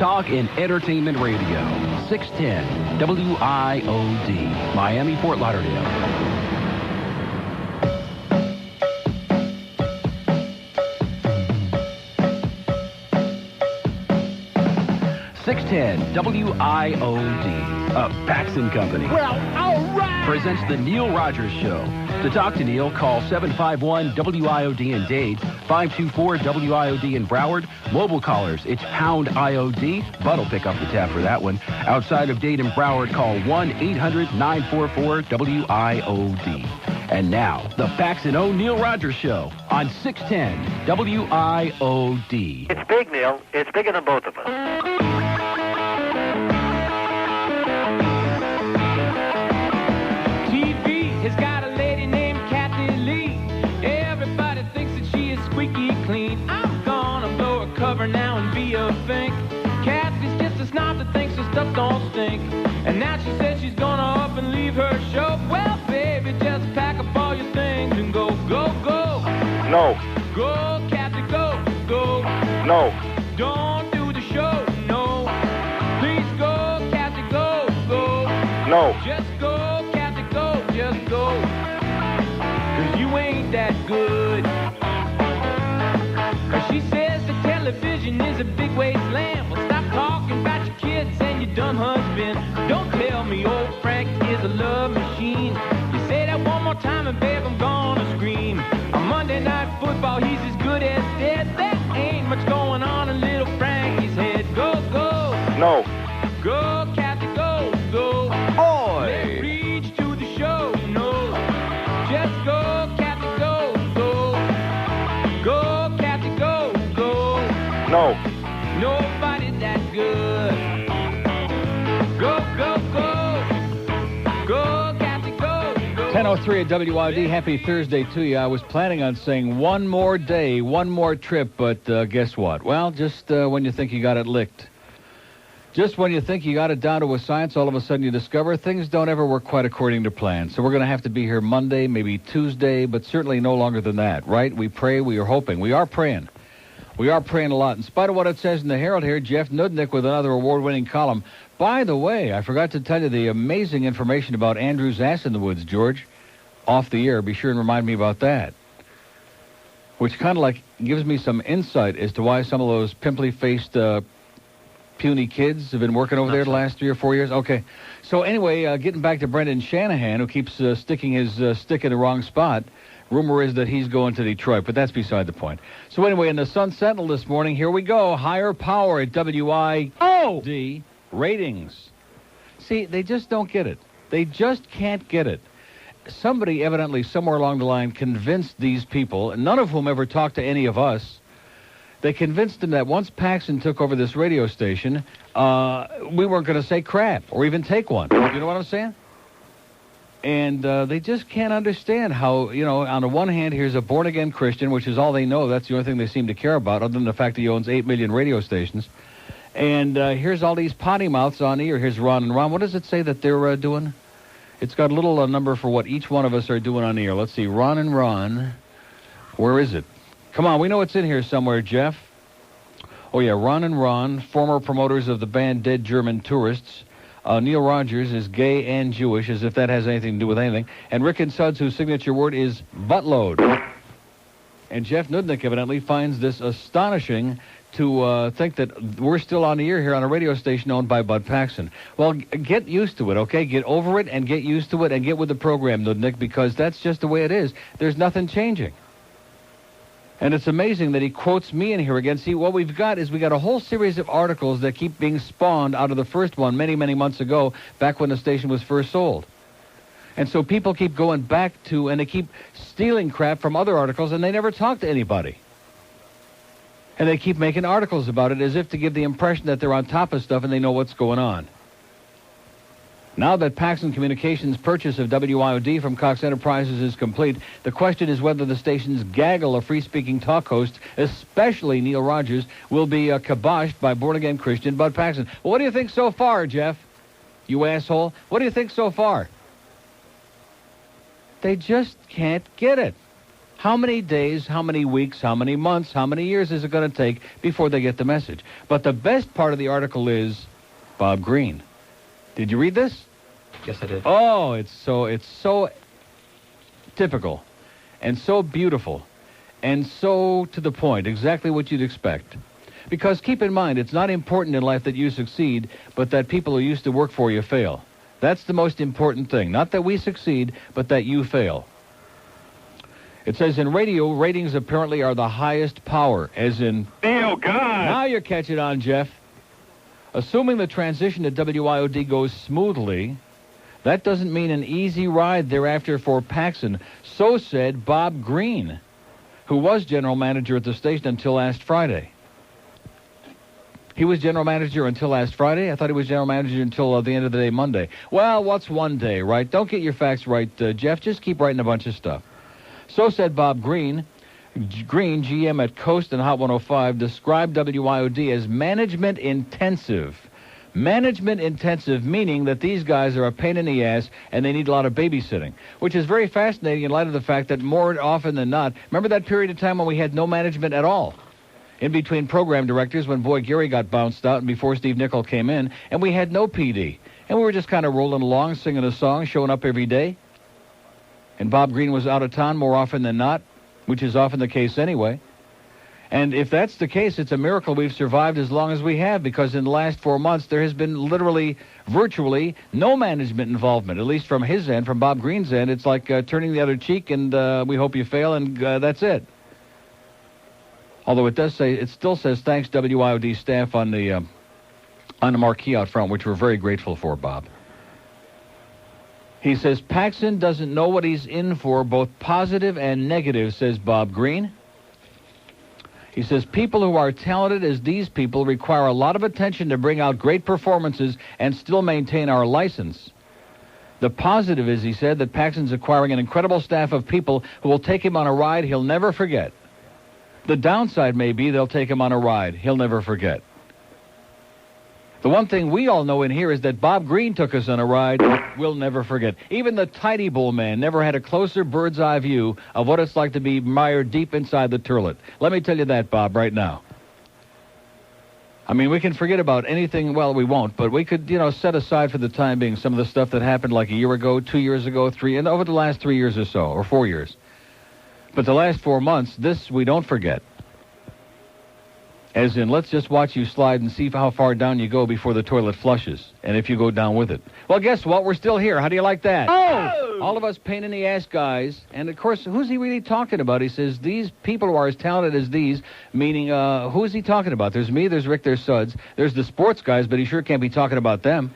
Talk and Entertainment Radio. 610 WIOD. Miami, Fort Lauderdale. 610 WIOD. Paxton Company. Well, all right. Presents the Neil Rogers Show. To talk to Neil, call 751-WIOD in Dade, 524-WIOD in Broward. Mobile callers, it's pound IOD. Bud will pick up the tab for that one. Outside of Dade and Broward, call 1-800-944-WIOD. And now, the Paxton Neil Rogers Show on 610 WIOD. It's big, Neil. It's bigger than both of us. Now and be a fink. Kathy's just a snob that thinks her stuff don't stink. And now she says she's gonna up and leave her show. Well, baby, just pack up all your things and go, go, go. No. Go, Kathy, go, go. No. Don't do the show, no. Please go, Kathy, go, go. No. Just go, Kathy, go, just go. 'Cause you ain't that good. 'Cause she says television is a big wasteland. Well, stop talking about your kids and your dumb husband. Don't tell me old Frank is a love machine. You say that one more time and babe, I'm gonna scream. On Monday Night Football, he's as good as dead. There ain't much going on in little Frankie's head. Go, go. No. Go, Kathy, go, go. Oi. Let's reach to the show, no. Just go, Kathy, go, go. Go, Kathy, go, go. No. Nobody that good. Go, go, go. Go, Kathy, go, go. 10:03 at WID. Happy Thursday to you. I was planning on saying one more day, one more trip, but guess what? Well, just when you think you got it licked. Just when you think you got it down to a science, all of a sudden you discover things don't ever work quite according to plan. So we're going to have to be here Monday, maybe Tuesday, but certainly no longer than that, right? We pray, we are hoping. We are praying. We are praying a lot. In spite of what it says in the Herald here, Jeff Nudnik with another award-winning column. By the way, I forgot to tell you the amazing information about Andrew's ass in the woods, George. Off the air, be sure and remind me about that. Which kind of like gives me some insight as to why some of those pimply-faced puny kids have been working over there the last 3 or 4 years. Okay. So anyway, getting back to Brendan Shanahan, who keeps sticking his stick in the wrong spot. Rumor is that he's going to Detroit, but that's beside the point. So anyway, in the Sun Sentinel this morning, here we go. Higher power at WIOD ratings. See, they just don't get it. They just can't get it. Somebody evidently somewhere along the line convinced these people, none of whom ever talked to any of us. They convinced them that once Paxton took over this radio station, we weren't going to say crap or even take one. You know what I'm saying? And they just can't understand how, you know, on the one hand, here's a born-again Christian, which is all they know. That's the only thing they seem to care about, other than the fact that he owns 8 million radio stations. And here's all these potty mouths on here. Here's Ron and Ron. What does it say that they're doing? It's got a little number for what each one of us are doing on here. Let's see. Ron and Ron. Where is it? Come on. We know it's in here somewhere, Jeff. Oh, yeah. Ron and Ron, former promoters of the band Dead German Tourists. Neil Rogers is gay and Jewish, as if that has anything to do with anything. And Rick and Suds, whose signature word is buttload. And Jeff Nudnik evidently finds this astonishing to think that we're still on the air here on a radio station owned by Bud Paxton. Well, get used to it, okay? Get over it and get used to it and get with the program, Nudnik, because that's just the way it is. There's nothing changing. And it's amazing that he quotes me in here again. See, what we've got is we got a whole series of articles that keep being spawned out of the first one many, many months ago, back when the station was first sold. And so people keep going back to, and they keep stealing crap from other articles, and they never talk to anybody. And they keep making articles about it as if to give the impression that they're on top of stuff and they know what's going on. Now that Paxton Communications' purchase of WIOD from Cox Enterprises is complete, the question is whether the station's gaggle of free-speaking talk hosts, especially Neil Rogers, will be kiboshed by born-again Christian Bud Paxton. Well, what do you think so far, Jeff? You asshole. What do you think so far? They just can't get it. How many days, how many weeks, how many months, how many years is it going to take before they get the message? But the best part of the article is Bob Green. Did you read this? Yes, I did. Oh, it's so typical and so beautiful and so to the point, exactly what you'd expect. Because keep in mind, it's not important in life that you succeed, but that people who used to work for you fail. That's the most important thing. Not that we succeed, but that you fail. It says in radio, ratings apparently are the highest power, as in... Oh, God! Now you're catching on, Jeff. Assuming the transition to WIOD goes smoothly, that doesn't mean an easy ride thereafter for Paxson. So said Bob Green, who was general manager at the station until last Friday. He was general manager until last Friday? I thought he was general manager until the end of the day, Monday. Well, what's one day, right? Don't get your facts right, Jeff. Just keep writing a bunch of stuff. So said Bob Green. Green, GM at Coast and Hot 105, described WIOD as management intensive. Management intensive, meaning that these guys are a pain in the ass and they need a lot of babysitting, which is very fascinating in light of the fact that more often than not, remember that period of time when we had no management at all? In between program directors when Boy Gary got bounced out and before Steve Nickel came in, and we had no PD. And we were just kind of rolling along, singing a song, showing up every day. And Bob Green was out of town more often than not, which is often the case anyway. And if that's the case, it's a miracle we've survived as long as we have, because in the last 4 months, there has been literally, virtually, no management involvement, at least from his end, from Bob Green's end. It's like turning the other cheek, and we hope you fail, and that's it. Although it does say, it still says, thanks WIOD staff on the marquee out front, which we're very grateful for, Bob. He says, Paxson doesn't know what he's in for, both positive and negative, says Bob Green. He says, people who are talented as these people require a lot of attention to bring out great performances and still maintain our license. The positive is, he said, that Paxson's acquiring an incredible staff of people who will take him on a ride he'll never forget. The downside may be they'll take him on a ride he'll never forget. The one thing we all know in here is that Bob Green took us on a ride we'll never forget. Even the Tidy Bowl man never had a closer bird's eye view of what it's like to be mired deep inside the turlet. Let me tell you that, Bob, right now. I mean, we can forget about anything. Well, we won't, but we could, set aside for the time being some of the stuff that happened like a year ago, 2 years ago, and over the last 3 years or so, or 4 years. But the last 4 months, this we don't forget. As in, let's just watch you slide and see how far down you go before the toilet flushes, and if you go down with it. Well, guess what? We're still here. How do you like that? Oh! All of us pain-in-the-ass guys. And, of course, who's he really talking about? He says, these people who are as talented as these, meaning, who is he talking about? There's me, there's Rick, there's Suds. There's the sports guys, but he sure can't be talking about them.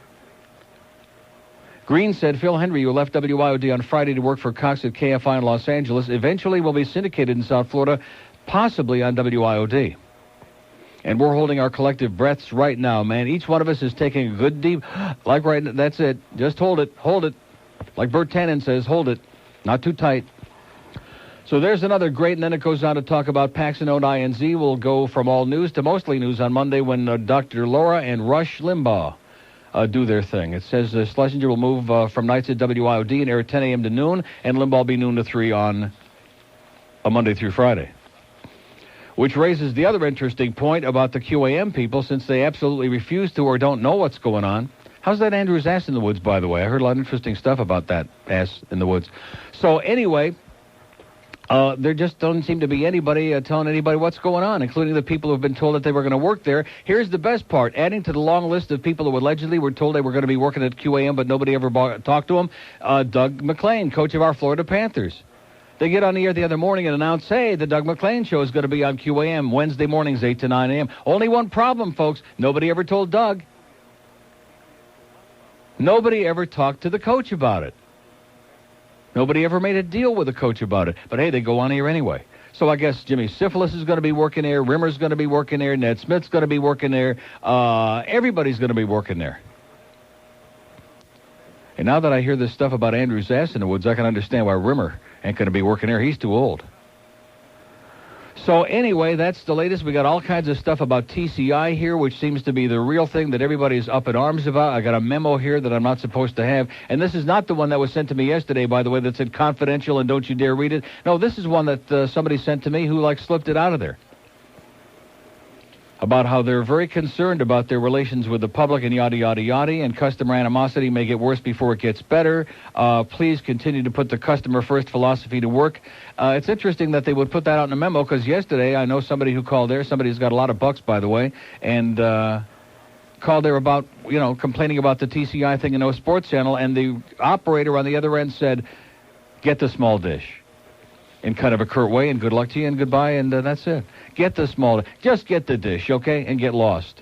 Green said, Phil Hendrie, who left WIOD on Friday to work for Cox at KFI in Los Angeles, eventually will be syndicated in South Florida, possibly on WIOD. And we're holding our collective breaths right now, man. Each one of us is taking a good deep, like right now, that's it. Just hold it, hold it. Like Bert Tannen says, hold it. Not too tight. So there's another great, and then it goes on to talk about Paxson-owned INZ. We'll go from all news to mostly news on Monday when Dr. Laura and Rush Limbaugh do their thing. It says Schlesinger will move from nights at WIOD and air at 10 a.m. to noon, and Limbaugh will be noon to 3 on a Monday through Friday. Which raises the other interesting point about the QAM people, since they absolutely refuse to or don't know what's going on. How's that Andrew's ass in the woods, by the way? I heard a lot of interesting stuff about that ass in the woods. So anyway, there just doesn't seem to be anybody telling anybody what's going on, including the people who have been told that they were going to work there. Here's the best part. Adding to the long list of people who allegedly were told they were going to be working at QAM, but nobody ever talked to them, Doug McClain, coach of our Florida Panthers. They get on the air the other morning and announce, hey, the Doug McClain show is going to be on QAM Wednesday mornings, 8 to 9 a.m. Only one problem, folks. Nobody ever told Doug. Nobody ever talked to the coach about it. Nobody ever made a deal with the coach about it. But, hey, they go on here anyway. So I guess Jimmy Syphilis is going to be working there. Rimmer's going to be working there. Ned Smith's going to be working there. Everybody's going to be working there. And now that I hear this stuff about Andrew's ass in the woods, I can understand why Rimmer ain't going to be working there. He's too old. So anyway, that's the latest. We got all kinds of stuff about TCI here, which seems to be the real thing that everybody's up in arms about. I got a memo here that I'm not supposed to have. And this is not the one that was sent to me yesterday, by the way, that said confidential and don't you dare read it. No, this is one that somebody sent to me who, slipped it out of there. About how they're very concerned about their relations with the public and yada, yada, yada, and customer animosity may get worse before it gets better. Please continue to put the customer-first philosophy to work. It's interesting that they would put that out in a memo, because yesterday I know somebody who called there, somebody who's got a lot of bucks, by the way, and called there about, complaining about the TCI thing in No Sports Channel, and the operator on the other end said, get the small dish. In kind of a curt way, and good luck to you, and goodbye, and that's it. Get the small, just get the dish, okay, and get lost.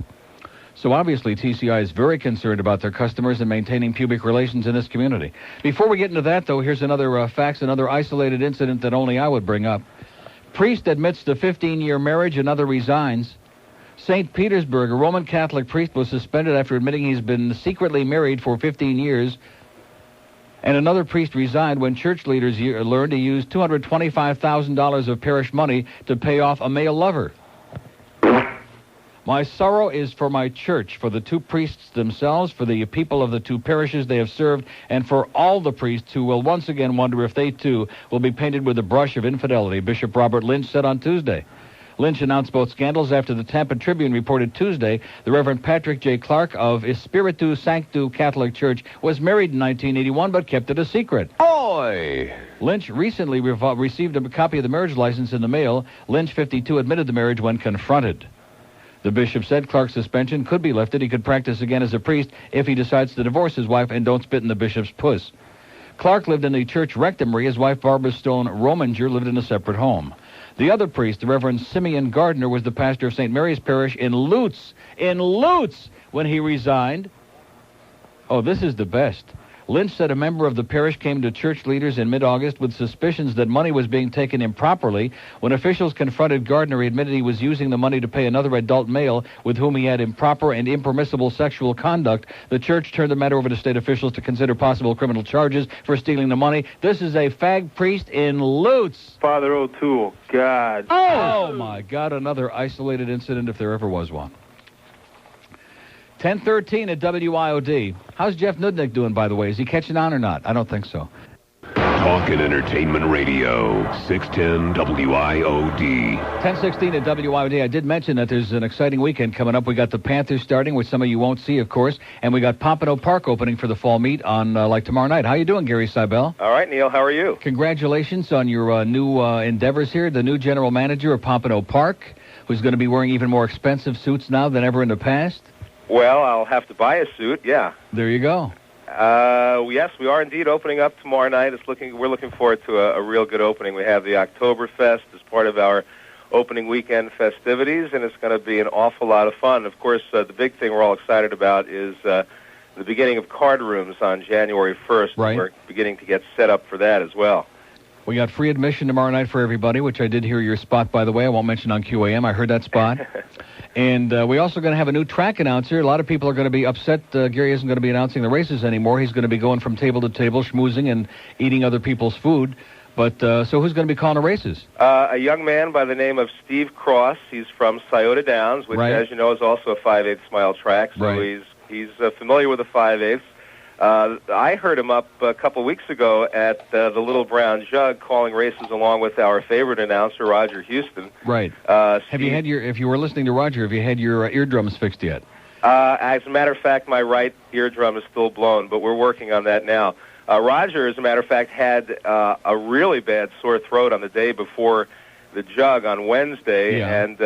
So obviously TCI is very concerned about their customers and maintaining pubic relations in this community. Before we get into that, though, here's another fax, another isolated incident that only I would bring up. Priest admits to 15-year marriage, another resigns. St. Petersburg, a Roman Catholic priest, was suspended after admitting he's been secretly married for 15 years. And another priest resigned when church leaders learned he used $225,000 of parish money to pay off a male lover. My sorrow is for my church, for the two priests themselves, for the people of the two parishes they have served, and for all the priests who will once again wonder if they, too, will be painted with the brush of infidelity, Bishop Robert Lynch said on Tuesday. Lynch announced both scandals after the Tampa Tribune reported Tuesday the Reverend Patrick J. Clark of Espiritu Sanctu Catholic Church was married in 1981 but kept it a secret. Boy! Lynch recently received a copy of the marriage license in the mail. Lynch, 52, admitted the marriage when confronted. The bishop said Clark's suspension could be lifted. He could practice again as a priest if he decides to divorce his wife and don't spit in the bishop's puss. Clark lived in the church rectory. His wife, Barbara Stone Rominger, lived in a separate home. The other priest, the Reverend Simeon Gardner, was the pastor of St. Mary's Parish in Lutz, when he resigned. Oh, this is the best. Lynch said a member of the parish came to church leaders in mid-August with suspicions that money was being taken improperly. When officials confronted Gardner, he admitted he was using the money to pay another adult male with whom he had improper and impermissible sexual conduct. The church turned the matter over to state officials to consider possible criminal charges for stealing the money. This is a fag priest in Lutz. Father O'Toole, God. Oh, my God, another isolated incident if there ever was one. 10:13 at WIOD. How's Jeff Nudnik doing, by the way? Is he catching on or not? I don't think so. Talk and Entertainment Radio, 610 WIOD. 10:16 at WIOD. I did mention that there's an exciting weekend coming up. We got the Panthers starting, which some of you won't see, of course, and we got Pompano Park opening for the fall meet on tomorrow night. How you doing, Gary Seibel? All right, Neil, how are you? Congratulations on your new endeavors here. The new general manager of Pompano Park, who's going to be wearing even more expensive suits now than ever in the past. Well, I'll have to buy a suit, yeah. There you go. Yes, we are indeed opening up tomorrow night. We're looking forward to a real good opening. We have the Oktoberfest as part of our opening weekend festivities, and it's going to be an awful lot of fun. Of course, the big thing we're all excited about is the beginning of card rooms on January 1st. Right. We're beginning to get set up for that as well. We got free admission tomorrow night for everybody, which I did hear your spot, by the way. I won't mention on QAM. I heard that spot. And we're also going to have a new track announcer. A lot of people are going to be upset Gary isn't going to be announcing the races anymore. He's going to be going from table to table, schmoozing and eating other people's food. But so who's going to be calling the races? A young man by the name of Steve Cross. He's from Scioto Downs, which, as you know, is also a 5/8 mile track. So he's familiar with the 5/8. I heard him up a couple weeks ago at the Little Brown Jug calling races along with our favorite announcer, Roger Houston. Right. Have you had if you were listening to Roger, have you had your eardrums fixed yet? As a matter of fact, my right eardrum is still blown, but we're working on that now. Roger, as a matter of fact, had a really bad sore throat on the day before the jug on Wednesday, and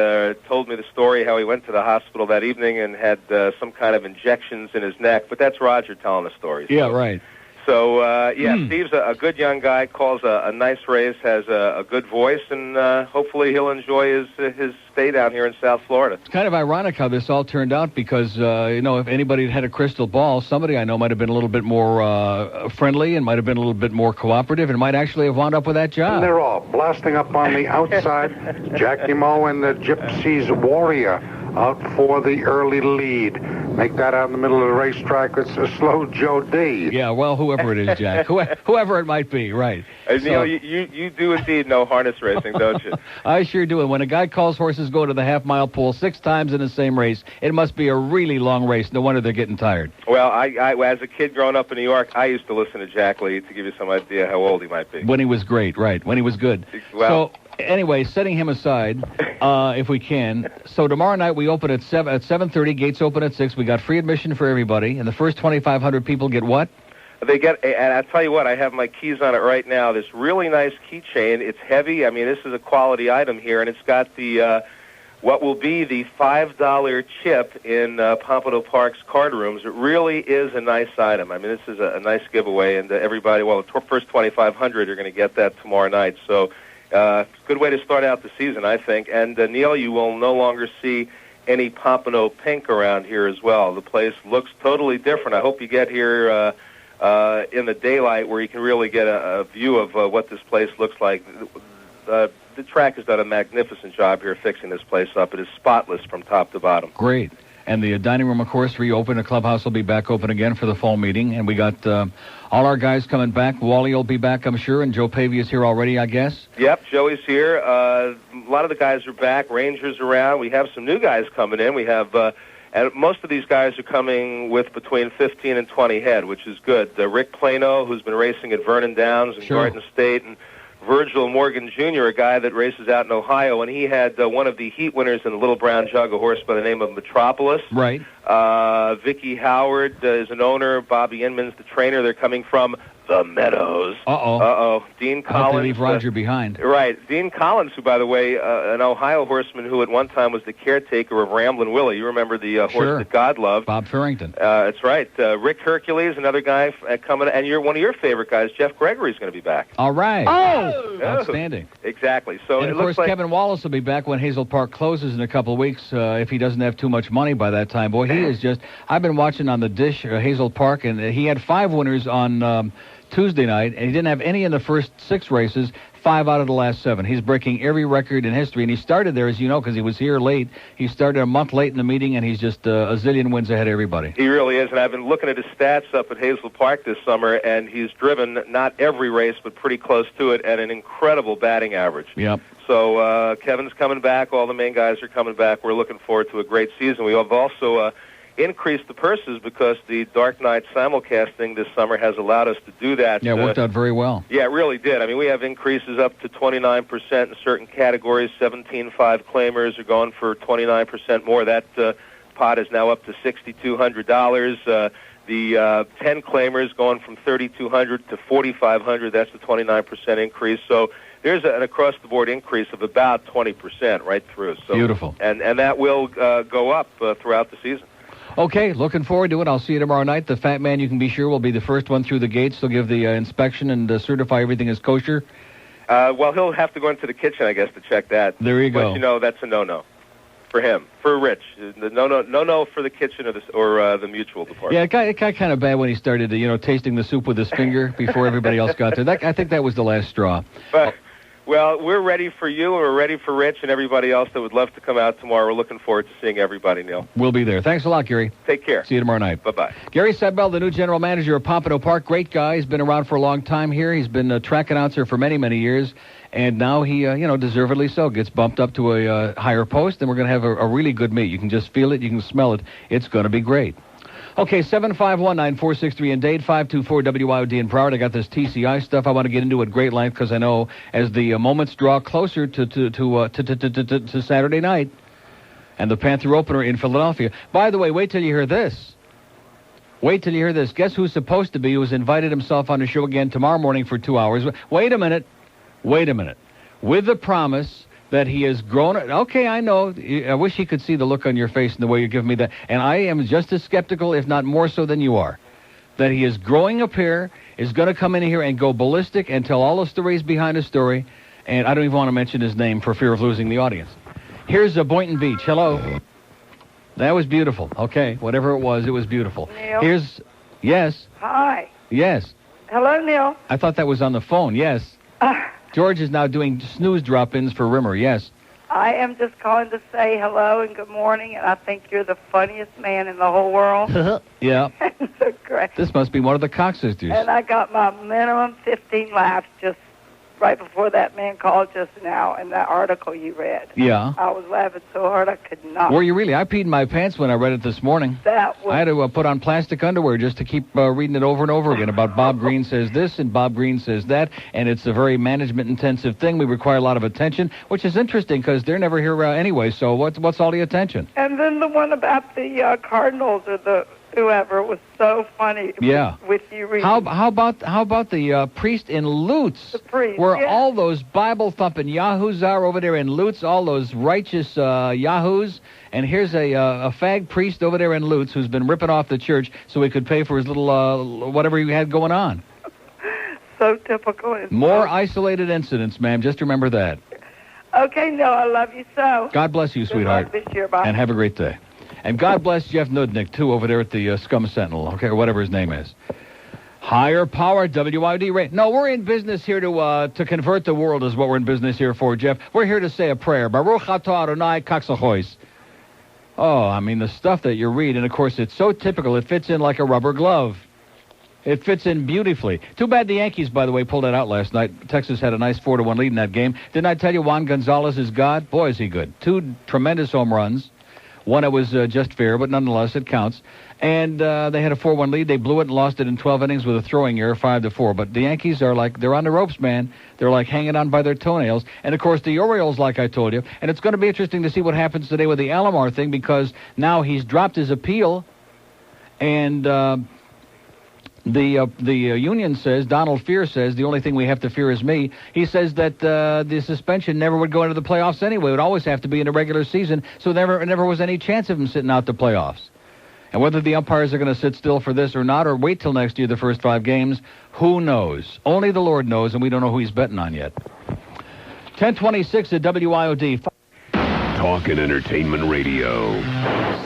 told me the story how he went to the hospital that evening and had some kind of injections in his neck. But that's Roger telling the story. So. Yeah, right. So, Steve's a good young guy, calls a nice race, has a good voice, and hopefully he'll enjoy his stay down here in South Florida. It's kind of ironic how this all turned out because, if anybody had a crystal ball, somebody I know might have been a little bit more friendly and might have been a little bit more cooperative and might actually have wound up with that job. And they're all blasting up on the outside. Jackie Moe and the Gypsies Warrior out for the early lead. Make that out in the middle of the racetrack. It's a slow Joe D. Yeah, well, whoever it is, Jack. Whoever it might be, right. Neil, you do indeed know harness racing, don't you? I sure do. And when a guy calls horses go to the half-mile pool 6 times in the same race, it must be a really long race. No wonder they're getting tired. Well, I as a kid growing up in New York, I used to listen to Jack Lee to give you some idea how old he might be. When he was great, right. When he was good. Well, so, anyway, setting him aside, if we can. So tomorrow night we open at 7:30. Gates open at 6. We got free admission for everybody. And the first 2,500 people get what? They get, and I'll tell you what, I have my keys on it right now. This really nice keychain. It's heavy. I mean, this is a quality item here, and it's got the what will be the $5 chip in Pompano Park's card rooms. It really is a nice item. I mean, this is a nice giveaway, and everybody, well, the first 2,500 are going to get that tomorrow night. So, good way to start out the season, I think. And Neil, you will no longer see any Pompano pink around here as well. The place looks totally different. I hope you get here in the daylight where you can really get a view of what this place looks like. The track has done a magnificent job here fixing this place up. It is spotless from top to bottom. Great. And the dining room, of course, reopened. The clubhouse will be back open again for the fall meeting. And we got all our guys coming back. Wally will be back, I'm sure, and Joe Pavey is here already, I guess. Yep, Joey's here. A lot of the guys are back. Ranger's around. We have some new guys coming in. We have... and most of these guys are coming with between 15 and 20 head, which is good. Rick Plano, who's been racing at Vernon Downs and Garden State, and Virgil Morgan Jr., a guy that races out in Ohio, and he had one of the heat winners in the Little Brown Jug, a horse by the name of Metropolis. Right. Vicky Howard is an owner. Bobby Inman's the trainer. They're coming from the Meadows. Uh-oh. Dean I Collins. hope they leave Roger behind. Right. Dean Collins, who, by the way, an Ohio horseman who at one time was the caretaker of Ramblin' Willie. You remember the horse that God loved. Bob Farrington. That's right. Rick Hercules, another guy coming. And one of your favorite guys, Jeff Gregory's going to be back. All right. Oh! Outstanding. Exactly. So and, of course, Kevin Wallace will be back when Hazel Park closes in a couple of weeks, if he doesn't have too much money by that time. Boy, he is just... I've been watching on the dish, Hazel Park, and he had 5 winners on... Tuesday night, and he didn't have any in the first 6 races, 5 out of the last 7. He's breaking every record in history, and he started there, as you know, because he was here late. He started a month late in the meeting, and he's just a zillion wins ahead of everybody. He really is, and I've been looking at his stats up at Hazel Park this summer, and he's driven not every race, but pretty close to it, at an incredible batting average. Yep. So Kevin's coming back. All the main guys are coming back. We're looking forward to a great season. We have also... increased the purses because the Dark Knight simulcasting this summer has allowed us to do that. Yeah, it worked out very well. Yeah, it really did. I mean, we have increases up to 29% in certain categories. 17.5 claimers are going for 29% more. That pot is now up to $6,200. The 10 claimers going from $3,200 to $4,500. That's the 29% increase. So there's an across-the-board increase of about 20% right through. So, beautiful. And that will go up throughout the season. Okay, looking forward to it. I'll see you tomorrow night. The Fat Man, you can be sure, will be the first one through the gates. They'll give the inspection and certify everything is kosher. Well, he'll have to go into the kitchen, I guess, to check that. There you go. But, you know, that's a no-no for him. For Rich, the no-no for the kitchen or the mutual department. Yeah, it got kind of bad when he started, tasting the soup with his finger before everybody else got there. I think that was the last straw. But, well, we're ready for you, and we're ready for Rich and everybody else that would love to come out tomorrow. We're looking forward to seeing everybody, Neil. We'll be there. Thanks a lot, Gary. Take care. See you tomorrow night. Bye-bye. Gary Sedbell, the new general manager of Pompano Park. Great guy. He's been around for a long time here. He's been a track announcer for many, many years. And now he, deservedly so, gets bumped up to a higher post, and we're going to have a really good meet. You can just feel it. You can smell it. It's going to be great. Okay, 751-9463 in Dade, 524-WIOD in Broward. I got this TCI stuff I want to get into at great length because I know as the moments draw closer to Saturday night and the Panther opener in Philadelphia. By the way, wait till you hear this. Wait till you hear this. Guess who's supposed to be, who's invited himself on the show again tomorrow morning for 2 hours. Wait a minute. With the promise that he has grown. Okay, I know. I wish he could see the look on your face and the way you're giving me that. And I am just as skeptical, if not more so than you are, that he is growing up here, is going to come in here and go ballistic and tell all the stories behind the story. And I don't even want to mention his name for fear of losing the audience. Here's Boynton Beach. Hello. That was beautiful. Okay, whatever it was beautiful. Neil? Yes. Hi. Yes. Hello, Neil. I thought that was on the phone. Yes. George is now doing snooze drop-ins for Rimmer. Yes. I am just calling to say hello and good morning, and I think you're the funniest man in the whole world. Yeah. So great. This must be one of the Cox sisters. And I got my minimum 15 laughs just right before that man called just now in that article you read. Yeah. I was laughing so hard I could not. Were you really? I peed in my pants when I read it this morning. That was... I had to put on plastic underwear just to keep reading it over and over again about Bob Green says this and Bob Green says that, and it's a very management-intensive thing. We require a lot of attention, which is interesting because they're never here anyway, so what's all the attention? And then the one about the Cardinals or the whoever was so funny. Yeah. With you reading. How about the priest in Lutz? The priest, where yeah. all those Bible-thumping yahoos are over there in Lutz, all those righteous yahoos. And here's a fag priest over there in Lutz who's been ripping off the church so he could pay for his little whatever he had going on. So typical. More isolated incidents, ma'am. Just remember that. Okay, no, I love you so. God bless you, Good sweetheart. luck this year, bye. And have a great day. And God bless Jeff Nudnik, too, over there at the Scum Sentinel, okay, or whatever his name is. Higher power, WID rate. No, we're in business here to convert the world is what we're in business here for, Jeff. We're here to say a prayer. Baruch atah Adonai kaksachois. Oh, I mean, the stuff that you read, and, of course, it's so typical. It fits in like a rubber glove. It fits in beautifully. Too bad the Yankees, by the way, pulled that out last night. Texas had a nice 4-1 lead in that game. Didn't I tell you Juan Gonzalez is God? Boy, is he good. 2 tremendous home runs. One, it was just fair, but nonetheless, it counts. And they had a 4-1 lead. They blew it and lost it in 12 innings with a throwing error, 5-4. But the Yankees are like, they're on the ropes, man. They're like hanging on by their toenails. And, of course, the Orioles, like I told you. And it's going to be interesting to see what happens today with the Alomar thing because now he's dropped his appeal. And the union says, Donald Fear says, the only thing we have to fear is me. He says that the suspension never would go into the playoffs anyway. It would always have to be in a regular season, so there never was any chance of him sitting out the playoffs. And whether the umpires are going to sit still for this or not, or wait till next year, the first 5 games, who knows? Only the Lord knows, and we don't know who he's betting on yet. 1026 at WIOD. Talk and Entertainment Radio.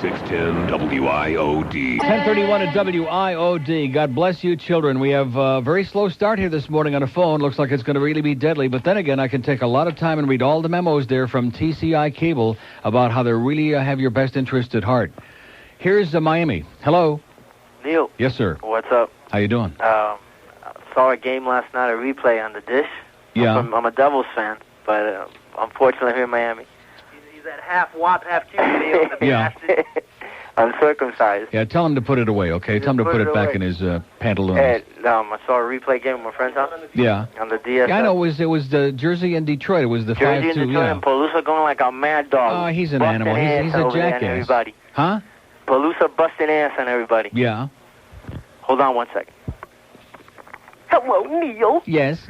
610 WIOD. 1031 at WIOD. God bless you, children. We have a very slow start here this morning on a phone. Looks like it's going to really be deadly. But then again, I can take a lot of time and read all the memos there from TCI Cable about how they really have your best interest at heart. Here's Miami. Hello. Neil. Yes, sir. What's up? How you doing? Saw a game last night, a replay on the dish. Yeah. I'm a Devils fan, but unfortunately I'm here in Miami. He's that half wop, half cheese Neil. Yeah. Uncircumcised. Yeah, tell him to put it away, okay? Tell him to put it back in his pantaloons. Hey, I saw a replay game with my friend's house. Yeah. On the DS. Yeah, I know. It was the Jersey and Detroit. It was the 5-2. Jersey and Detroit, yeah. and Palooza going like a mad dog. Oh, he's an animal. He's a jackass. Everybody. Huh? Palooza busting ass on everybody. Yeah. Hold on one second. Hello, Neil. Yes.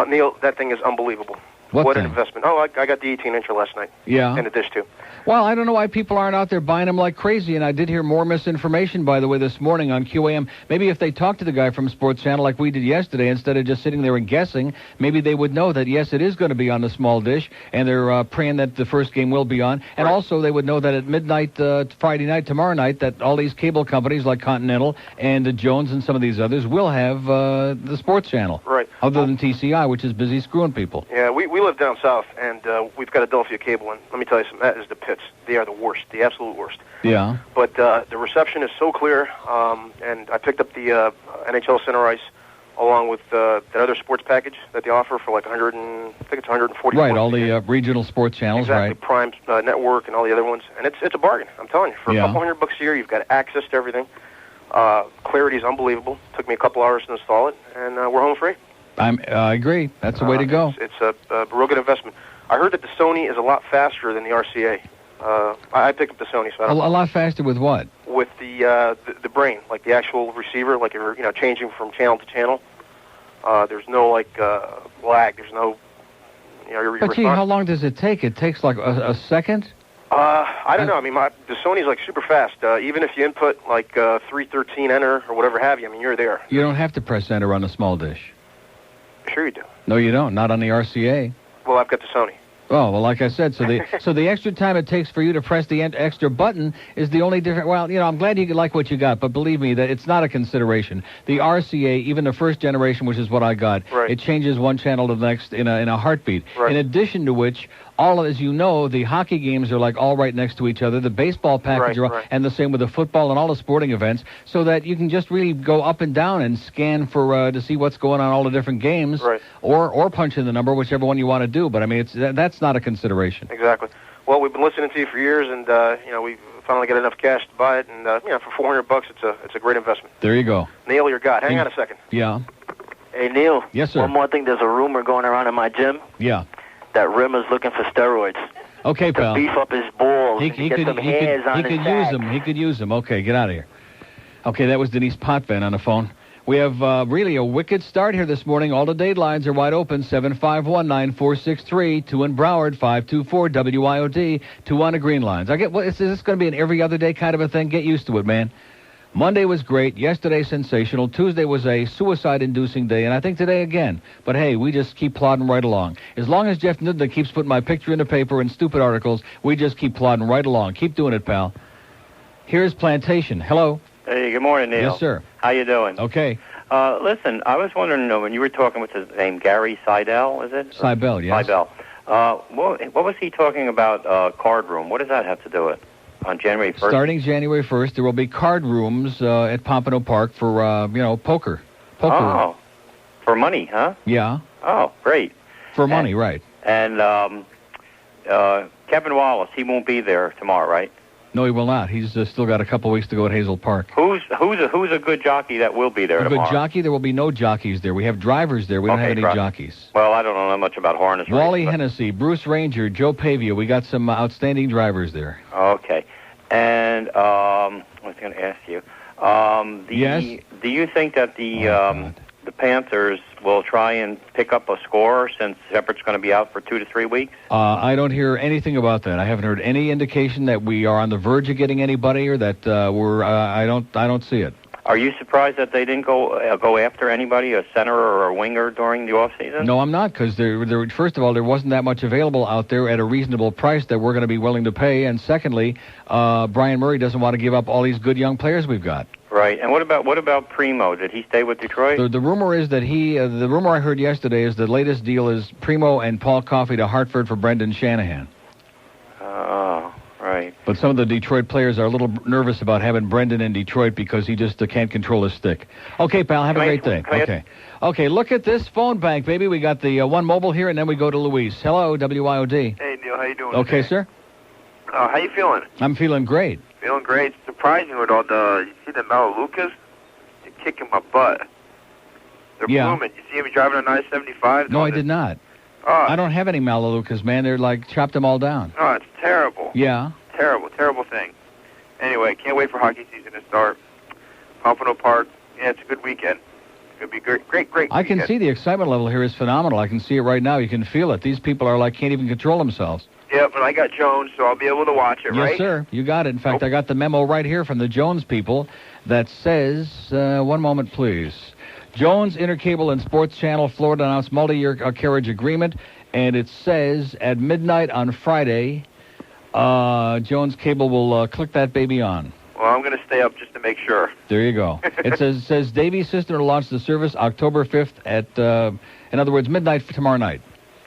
Neil, that thing is unbelievable. What an investment. Oh, I got the 18-incher last night. Yeah. And the dish, too. Well, I don't know why people aren't out there buying them like crazy, and I did hear more misinformation, by the way, this morning on QAM. Maybe if they talked to the guy from Sports Channel like we did yesterday, instead of just sitting there and guessing, maybe they would know that, yes, it is going to be on the small dish, and they're praying that the first game will be on. And also they would know that at midnight, Friday night, tomorrow night, that all these cable companies like Continental and Jones and some of these others will have the Sports Channel. Right. Other than TCI, which is busy screwing people. Yeah, we live down south, and we've got Adelphia Cable, and let me tell you something, that is the pits. They are the worst, the absolute worst. Yeah. But the reception is so clear, and I picked up the NHL Center Ice along with that other sports package that they offer for like I think it's 140. Right, all the regional sports channels, exactly, right? Prime Network and all the other ones, and it's a bargain. I'm telling you, for a couple $100 a year, you've got access to everything. Clarity is unbelievable. Took me a couple hours to install it, and we're home free. I agree. That's the way to go. It's a real good investment. I heard that the Sony is a lot faster than the RCA. I picked up the Sony, so I don't know. A lot faster with what? With the brain, like the actual receiver, like if you're changing from channel to channel. There's no lag. There's no your But gee, how long does it take? It takes like a second. I don't know. I mean, the Sony's like super fast. Even if you input like 313 enter or whatever have you, I mean, you're there. You don't have to press enter on the small dish. Sure you do. No, you don't. Not on the RCA. Well, I've got the Sony. Oh, well, like I said, so the extra time it takes for you to press the extra button is the only different. Well, I'm glad you like what you got, but believe me, that it's not a consideration. The RCA, even the first generation, which is what I got, it changes one channel to the next in a heartbeat. Right. In addition to which, as you know, the hockey games are like all right next to each other. The baseball package and the same with the football and all the sporting events, so that you can just really go up and down and scan for to see what's going on all the different games, or punch in the number, whichever one you want to do. But I mean, that's not a consideration. Exactly. Well, we've been listening to you for years, and we finally got enough cash to buy it, and for $400, it's a great investment. There you go. Neil, you're God. Hang on a second. Yeah. Hey, Neil. Yes, sir. One more thing. There's a rumor going around in my gym. Yeah. That Rimmer's looking for steroids. Okay, pal. To beef up his balls. He could use them. He could use them. Okay, get out of here. Okay, that was Denise Potvin on the phone. We have really a wicked start here this morning. All the date lines are wide open. 751-9463. 2 in Broward. 524-WIOD. 2 on the green lines. Is this going to be an every other day kind of a thing? Get used to it, man. Monday was great. Yesterday, sensational. Tuesday was a suicide-inducing day, and I think today again. But, hey, we just keep plodding right along. As long as Jeff Nudnik keeps putting my picture in the paper and stupid articles, we just keep plodding right along. Keep doing it, pal. Here's Plantation. Hello. Hey, good morning, Neil. Yes, sir. How you doing? Okay. Listen, I was wondering, when you were talking with his name, Gary Seidel, is it? Seibel, yes. Seibel. What was he talking about, card room? What does that have to do with? On January 1st? Starting January 1st, there will be card rooms at Pompano Park for, poker. Oh, for money, huh? Yeah. Oh, great. For money, right. And Kevin Wallace, he won't be there tomorrow, right? No, he will not. He's still got a couple weeks to go at Hazel Park. Who's a good jockey that will be there tomorrow? A good jockey? There will be no jockeys there. We have drivers there. We don't have any jockeys. Well, I don't know much about harness racing. Wally Hennessy, Bruce Ranger, Joe Pavia. We got some outstanding drivers there. Okay. And I was going to ask you, yes? Do you think that the Panthers will try and pick up a score since Shepard's going to be out for 2 to 3 weeks? I don't hear anything about that. I haven't heard any indication that we are on the verge of getting anybody, or that we're. I don't see it. Are you surprised that they didn't go after anybody, a center or a winger, during the offseason? No, I'm not, because first of all, there wasn't that much available out there at a reasonable price that we're going to be willing to pay, and secondly, Brian Murray doesn't want to give up all these good young players we've got. Right, and what about Primo? Did he stay with Detroit? The rumor is that the rumor I heard yesterday is the latest deal is Primo and Paul Coffey to Hartford for Brendan Shanahan. Oh, right. But some of the Detroit players are a little nervous about having Brendan in Detroit because he just can't control his stick. Okay, pal, have a great day. Okay, look at this phone bank, baby. We got the one mobile here, and then we go to Luis. Hello, WIOD. Hey, Neil, how you doing? Okay, sir. How you feeling? I'm feeling great. Feeling great. Surprising with all you see the Melaleucas? They're kicking my butt. They're blooming. You see him driving on I-75? No, I did not. I don't have any Melaleucas, man. They're chopped them all down. Oh, it's terrible. Yeah. Terrible thing. Anyway, can't wait for hockey season to start. Pompano Park. Yeah, it's a good weekend. It's going to be great weekend. I can see the excitement level here is phenomenal. I can see it right now. You can feel it. These people are can't even control themselves. Yeah, but I got Jones, so I'll be able to watch it, right? Yes, sir. You got it. In fact, I got the memo right here from the Jones people that says, one moment, please. Jones Intercable and Sports Channel Florida announced multi-year carriage agreement, and it says at midnight on Friday, Jones Cable will click that baby on. Well, I'm going to stay up just to make sure. There you go. It says Davies System will launch the service October 5th at, in other words, midnight tomorrow night.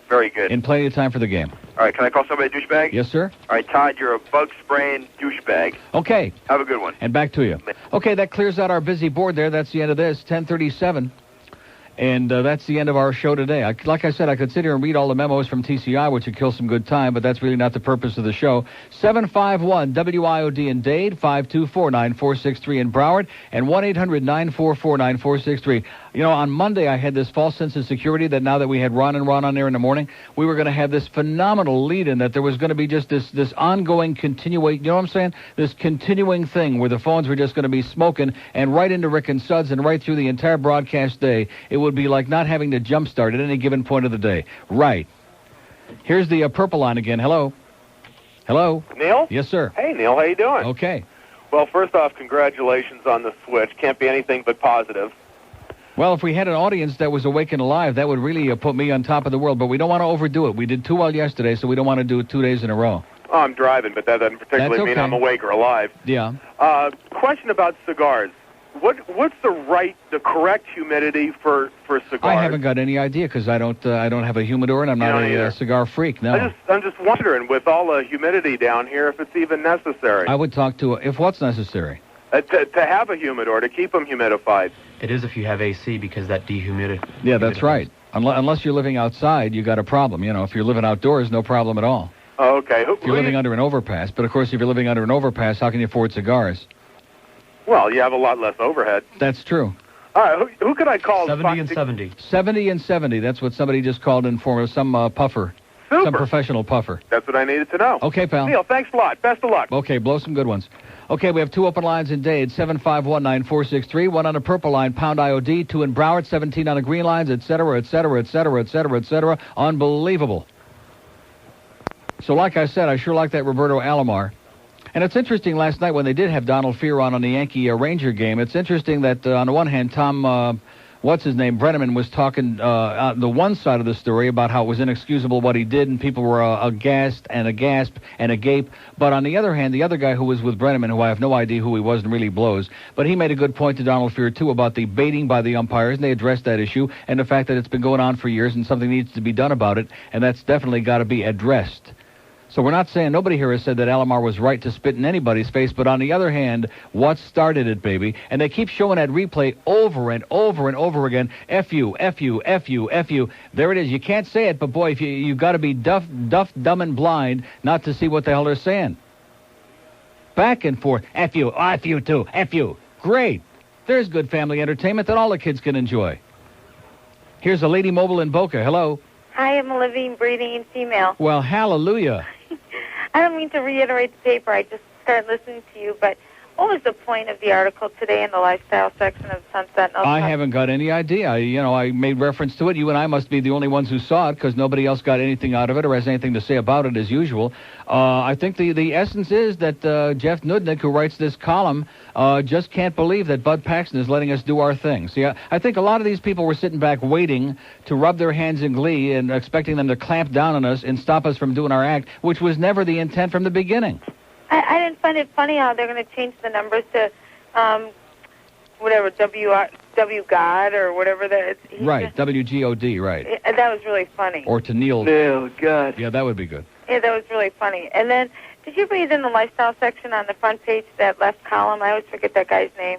Very good. In plenty of time for the game. All right, can I call somebody a douchebag? Yes, sir. All right, Todd, you're a bug-spraying douchebag. Okay. Have a good one. And back to you. Okay, that clears out our busy board there. That's the end of this, 10:37. And that's the end of our show today. Like I said, I could sit here and read all the memos from TCI, which would kill some good time, but that's really not the purpose of the show. 751-WIOD in Dade, 524-9463 in Broward, and 1-800-944-9463. You know, on Monday I had this false sense of security that now that we had Ron and Ron on there in the morning, we were going to have this phenomenal lead-in, that there was going to be just this ongoing continuing, you know what I'm saying? This continuing thing where the phones were just going to be smoking, and right into Rick and Suds and right through the entire broadcast day. It would be like not having to jump start at any given point of the day. Right. Here's the purple line again. Hello. Hello. Neil? Yes, sir. Hey, Neil. How you doing? Okay. Well, first off, congratulations on the switch. Can't be anything but positive. Well, if we had an audience that was awake and alive, that would really put me on top of the world. But we don't want to overdo it. We did too well yesterday, so we don't want to do it 2 days in a row. Oh, I'm driving, but that doesn't particularly mean I'm awake or alive. Yeah. Question about cigars. What's the correct humidity for cigars? I haven't got any idea because I don't have a humidor and I'm not a cigar freak. No. I'm just wondering, with all the humidity down here, if it's even necessary. I would talk to if what's necessary. To have a humidor, to keep them humidified. It is if you have AC because that dehumidifies. Yeah, that's right. Unless you're living outside, you got a problem. You know, if you're living outdoors, no problem at all. Oh, okay. If you're living under an overpass, but of course, if you're living under an overpass, how can you afford cigars? Well, you have a lot less overhead. That's true. All right, who could I call? 70 and 70. 70 and 70. That's what somebody just called in for some puffer. Super. Some professional puffer. That's what I needed to know. Okay, pal. Neil, thanks a lot. Best of luck. Okay, blow some good ones. Okay, we have 2 open lines in Dade, 751-9463, 1 on the purple line, pound IOD, 2 in Broward, 17 on the green lines, et cetera, et cetera, et cetera, et cetera, et cetera. Unbelievable. So like I said, I sure like that Roberto Alomar. And it's interesting last night when they did have Donald Fear on the Yankee Ranger game. It's interesting that on the one hand, Tom, Brenneman was talking on the one side of the story about how it was inexcusable what he did, and people were aghast and a gasp and agape. But on the other hand, the other guy who was with Brenneman, who I have no idea who he was and really blows, but he made a good point to Donald Fear, too, about the baiting by the umpires, and they addressed that issue, and the fact that it's been going on for years and something needs to be done about it, and that's definitely got to be addressed. So we're not saying, nobody here has said that Alomar was right to spit in anybody's face, but on the other hand, what started it, baby? And they keep showing that replay over and over and over again. F you, F you, F you, F you. There it is. You can't say it, but boy, if you've got to be deaf, dumb, and blind not to see what the hell they're saying. Back and forth. F you, F you too, F you. Great. There's good family entertainment that all the kids can enjoy. Here's a Lady Mobile in Boca. Hello. Hi, I'm a living, breathing female. Well, hallelujah. I don't mean to reiterate the paper. I just started listening to you, but what was the point of the article today in the lifestyle section of Sunset? I haven't got any idea. I made reference to it. You and I must be the only ones who saw it because nobody else got anything out of it or has anything to say about it as usual. I think the essence is that Jeff Nudnik, who writes this column, just can't believe that Bud Paxton is letting us do our thing. See, I think a lot of these people were sitting back waiting to rub their hands in glee and expecting them to clamp down on us and stop us from doing our act, which was never the intent from the beginning. I didn't find it funny how they're going to change the numbers to whatever, W God or whatever that is. Right, WGOD, right. That was really funny. Or to Neil. Neil, God. Yeah, that would be good. Yeah, that was really funny. And then, did you read in the lifestyle section on the front page, that left column? I always forget that guy's name.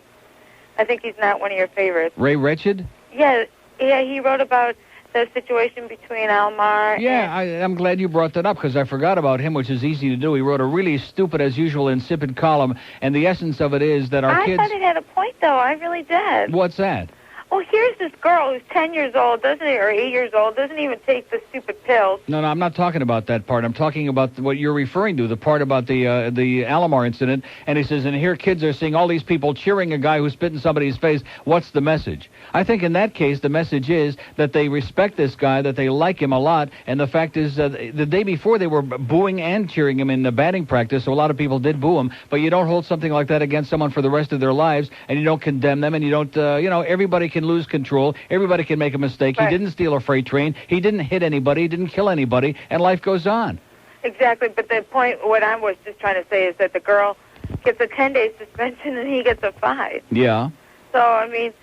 I think he's not one of your favorites. Ray Wretched? Yeah, he wrote about the situation between Alomar and... I'm glad you brought that up because I forgot about him, which is easy to do. He wrote a really stupid, as usual, insipid column, and the essence of it is that our kids... I thought it had a point, though. I really did. What's that? Well, here's this girl who's 10 years old, or 8 years old, doesn't even take the stupid pills. No, I'm not talking about that part. I'm talking about what you're referring to, the part about the Alomar incident. And he says, and here kids are seeing all these people cheering a guy who's spit in somebody's face. What's the message? I think in that case, the message is that they respect this guy, that they like him a lot. And the fact is, the day before they were booing and cheering him in the batting practice, so a lot of people did boo him. But you don't hold something like that against someone for the rest of their lives, and you don't condemn them, and you don't, everybody can lose control. Everybody can make a mistake. Right. He didn't steal a freight train. He didn't hit anybody. He didn't kill anybody, and life goes on. Exactly, but the point, what I was just trying to say is that the girl gets a 10-day suspension and he gets a 5. Yeah. So, I mean,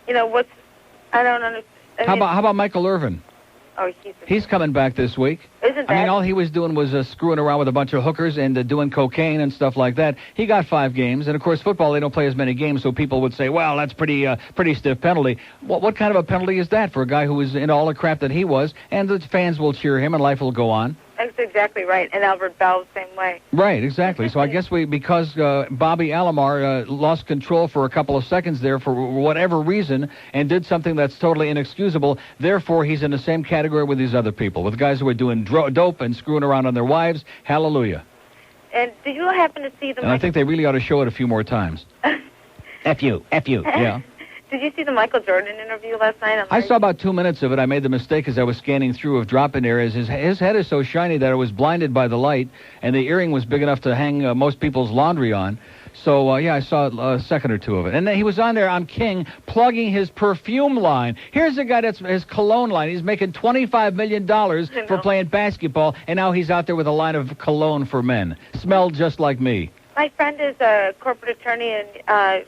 I don't understand. How about Michael Irvin? Oh, he's coming back this week. Isn't that? I mean, all he was doing was screwing around with a bunch of hookers and doing cocaine and stuff like that. He got 5 games, and of course, football they don't play as many games, so people would say, "Well, that's pretty stiff penalty." What kind of a penalty is that for a guy who was into all the crap that he was? And the fans will cheer him, and life will go on. That's exactly right. And Albert Bell, the same way. Right, exactly. So I guess because Bobby Alomar lost control for a couple of seconds there for whatever reason and did something that's totally inexcusable, therefore he's in the same category with these other people, with guys who are doing dope and screwing around on their wives. Hallelujah. And did you happen to see the... And I think they really ought to show it a few more times. F you, yeah. Did you see the Michael Jordan interview last night? I saw about 2 minutes of it. I made the mistake as I was scanning through of drop-in areas. His head is so shiny that I was blinded by the light, and the earring was big enough to hang most people's laundry on. So, I saw a second or two of it. And then he was on there, I'm King, plugging his perfume line. Here's a guy that's his cologne line. He's making $25 million for playing basketball, and now he's out there with a line of cologne for men. Smelled just like me. My friend is a corporate attorney in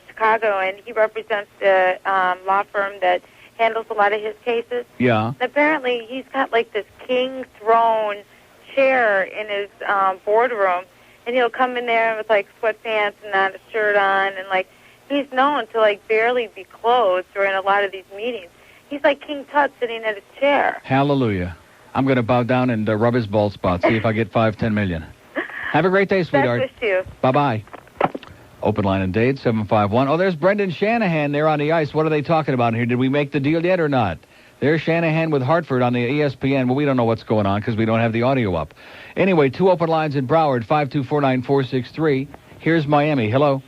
Chicago, and he represents the law firm that handles a lot of his cases. Yeah. And apparently, he's got like this king throne chair in his boardroom, and he'll come in there with like sweatpants and not a shirt on, and like he's known to like barely be clothed during a lot of these meetings. He's like King Tut sitting at his chair. Hallelujah. I'm going to bow down and rub his bald spot, see if I get 5-10 million. Have a great day, sweetheart. Best wish to you. Bye-bye. Open line and Dade, 751. Oh, there's Brendan Shanahan there on the ice. What are they talking about here? Did we make the deal yet or not? There's Shanahan with Hartford on the ESPN. Well, we don't know what's going on because we don't have the audio up. Anyway, 2 open lines in Broward, 5249463. Here's Miami. Hello.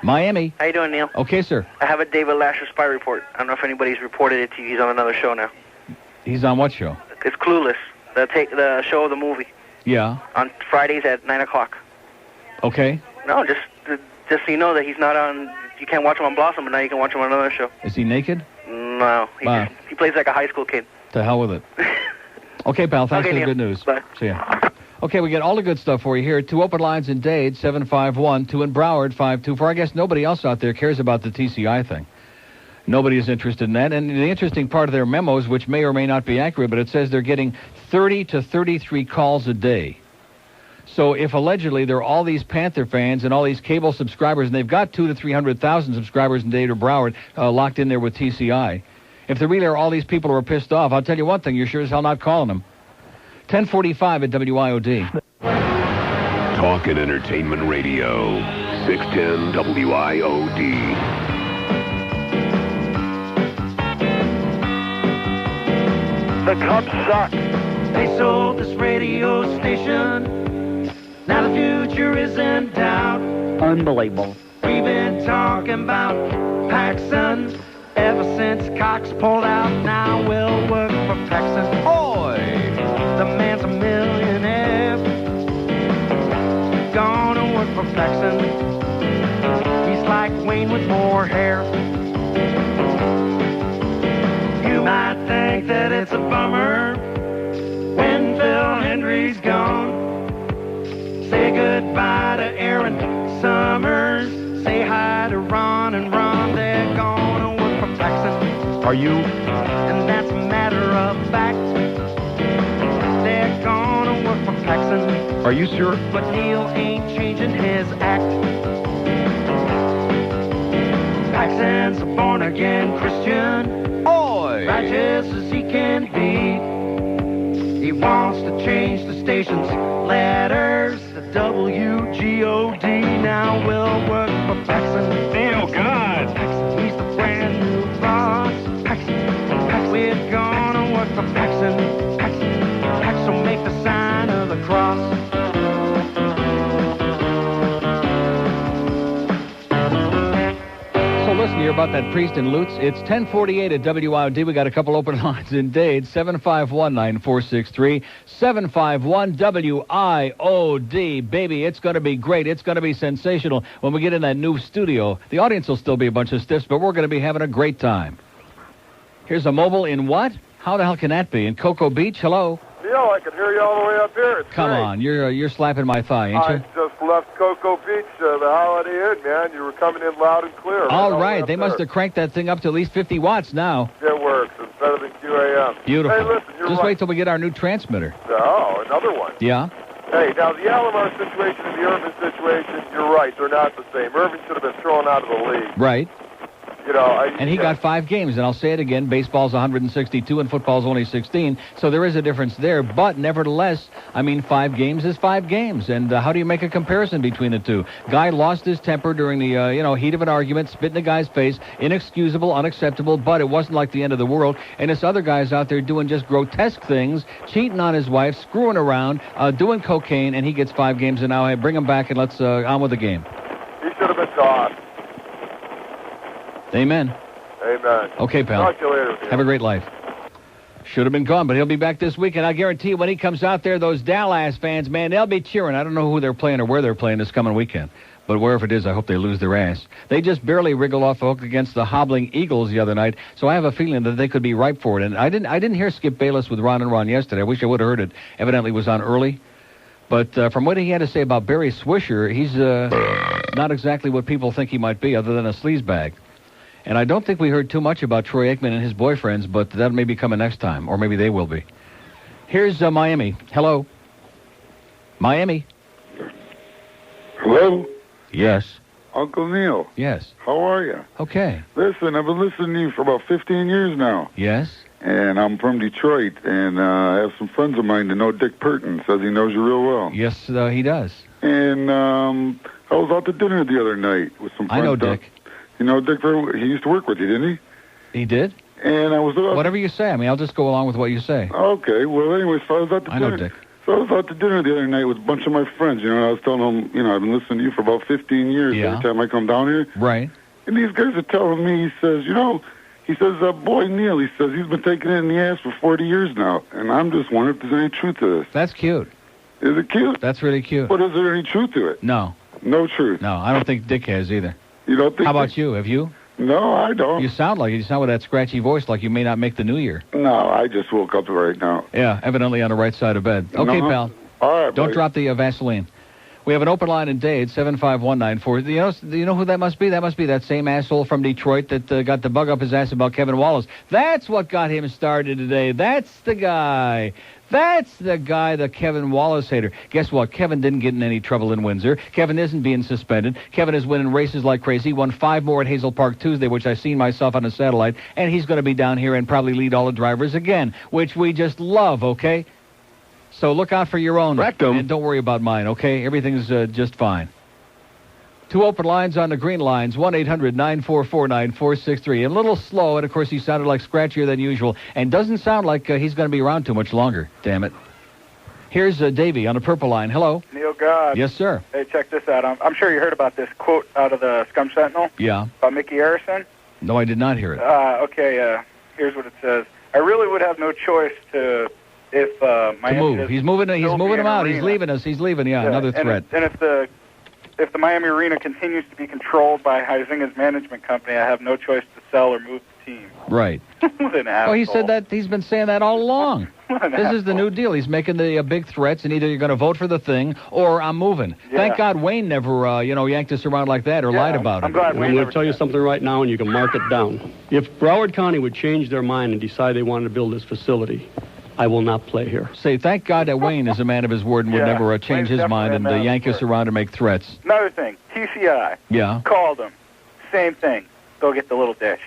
Miami. How you doing, Neil? Okay, sir. I have a David Lasher spy report. I don't know if anybody's reported it to you. He's on another show now. He's on what show? It's Clueless, the show of the movie. Yeah. On Fridays at 9 o'clock. Okay. No, just so you know that he's not on. You can't watch him on Blossom, but now you can watch him on another show. Is he naked? No, he plays like a high school kid. To hell with it. Okay, pal. Thanks Okay, for the Neil. good news. Bye. See ya. Okay, we got all the good stuff for you here. 2 open lines in Dade, 751. 2 in Broward, 524. I guess nobody else out there cares about the TCI thing. Nobody is interested in that. And the interesting part of their memos, which may or may not be accurate, but it says they're getting 30 to 33 calls a day. So if allegedly there are all these Panther fans and all these cable subscribers, and they've got 200,000 to 300,000 subscribers in Dade or Broward locked in there with TCI, if there really are all these people who are pissed off, I'll tell you one thing, you're sure as hell not calling them. 1045 at WIOD. Talk and Entertainment Radio, 610 WIOD. The Cubs suck. They sold this radio station. Now the future is in doubt. Unbelievable. We've been talking about Paxson ever since Cox pulled out. Now we'll work for Paxson. Boy, the man's a millionaire. Gonna work for Paxson. He's like Wayne with more hair. You might think that it's a bummer when Phil Hendrie's gone. Say goodbye to Aaron Summers. Say hi to Ron and Ron. They're gonna work for Paxson. Are you? And that's a matter of fact. They're gonna work for Paxson. Are you sure? But Neil ain't changing his act. Paxson's a born-again Christian. Righteous as he can be. He wants to change the station's letters to WGOD. Now we'll work for Paxson. Oh, God. Paxson, he's the brand new boss. Paxson, we're gonna work for Paxson. Paxson, make the sign of the cross. So listen here about that priest in Lutz. It's 1048 at WIOD. We got a couple open lines in Dade. 751-9463. 751-WIOD. Baby, it's going to be great. It's going to be sensational when we get in that new studio. The audience will still be a bunch of stiffs, but we're going to be having a great time. Here's a mobile in what? How the hell can that be? In Cocoa Beach? Hello? Neil, I can hear you all the way up here. It's Come great. on. You're slapping my thigh, ain't I you? just left Cocoa Beach, the Holiday Inn, man. You were coming in loud and clear. All right. They must have cranked that thing up to at least 50 watts now. It works. It's better than QAM. Beautiful. Hey, listen, you're Just right. wait till we get our new transmitter. Oh, another one. Yeah? Hey, now the Alomar situation and the Irvin situation, you're right. They're not the same. Irvin should have been thrown out of the league. Right. You know, And he got 5 games, and I'll say it again, baseball's 162 and football's only 16, so there is a difference there, but nevertheless, I mean, 5 games is 5 games, and how do you make a comparison between the two? Guy lost his temper during the, heat of an argument, spit in the guy's face, inexcusable, unacceptable, but it wasn't like the end of the world, and this other guy's out there doing just grotesque things, cheating on his wife, screwing around, doing cocaine, and he gets 5 games, and now I bring him back and let's on with the game. He should have been tossed. Amen. Amen. Okay, pal. Talk to you later. Have a great life. Should have been gone, but he'll be back this weekend. I guarantee you when he comes out there, those Dallas fans, man, they'll be cheering. I don't know who they're playing or where they're playing this coming weekend. But wherever it is, I hope they lose their ass. They just barely wriggled off the hook against the hobbling Eagles the other night, so I have a feeling that they could be ripe for it. And I didn't hear Skip Bayless with Ron and Ron yesterday. I wish I would have heard it. Evidently it was on early. But from what he had to say about Barry Swisher, he's not exactly what people think he might be, other than a sleazebag. And I don't think we heard too much about Troy Aikman and his boyfriends, but that may be coming next time, or maybe they will be. Here's Miami. Hello. Miami. Hello? Yes. Uncle Neil. Yes. How are you? Okay. Listen, I've been listening to you for about 15 years now. Yes. And I'm from Detroit, and I have some friends of mine that know Dick Purton. Says he knows you real well. Yes, he does. And I was out to dinner the other night with some friends. I know Dick. You know Dick, he used to work with you, didn't he? He did? And I was... Whatever you say. I mean, I'll just go along with what you say. Okay. Well, anyways, so I was out to dinner. I know Dick. So I was out to dinner the other night with a bunch of my friends, you know, and I was telling them, you know, I've been listening to you for about 15 years every time I come down here. Right. And these guys are telling me, he says, you know, boy, Neil, he says, he's been taking it in the ass for 40 years now. And I'm just wondering if there's any truth to this. That's cute. Is it cute? That's really cute. But is there any truth to it? No. No truth? No, I don't think Dick has either. You don't think? How about you? Have you? No, I don't. You sound like it. You sound with that scratchy voice like you may not make the new year. No, I just woke up right now. Yeah, evidently on the right side of bed. Okay, pal. All right, don't buddy. drop the Vaseline. We have an open line in Dade, 75194. Do you know who that must be? That must be that same asshole from Detroit that got the bug up his ass about Kevin Wallace. That's what got him started today. That's the guy. That's the guy, the Kevin Wallace hater. Guess what? Kevin didn't get in any trouble in Windsor. Kevin isn't being suspended. Kevin is winning races like crazy. Won 5 more at Hazel Park Tuesday, which I seen myself on a satellite. And he's going to be down here and probably lead all the drivers again, which we just love, okay? So look out for your own. Rectum. And don't worry about mine, okay? Everything's just fine. 2 open lines on the green lines, 1-800-944-9463. A little slow, and of course he sounded like scratchier than usual, and doesn't sound like he's going to be around too much longer. Damn it. Here's Davey on the purple line. Hello. Neil God. Yes, sir. Hey, check this out. I'm sure you heard about this quote out of the Scum Sentinel. Yeah. About Mickey Harrison. No, I did not hear it. Okay, here's what it says. I really would have no choice to... If Miami to move. He's moving him out. Arena. He's leaving us. He's leaving. Yeah, another threat. And if the Miami Arena continues to be controlled by Huizinga's management company, I have no choice to sell or move the team. Right. What an asshole. Well, he said that. He's been saying that all along. This is the new deal. He's making the big threats, and either you're going to vote for the thing or I'm moving. Yeah. Thank God Wayne never, yanked us around like that or lied about it. I'm glad Wayne I'm going to tell you something right now, and you can mark it down. If Broward County would change their mind and decide they wanted to build this facility, I will not play here. Say, thank God that Wayne is a man of his word and would never change his mind and yank us around and make threats. Another thing, TCI. Yeah. Called him. Same thing. Go get the little dish.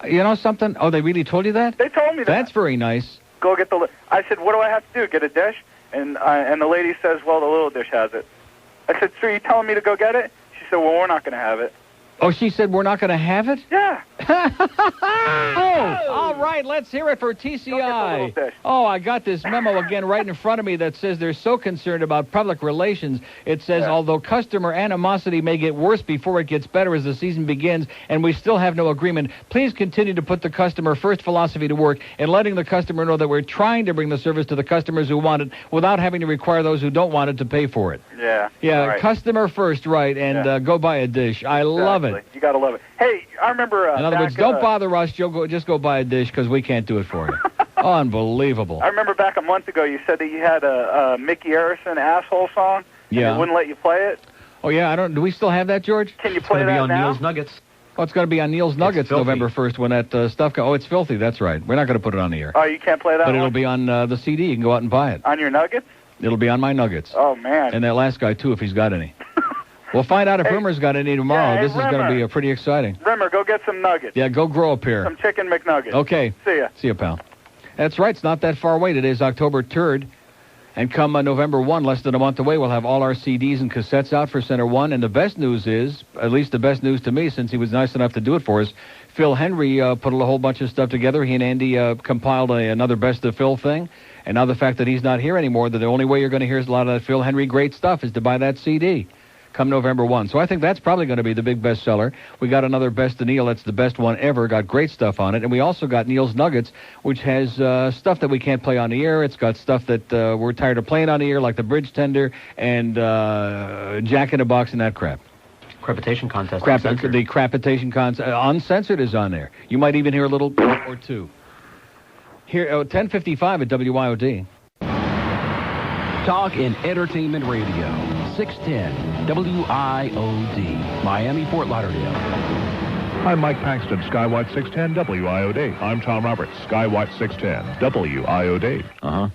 You know something? Oh, they really told you that? They told me that. That's very nice. Go get the... I said, what do I have to do? Get a dish? And the lady says, well, the little dish has it. I said, so you telling me to go get it? She said, well, we're not going to have it. Oh, she said we're not going to have it? Yeah. Oh, all right, let's hear it for TCI. Oh, I got this memo again right in front of me that says they're so concerned about public relations. It says, although customer animosity may get worse before it gets better as the season begins, and we still have no agreement, please continue to put the customer first philosophy to work and letting the customer know that we're trying to bring the service to the customers who want it without having to require those who don't want it to pay for it. Yeah. Yeah, right. Customer first, right, and go buy a dish. I love it. You got to love it. Hey, I remember... in other words, don't bother us. Just go buy a dish because we can't do it for you. Unbelievable. I remember back a month ago you said that you had a Mickey Harrison asshole song. Yeah. And they wouldn't let you play it. Oh, yeah. Do we still have that, George? Can you play that now? It's going to be on Neil's Nuggets. Oh, it's going to be on Neil's Nuggets November 1st when that stuff comes. Oh, it's filthy. That's right. We're not going to put it on the air. Oh, you can't play that But one? it'll be on the CD. You can go out and buy it. On your Nuggets? It'll be on my Nuggets. Oh, man. And that last guy, too, if he's got any. We'll find out if Rimmer's got any tomorrow. Yeah, this is going to be pretty exciting. Rimmer, go get some nuggets. Yeah, go grow a pair. Some chicken McNuggets. Okay. See ya. See ya, pal. That's right. It's not that far away. Today's October 3rd. And come November 1, less than a month away, we'll have all our CDs and cassettes out for Center 1. And the best news is, at least the best news to me, since he was nice enough to do it for us, Phil Hendrie put a whole bunch of stuff together. He and Andy compiled another Best of Phil thing. And now the fact that he's not here anymore, that the only way you're going to hear a lot of that Phil Hendrie great stuff is to buy that CD come November 1. So I think that's probably going to be the big bestseller. We got another Best of Neil. That's the best one ever. Got great stuff on it. And we also got Neil's Nuggets, which has stuff that we can't play on the air. It's got stuff that we're tired of playing on the air, like the Bridge Tender and Jack in a Box and that crap. Crapitation contest. The crapitation contest. Uncensored is on there. You might even hear a little or two. Here, 10:55 at WIOD. Talk and Entertainment Radio. 610 WIOD. Miami, Fort Lauderdale. I'm Mike Paxton, Skywatch 610 WIOD. I'm Tom Roberts, Skywatch 610 WIOD. Uh-huh.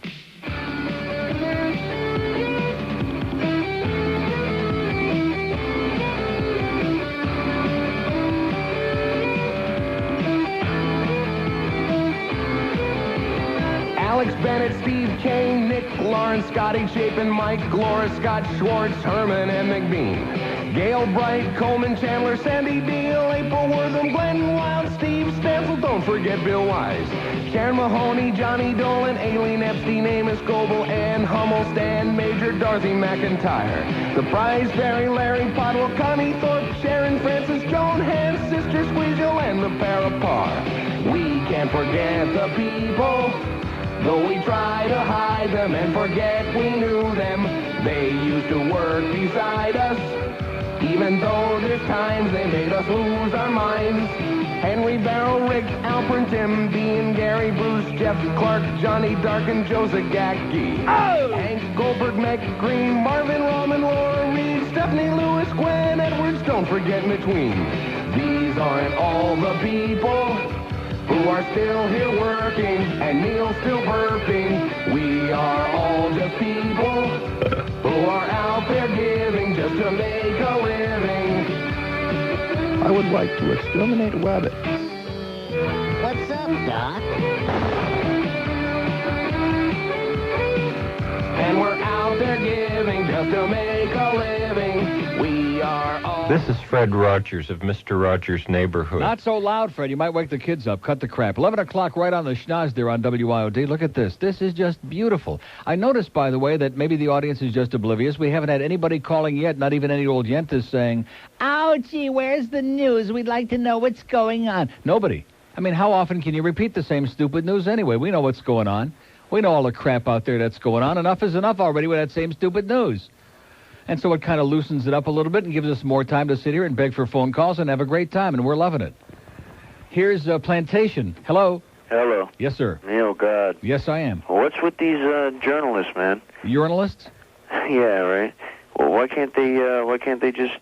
Alex Bennett, Steve Kane, Nick Lawrence, Scotty Chapin, Mike Glora, Scott Schwartz, Herman, and McBean. Gail Bright, Coleman, Chandler, Sandy Deal, April Wortham, Glenn Wild, Steve Stansel, don't forget Bill Wise. Karen Mahoney, Johnny Dolan, Aileen Epstein, Amos Goebel, Ann Hummel, Stan Major, Dorothy McIntyre. The Prize, Barry, Larry Potwell, Connie Thorpe, Sharon Francis, Joan Hans, Sister Squeezle, and the Parapar. We can't forget the people, though we try to hide them and forget we knew them. They used to work beside us, even though there's times they made us lose our minds. Henry, Barrow, Rick, Alpern, Tim, Dean, Gary, Bruce, Jeff, Clark, Johnny Darkin, Joe Zagacki. Oh! Hank, Goldberg, Meg, Green, Marvin, Roman, Laura Reed, Stephanie Lewis, Gwen Edwards, don't forget McQueen. These aren't all the people who are still here working, and Neil's still burping. We are all just people who are out there giving just to make a living. I would like to exterminate a rabbit. What's up, Doc? And we're out there giving just to make a living. We are all... This is Fred Rogers of Mr. Rogers' Neighborhood. Not so loud, Fred. You might wake the kids up. Cut the crap. 11 o'clock right on the schnoz there on WIOD. Look at this. This is just beautiful. I noticed, by the way, that maybe the audience is just oblivious. We haven't had anybody calling yet, not even any old yentas saying, "Ouchie, where's the news? We'd like to know what's going on." Nobody. I mean, how often can you repeat the same stupid news anyway? We know what's going on. We know all the crap out there that's going on. Enough is enough already with that same stupid news. And so it kind of loosens it up a little bit and gives us more time to sit here and beg for phone calls and have a great time, and we're loving it. Here's Plantation. Hello. Hello. Yes, sir. Neil, God. Yes, I am. What's with these journalists, man? Journalists? Yeah, right. Well, why can't they just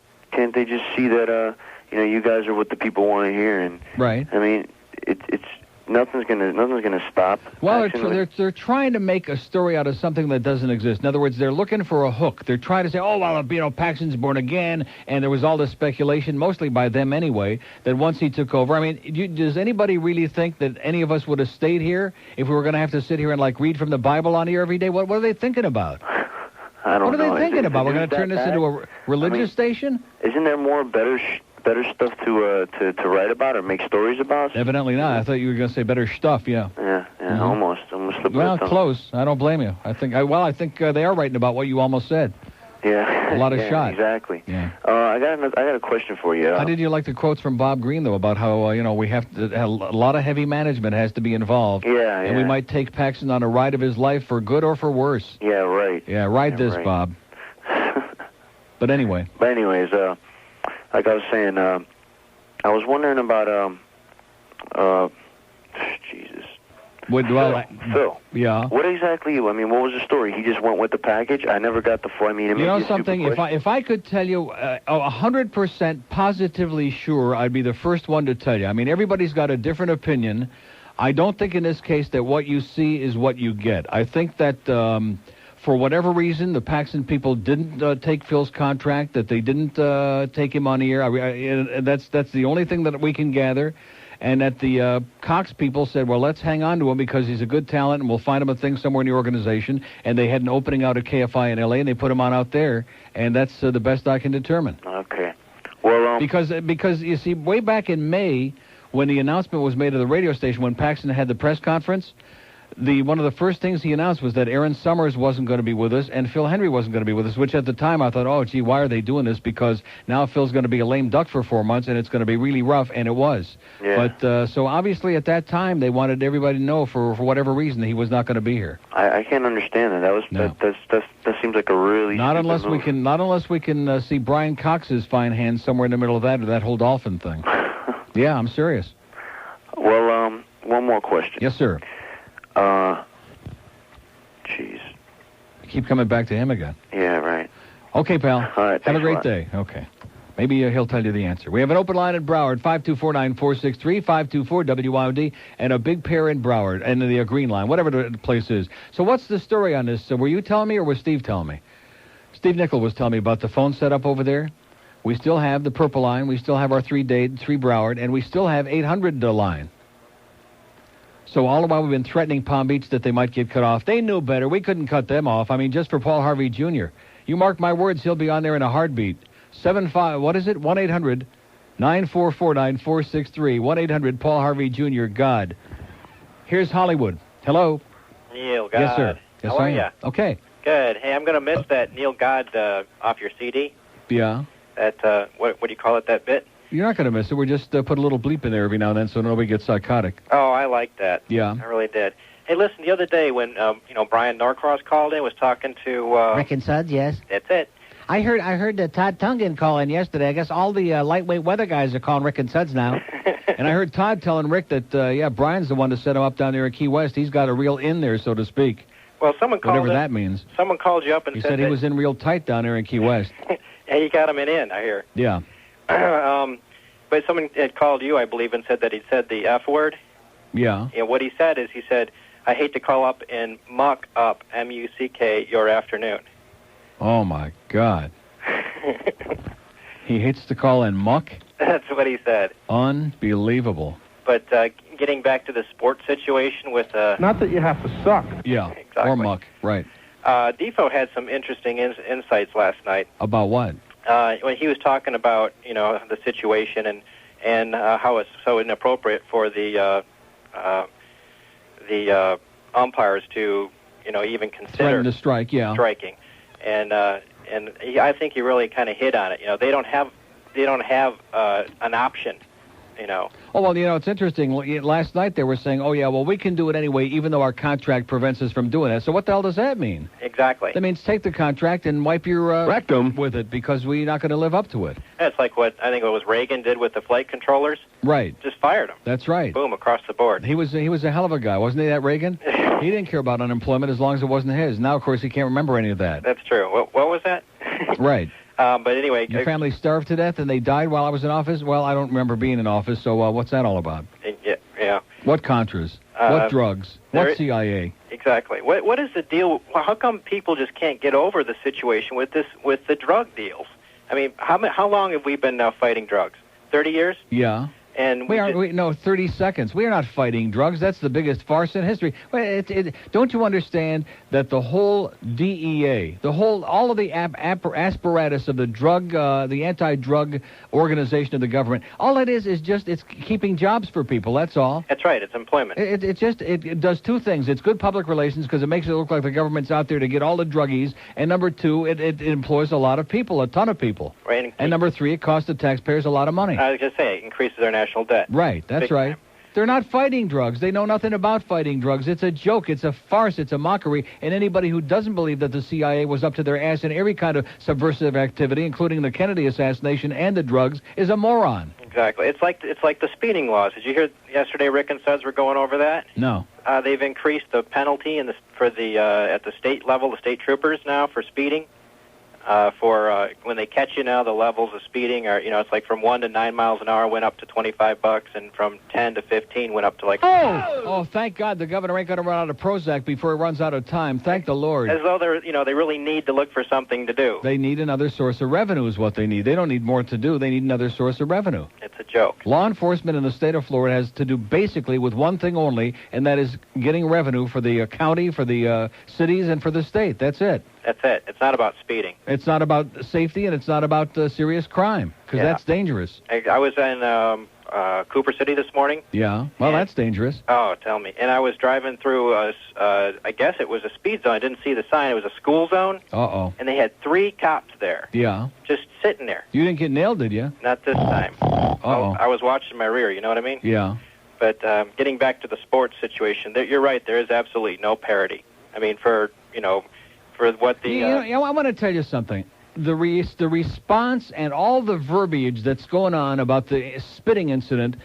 see that you guys are what the people want to hear? And right. I mean, it's nothing's gonna stop. Well, they're trying to make a story out of something that doesn't exist. In other words, they're looking for a hook. They're trying to say, oh, well, Paxton's born again, and there was all this speculation, mostly by them anyway, that once he took over. I mean, does anybody really think that any of us would have stayed here if we were going to have to sit here and, read from the Bible on here every day? What are they thinking about? I don't know. What are they thinking about? We're going to turn this into a religious station? Isn't there more better stuff to write about or make stories about? Evidently not. I thought you were going to say better stuff. Yeah. Yeah. Mm-hmm. Almost. Well, close. I don't blame you. I think they are writing about what you almost said. Yeah. A lot of shot. Exactly. Yeah. I got a question for you. How did you like the quotes from Bob Green though about how we have to a lot of heavy management has to be involved? Yeah. And we might take Paxton on a ride of his life for good or for worse. Yeah. Right. Yeah. Ride this, right. Bob. But anyways, like I was saying, I was wondering about Jesus. Phil. Yeah. What exactly? I mean, what was the story? He just went with the package. I never got the full. I mean, you know something? If I could tell you 100% positively sure, I'd be the first one to tell you. I mean, everybody's got a different opinion. I don't think in this case that what you see is what you get. I think that for whatever reason, the Paxton people didn't take Phil's contract, that they didn't take him on the air. That's the only thing that we can gather. And that the Cox people said, well, let's hang on to him because he's a good talent and we'll find him a thing somewhere in the organization. And they had an opening out at KFI in L.A. and they put him on out there. And that's the best I can determine. Okay. Well, because you see, way back in May, when the announcement was made at the radio station, when Paxton had the press conference, one of the first things he announced was that Aaron Summers wasn't going to be with us and Phil Hendrie wasn't going to be with us, which at the time I thought, oh, gee, why are they doing this? Because now Phil's going to be a lame duck for 4 months and it's going to be really rough, and it was. Yeah. But so obviously at that time they wanted everybody to know for whatever reason he was not going to be here. I can't understand that. That seems like a really not unless we can see Brian Cox's fine hands somewhere in the middle of that or that whole dolphin thing. Yeah, I'm serious. Well, one more question. Yes, sir. Jeez. Keep coming back to him again. Yeah, right. Okay, pal. All right. Have a great lot. day. Okay. Maybe he'll tell you the answer. We have an open line in Broward, 524-9463, 524-WYOD, and a big pair in Broward, and the green line, whatever the place is. So what's the story on this? Were you telling me or was Steve telling me? Steve Nickel was telling me about the phone setup over there. We still have the purple line. We still have our 3 Dade, 3 Broward, and we still have 800 line. So all the while we've been threatening Palm Beach that they might get cut off. They knew better. We couldn't cut them off. I mean, just for Paul Harvey Jr. You mark my words, he'll be on there in a heartbeat. 1-800-944-9463. 1-800 Paul Harvey Jr. God. Here's Hollywood. Hello. Neil God. Yes, sir. Yes, How are I am. ya? Okay. Good. Hey, I'm going to miss that Neil God off your CD. Yeah. That, what do you call it, that bit? You're not going to miss it. We're just put a little bleep in there every now and then so nobody gets psychotic. Oh, I like that. Yeah. I really did. Hey, listen, the other day when, Brian Norcross called in, was talking to... Rick and Suds, yes. That's it. I heard Todd Tungan call in yesterday. I guess all the lightweight weather guys are calling Rick and Suds now. And I heard Todd telling Rick that, Brian's the one to set him up down there in Key West. He's got a real in there, so to speak. Well, someone called Whatever that means. Someone called you up and He said said he was in real tight down there in Key West. Yeah, you got him in, I hear. Yeah. But someone had called you, I believe, and said that he said the F word. Yeah. Yeah, what he said is, I hate to call up and muck up, M-U-C-K, your afternoon. Oh, my God. He hates to call in muck? That's what he said. Unbelievable. But getting back to the sports situation with... Not that you have to suck. Yeah, exactly. Or muck, right. Defo had some interesting insights last night. About what? When he was talking about, the situation and how it's so inappropriate for the umpires to, even consider... Threaten to strike, yeah. Striking. And I think he really kind of hit on it. They don't have an option. Oh, well, it's interesting. Last night they were saying, we can do it anyway, even though our contract prevents us from doing it. So what the hell does that mean? Exactly. That means take the contract and wipe your rectum with it because we're not going to live up to it. That's like what I think it was Reagan did with the flight controllers. Right. Just fired them. That's right. Boom, across the board. He was a hell of a guy, wasn't he, that Reagan? He didn't care about unemployment as long as it wasn't his. Now, of course, he can't remember any of that. That's true. What was that? Right. But anyway... Your family starved to death and they died while I was in office? Well, I don't remember being in office, so what's that all about? Yeah. What Contras? What drugs? What CIA? Exactly. What is the deal? How come people just can't get over the situation with the drug deals? I mean, how long have we been now fighting drugs? 30 years? Yeah. And no, 30 seconds. We are not fighting drugs. That's the biggest farce in history. Don't you understand that the whole DEA, all of the apparatus of the drug, the anti-drug organization of the government, all it is just it's keeping jobs for people. That's all. That's right. It's employment. It does two things. It's good public relations because it makes it look like the government's out there to get all the druggies. And number two, it employs a lot of people, a ton of people. Right. And number three, it costs the taxpayers a lot of money. I was going to say, it increases their national debt. Right, that's Big right. time. They're not fighting drugs. They know nothing about fighting drugs. It's a joke. It's a farce. It's a mockery. And anybody who doesn't believe that the CIA was up to their ass in every kind of subversive activity, including the Kennedy assassination and the drugs, is a moron. Exactly. It's like the speeding laws. Did you hear yesterday Rick and Suds were going over that? No. They've increased the penalty at the state level, the state troopers now for speeding. For when they catch you now, the levels of speeding are, it's like from 1 to 9 miles an hour went up to $25, and from 10 to 15 went up to like. Oh, thank God the governor ain't going to run out of Prozac before he runs out of time. Thank the Lord. As though they really need to look for something to do. They need another source of revenue is what they need. They don't need more to do. They need another source of revenue. It's a joke. Law enforcement in the state of Florida has to do basically with one thing only, and that is getting revenue for the county, for the cities, and for the state. That's it. That's it. It's not about speeding. It's not about safety, and it's not about serious crime, because that's dangerous. I was in Cooper City this morning. Yeah. Well, that's dangerous. Oh, tell me. And I was driving through, I guess it was a speed zone. I didn't see the sign. It was a school zone. Uh-oh. And they had 3 cops there. Yeah. Just sitting there. You didn't get nailed, did you? Not this time. Uh-oh. I was watching my rear, you know what I mean? Yeah. But getting back to the sports situation, you're right. There is absolutely no parity. I mean, for what the... I want to tell you something. The response and all the verbiage that's going on about the spitting incident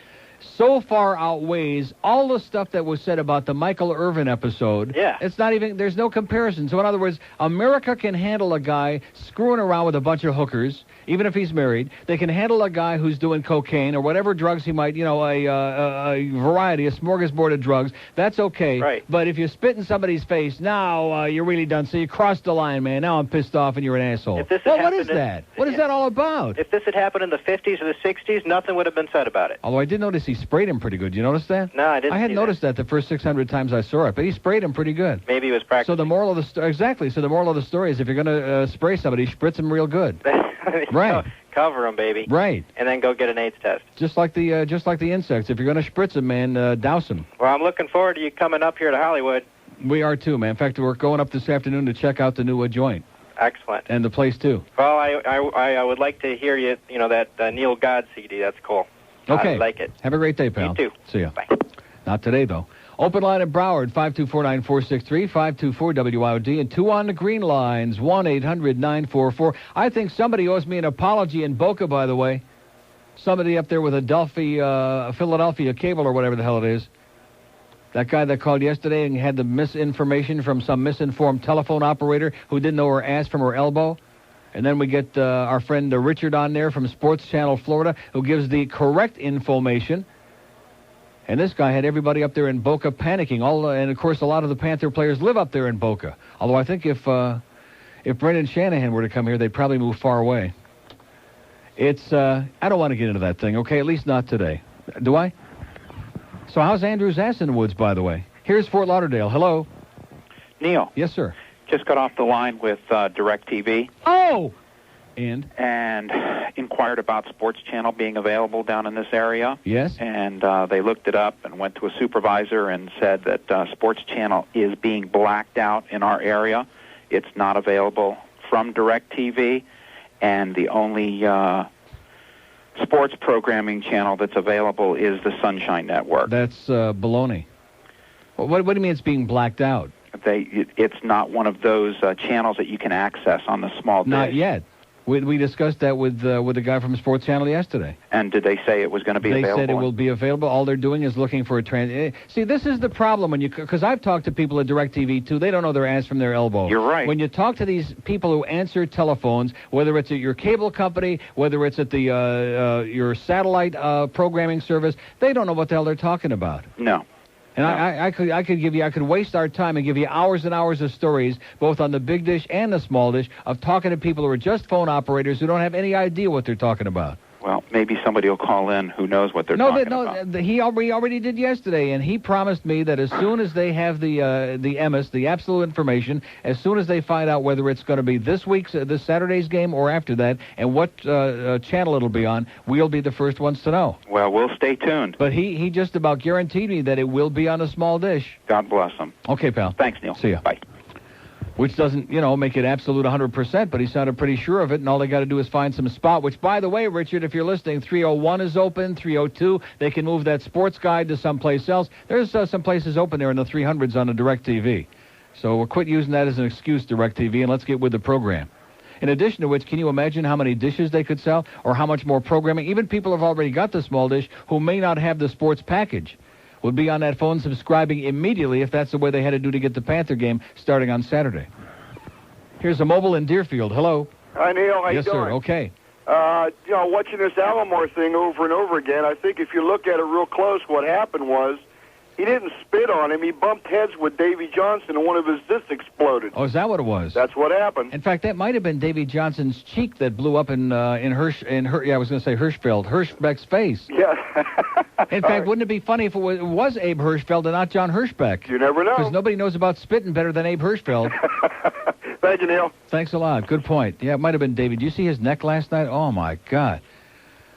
so far outweighs all the stuff that was said about the Michael Irvin episode. Yeah. It's not even, there's no comparison. So in other words, America can handle a guy screwing around with a bunch of hookers, even if he's married. They can handle a guy who's doing cocaine or whatever drugs he might, you know, a variety, a smorgasbord of drugs. That's okay. Right. But if you spit in somebody's face, now you're really done. So you crossed the line, man. Now I'm pissed off and you're an asshole. If this had Well, what is happened in- that? What is that all about? If this had happened in the 50s or the 60s, nothing would have been said about it. Although I did notice he sprayed him pretty good. You notice that? No, I didn't I hadn't see noticed that the first 600 times I saw it, but he sprayed him pretty good. Maybe he was practicing. So the moral of the story, exactly. So the moral of the story is if you're going to spray somebody, spritz them real good. Right. Cover them, baby. Right. And then go get an AIDS test. Just like the insects. If you're going to spritz them, man, douse them. Well, I'm looking forward to you coming up here to Hollywood. We are too, man. In fact, we're going up this afternoon to check out the new joint. Excellent. And the place too. Well, I would like to hear you, you know, that Neil God CD. That's cool. Okay. I like it. Have a great day, pal. You too. See ya. Bye. Not today, though. Open line at Broward, 524-9463, 524-WIOD, and 2 on the green lines, 1-800-944. I think somebody owes me an apology in Boca, by the way. Somebody up there with a Philadelphia cable or whatever the hell it is. That guy that called yesterday and had the misinformation from some misinformed telephone operator who didn't know her ass from her elbow. And then we get our friend Richard on there from Sports Channel Florida who gives the correct information. And this guy had everybody up there in Boca panicking. And, of course, a lot of the Panther players live up there in Boca. Although I think if Brendan Shanahan were to come here, they'd probably move far away. It's, I don't want to get into that thing, okay? At least not today. Do I? So how's Andrew's ass in the woods, by the way? Here's Fort Lauderdale. Hello? Neil. Yes, sir. Just got off the line with DirecTV. Oh! And inquired about Sports Channel being available down in this area. Yes. And they looked it up and went to a supervisor and said that Sports Channel is being blacked out in our area. It's not available from DirecTV, and the only sports programming channel that's available is the Sunshine Network. That's baloney. What do you mean it's being blacked out? It's not one of those channels that you can access on the small dish. Not yet. We discussed that with the guy from Sports Channel yesterday. And did they say it was going to be available? They said it will be available. All they're doing is looking for a See, this is the problem when because I've talked to people at DirecTV too. They don't know their ass from their elbow. You're right. When you talk to these people who answer telephones, whether it's at your cable company, whether it's at the your satellite programming service, they don't know what the hell they're talking about. No. And I could waste our time and give you hours and hours of stories, both on the big dish and the small dish, of talking to people who are just phone operators who don't have any idea what they're talking about. Well, maybe somebody will call in who knows what they're talking about. He already did yesterday, and he promised me that as soon as they have the EMIS, the absolute information, as soon as they find out whether it's going to be this Saturday's game or after that, and what channel it'll be on, we'll be the first ones to know. Well, we'll stay tuned. But he just about guaranteed me that it will be on a small dish. God bless him. Okay, pal. Thanks, Neil. See ya. Bye. Which doesn't, make it absolute 100%, but he sounded pretty sure of it, and all they got to do is find some spot, which, by the way, Richard, if you're listening, 301 is open, 302. They can move that sports guide to someplace else. There's some places open there in the 300s on the DirecTV. So we'll quit using that as an excuse, DirecTV, and let's get with the program. In addition to which, can you imagine how many dishes they could sell, or how much more programming? Even people who have already got the small dish who may not have the sports package would be on that phone subscribing immediately if that's the way they had to do to get the Panther game starting on Saturday. Here's a mobile in Deerfield. Hello. Hi, Neil. How yes, you doing? Sir. Okay. Watching this Alomar thing over and over again, I think if you look at it real close, what happened was he didn't spit on him. He bumped heads with Davy Johnson, and one of his discs exploded. Oh, is that what it was? That's what happened. In fact, that might have been Davy Johnson's cheek that blew up in Hirschbeck's face. Yeah. In fact, wouldn't it be funny if it was Abe Hirschfeld and not John Hirschbeck? You never know. Because nobody knows about spitting better than Abe Hirschfeld. Thank you, Neil. Thanks a lot. Good point. Yeah, it might have been Davy. Did you see his neck last night? Oh, my God.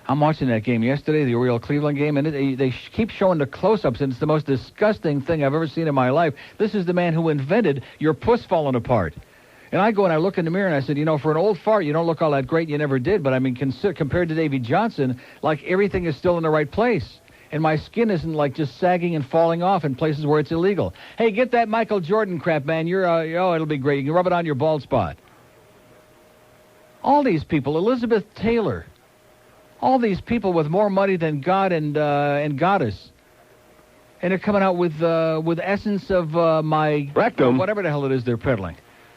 I'm watching that game yesterday, the Oriole-Cleveland game, and they keep showing the close-ups, and it's the most disgusting thing I've ever seen in my life. This is the man who invented your puss falling apart. And I go and I look in the mirror and I said, for an old fart, you don't look all that great, you never did. But, I mean, compared to Davy Johnson, like everything is still in the right place. And my skin isn't like just sagging and falling off in places where it's illegal. Hey, get that Michael Jordan crap, man. It'll be great. You can rub it on your bald spot. All these people, Elizabeth Taylor. All these people with more money than God and Goddess. And they're coming out with essence of my... Rectum. Whatever the hell it is they're peddling.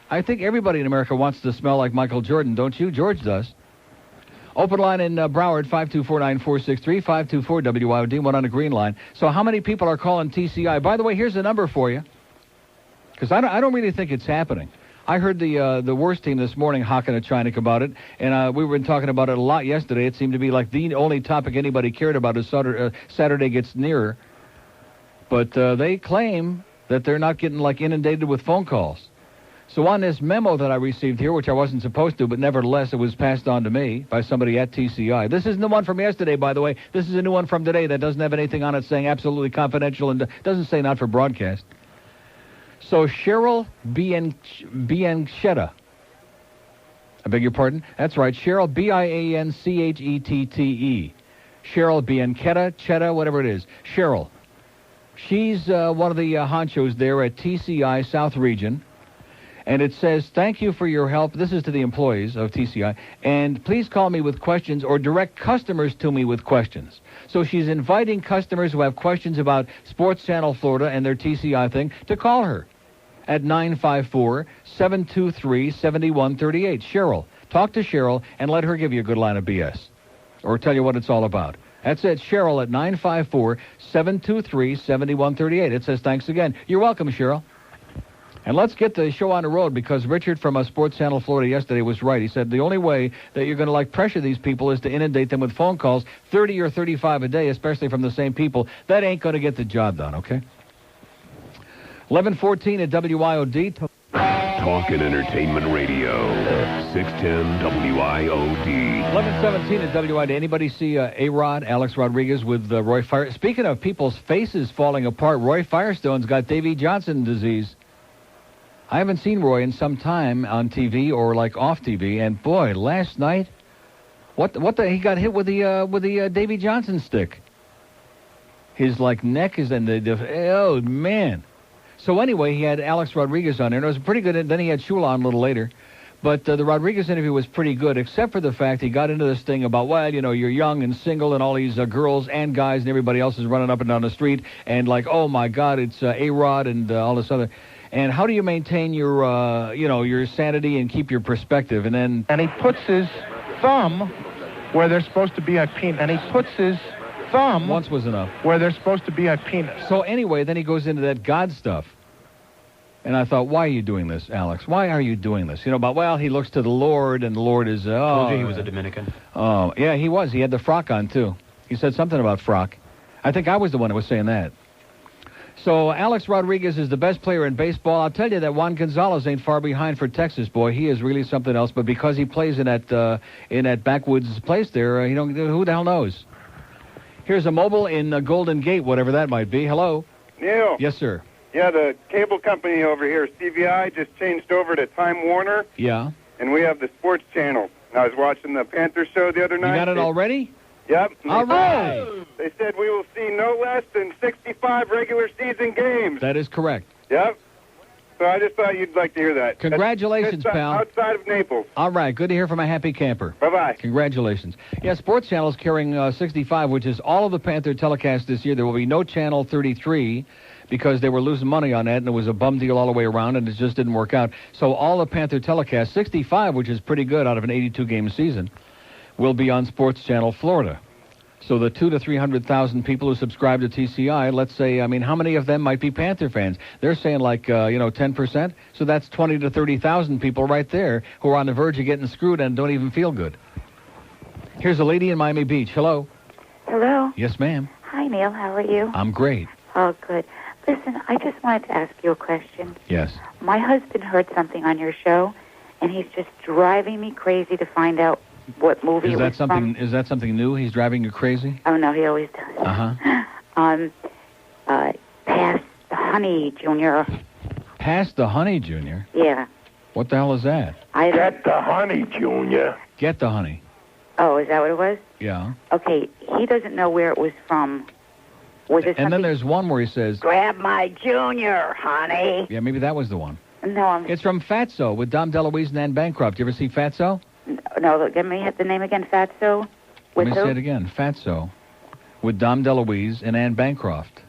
I think everybody in America wants to smell like Michael Jordan, don't you? George does. Open line in Broward, 524-9463, 524-WIOD, one on the green line. So how many people are calling TCI? By the way, here's the number for you. Because I don't really think it's happening. I heard the worst team this morning hawking at Chinik about it, and we were talking about it a lot yesterday. It seemed to be like the only topic anybody cared about as Saturday gets nearer. But they claim that they're not getting like inundated with phone calls. So on this memo that I received here, which I wasn't supposed to, but nevertheless it was passed on to me by somebody at TCI. This isn't the one from yesterday, by the way. This is a new one from today that doesn't have anything on it saying absolutely confidential and doesn't say not for broadcast. So Cheryl Bianchetta. I beg your pardon? That's right, Cheryl Bianchette. Cheryl Bianchetta, Chetta, whatever it is. Cheryl. She's one of the honchos there at TCI South Region. And it says, thank you for your help. This is to the employees of TCI. And please call me with questions or direct customers to me with questions. So she's inviting customers who have questions about Sports Channel Florida and their TCI thing to call her at 954-723-7138. Cheryl. Talk to Cheryl and let her give you a good line of BS or tell you what it's all about. That's it, Cheryl at 954-723-7138. It says, thanks again. You're welcome, Cheryl. And let's get the show on the road because Richard from Sports Channel Florida yesterday was right. He said the only way that you're going to pressure these people is to inundate them with phone calls, 30 or 35 a day, especially from the same people. That ain't going to get the job done, okay? 11:14 at WIOD. Talk and Entertainment Radio, 610 WIOD. 11:17 at WIOD. Anybody see A-Rod, Alex Rodriguez with Roy Firestone? Speaking of people's faces falling apart, Roy Firestone's got Davy Johnson disease. I haven't seen Roy in some time on TV or off TV, and boy, last night, he got hit with the Davy Johnson stick. His neck is in oh man. So anyway, he had Alex Rodriguez on there, and it was pretty good. And then he had Shula on a little later, but the Rodriguez interview was pretty good, except for the fact he got into this thing about you're young and single, and all these girls and guys and everybody else is running up and down the street, and oh my God, it's A-Rod and all this other. And how do you maintain your, your sanity and keep your perspective? And he puts his thumb where there's supposed to be a penis. And he puts his thumb... Once was enough. Where there's supposed to be a penis. So anyway, then he goes into that God stuff. And I thought, why are you doing this, Alex? Why are you doing this? He looks to the Lord, and the Lord is... told you he was a Dominican. Oh, yeah, he was. He had the frock on, too. He said something about frock. I think I was the one that was saying that. So Alex Rodriguez is the best player in baseball. I'll tell you that Juan Gonzalez ain't far behind for Texas, boy. He is really something else. But because he plays in that backwoods place there, who the hell knows? Here's a mobile in Golden Gate, whatever that might be. Hello. Neil. Yes, sir. Yeah, the cable company over here, CVI, just changed over to Time Warner. Yeah. And we have the sports channel. I was watching the Panther show the other night. You got it already? Yep. All right. They said we will see no less than 65 regular season games. That is correct. Yep. So I just thought you'd like to hear that. Congratulations, pal. Outside of Naples. All right. Good to hear from a happy camper. Bye-bye. Congratulations. Yeah, Sports Channel is carrying 65, which is all of the Panther telecasts this year. There will be no Channel 33 because they were losing money on that, and it was a bum deal all the way around, and it just didn't work out. So all the Panther telecasts, 65, which is pretty good out of an 82-game season, will be on Sports Channel Florida. So the 200,000 to 300,000 people who subscribe to TCI, let's say, how many of them might be Panther fans? They're saying 10%. So that's 20 to 30,000 people right there who are on the verge of getting screwed and don't even feel good. Here's a lady in Miami Beach. Hello. Hello. Yes, ma'am. Hi, Neil. How are you? I'm great. Oh, good. Listen, I just wanted to ask you a question. Yes. My husband heard something on your show, and he's just driving me crazy to find out what movie it was from. Is that something new? He's driving you crazy? Oh, no, he always does. Uh-huh. Past the Honey, Junior. Past the Honey, Junior? Yeah. What the hell is that? Get the Honey, Junior. Get the Honey. Oh, is that what it was? Yeah. Okay, he doesn't know where it was from. Was it and then there's one where he says, grab my Junior, honey. Yeah, maybe that was the one. No, It's from Fatso with Dom DeLuise and Ann Bancroft. You ever see Fatso? No, give me the name again, Fatso. Let me say it again. Fatso. With Dom DeLuise and Anne Bancroft.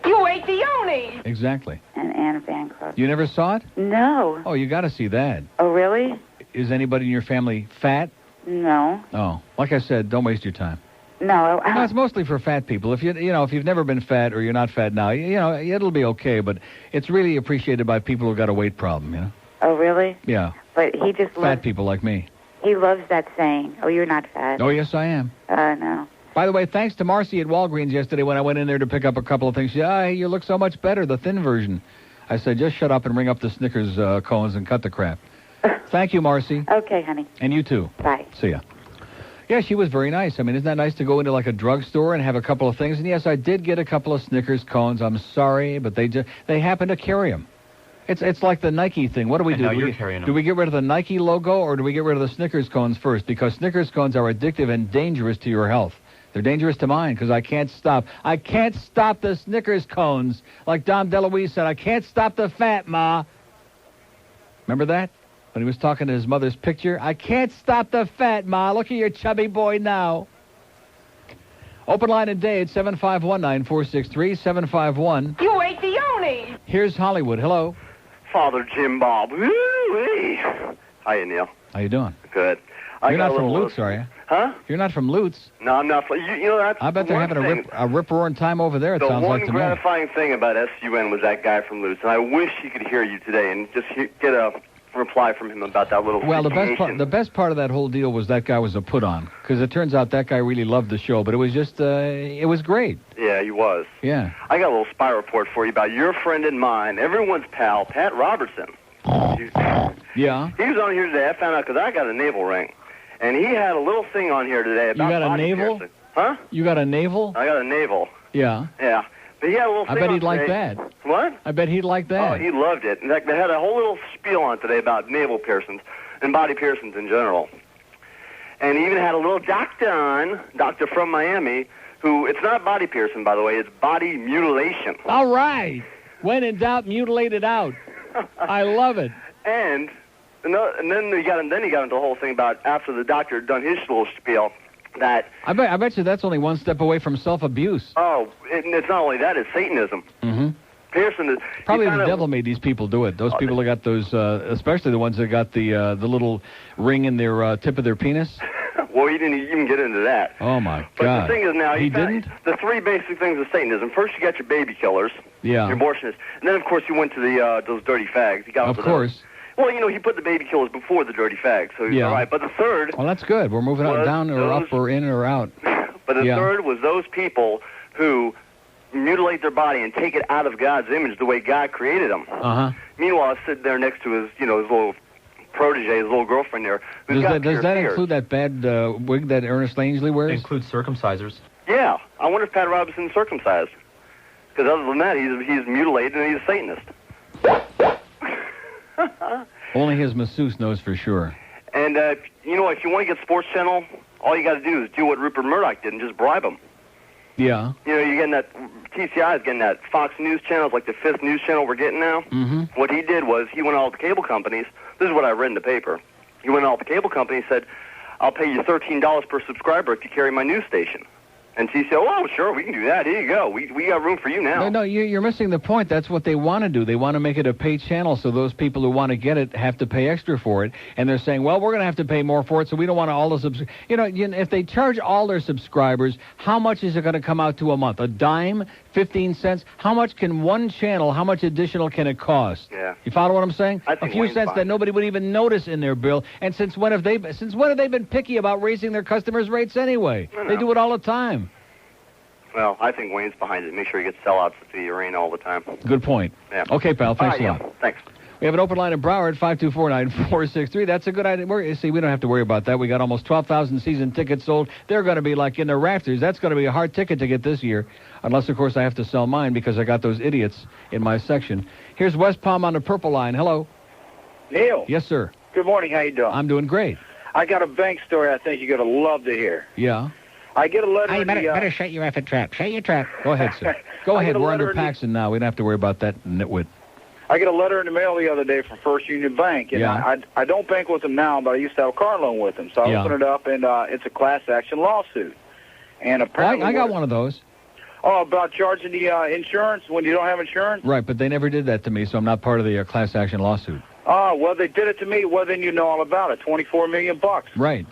You ate the Yoni! Exactly. And Anne Bancroft. You never saw it? No. Oh, you got to see that. Oh, really? Is anybody in your family fat? No. Oh, like I said, don't waste your time. No. No, it's mostly for fat people. If if you've never been fat or you're not fat now, it'll be okay. But it's really appreciated by people who've got a weight problem. You know. Oh, really? Yeah. But he just fat people like me. He loves that saying. Oh, you're not fat. Oh, yes, I am. No. By the way, thanks to Marcy at Walgreens yesterday when I went in there to pick up a couple of things. She said, hey, you look so much better, the thin version. I said, just shut up and ring up the Snickers cones and cut the crap. Thank you, Marcy. Okay, honey. And you too. Bye. See ya. Yeah, she was very nice. I mean, isn't that nice to go into like a drugstore and have a couple of things? And yes, I did get a couple of Snickers cones. I'm sorry, but they happen to carry them. It's like the Nike thing. What do we do? Do we get rid of the Nike logo or do we get rid of the Snickers cones first? Because Snickers cones are addictive and dangerous to your health. They're dangerous to mine because I can't stop. I can't stop the Snickers cones. Like Dom DeLuise said, I can't stop the fat, Ma. Remember that? When he was talking to his mother's picture? I can't stop the fat, Ma. Look at your chubby boy now. Open line and Dade, 751-9463, 751. You ate the Yoni! Here's Hollywood. Hello. Father Jim Bob. Woo-wee. Hiya, Neil. How you doing? Good. You're not from Lutz, are you? Huh? You're not from Lutz. No, I'm not. That's I bet they're having a rip-roaring time over there, it sounds like to me. The one gratifying thing about SUN was that guy from Lutz, and I wish he could hear you today and just get a reply from him about that little Well, the best part of that whole deal was that guy was a put-on, because it turns out that guy really loved the show, but it was just, it was great. Yeah, he was. Yeah. I got a little spy report for you about your friend and mine, everyone's pal, Pat Robertson. Yeah. He was on here today. I found out because I got a navel ring. And he had a little thing on here today about You got a body navel? piercing. Huh? You got a navel? I got a navel. Yeah. Yeah. But he had a little thing I bet on he'd like today. that. What? I bet he'd like that. Oh, he loved it. In fact, they had a whole little spiel on today about navel piercings and body piercings in general. And he even had a little doctor from Miami, who, it's not body piercing, by the way, it's body mutilation. All right. When in doubt, mutilate it out. I love it. And then he got into the whole thing about after the doctor had done his little spiel that... I bet you that's only one step away from self-abuse. Oh, it's not only that, it's Satanism. Mm-hmm. Pearson is... Probably the devil made these people do it. Those people that got those, especially the ones that got the little ring in their tip of their penis. Well, he didn't even get into that. Oh, my But God. the thing is now... He didn't? The three basic things of Satanism. First, you got your baby killers. Yeah. Your abortionists. And then, of course, you went to the those dirty fags. He got Of into course. Those. Well, he put the baby killers before the dirty fags, so he's all right. But the third... Well, that's good. We're moving down or up or in or out. But the third was those people who mutilate their body and take it out of God's image the way God created them. Uh-huh. Meanwhile, I sit there next to his, his little protege, his little girlfriend there. Does that include that bad wig that Ernest Langley wears? It includes circumcisers. Yeah. I wonder if Pat Robinson's circumcised. Because other than that, he's mutilated and he's a Satanist. Only his masseuse knows for sure. And, if you want to get Sports Channel, all you got to do is do what Rupert Murdoch did and just bribe him. Yeah. You're getting that, TCI is getting that Fox News channel, it's like the fifth news channel we're getting now. Mm-hmm. What he did was he went to all the cable companies. This is what I read in the paper. He went to all the cable companies and said, I'll pay you $13 per subscriber if you carry my news station. And she said, oh, sure, we can do that. Here you go. We got room for you now. No, you're missing the point. That's what they want to do. They want to make it a paid channel, so those people who want to get it have to pay extra for it. And they're saying, well, we're going to have to pay more for it, so we don't want all the if they charge all their subscribers, how much is it going to come out to a month? A dime? 15 cents? How much can one channel, how much additional can it cost? Yeah. You follow what I'm saying? I think a few Wayne's cents fine. that nobody would even notice in their bill. And since when have they been picky about raising their customers' rates anyway? They do it all the time. Well, I think Wayne's behind it. Make sure he gets sellouts at the arena all the time. Good point. Yeah. Okay, pal. Thanks a All lot. right, Thanks. We have an open line in Broward, 524-9463. That's a good idea. We don't have to worry about that. We got almost 12,000 season tickets sold. They're going to be like in the rafters. That's going to be a hard ticket to get this year. Unless, of course, I have to sell mine because I got those idiots in my section. Here's West Palm on the purple line. Hello. Neil. Yes, sir. Good morning. How you doing? I'm doing great. I got a bank story I think you're going to love to hear. Yeah. I get a letter Hey, in the... better shut your effing trap. Shut your trap. Go ahead, sir. Go I ahead. get a We're letter under in the- Paxton now. We don't have to worry about that nitwit. I get a letter in the mail the other day from First Union Bank, and I don't bank with them now, but I used to have a car loan with them. So I opened it up, and it's a class action lawsuit. And apparently, I got one of those. Oh, about charging the insurance when you don't have insurance? Right, but they never did that to me, so I'm not part of the class action lawsuit. Oh, well, they did it to me. Well, then you know all about it. $24 million. Right.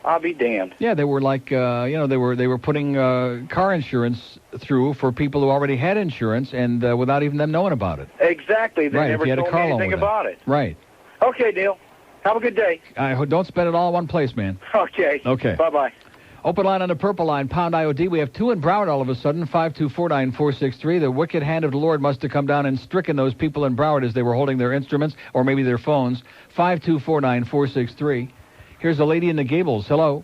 I'll be damned. Yeah, they were like, they were putting car insurance through for people who already had insurance, and without even them knowing about it. Exactly. They right, never if you had told a car me loan anything with about it. Right. Okay, Neil. Have a good day. Don't spend it all in one place, man. Okay. Okay. Bye-bye. Open line on the purple line, pound IOD. We have 2 in Broward all of a sudden, 5249463. The wicked hand of the Lord must have come down and stricken those people in Broward as they were holding their instruments or maybe their phones. 5249463. Here's a lady in the Gables. Hello.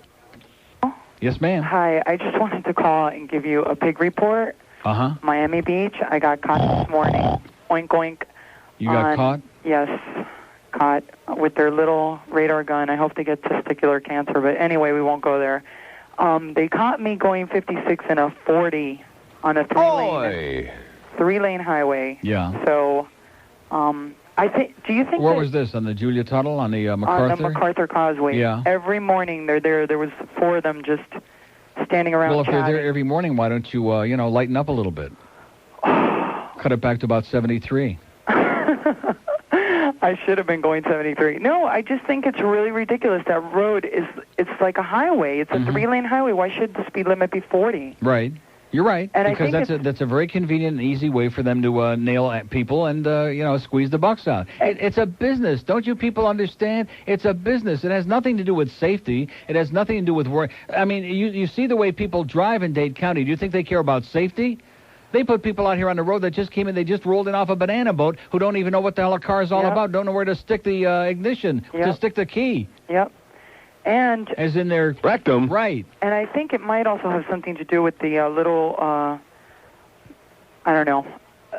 Yes, ma'am. Hi, I just wanted to call and give you a pig report. Uh-huh. Miami Beach, I got caught this morning. Oink, oink. You got caught? Yes, caught with their little radar gun. I hope they get testicular cancer, but anyway, we won't go there. They caught me going 56 in a 40 on a three-lane highway. Yeah. So, I think. Do you think? Where was this? On the Julia Tuttle? On the MacArthur? On the MacArthur Causeway. Yeah. Every morning they're there. There was 4 of them just standing around. Well, if chatting. they're there every morning, why don't you, lighten up a little bit? Cut it back to about 73. I should have been going 73. No, I just think it's really ridiculous. That road it's like a highway. It's a 3-lane highway. Why should the speed limit be 40? Right. You're right. And because I think that's a very convenient and easy way for them to nail at people and, squeeze the bucks out. It's a business. Don't you people understand? It's a business. It has nothing to do with safety. It has nothing to do with work. I mean, you see the way people drive in Dade County. Do you think they care about safety? They put people out here on the road that just came in, they just rolled in off a banana boat, who don't even know what the hell a car is all about, don't know where to stick the ignition, to stick the key. Yep. And as in their rectum. Right. And I think it might also have something to do with the little, I don't know,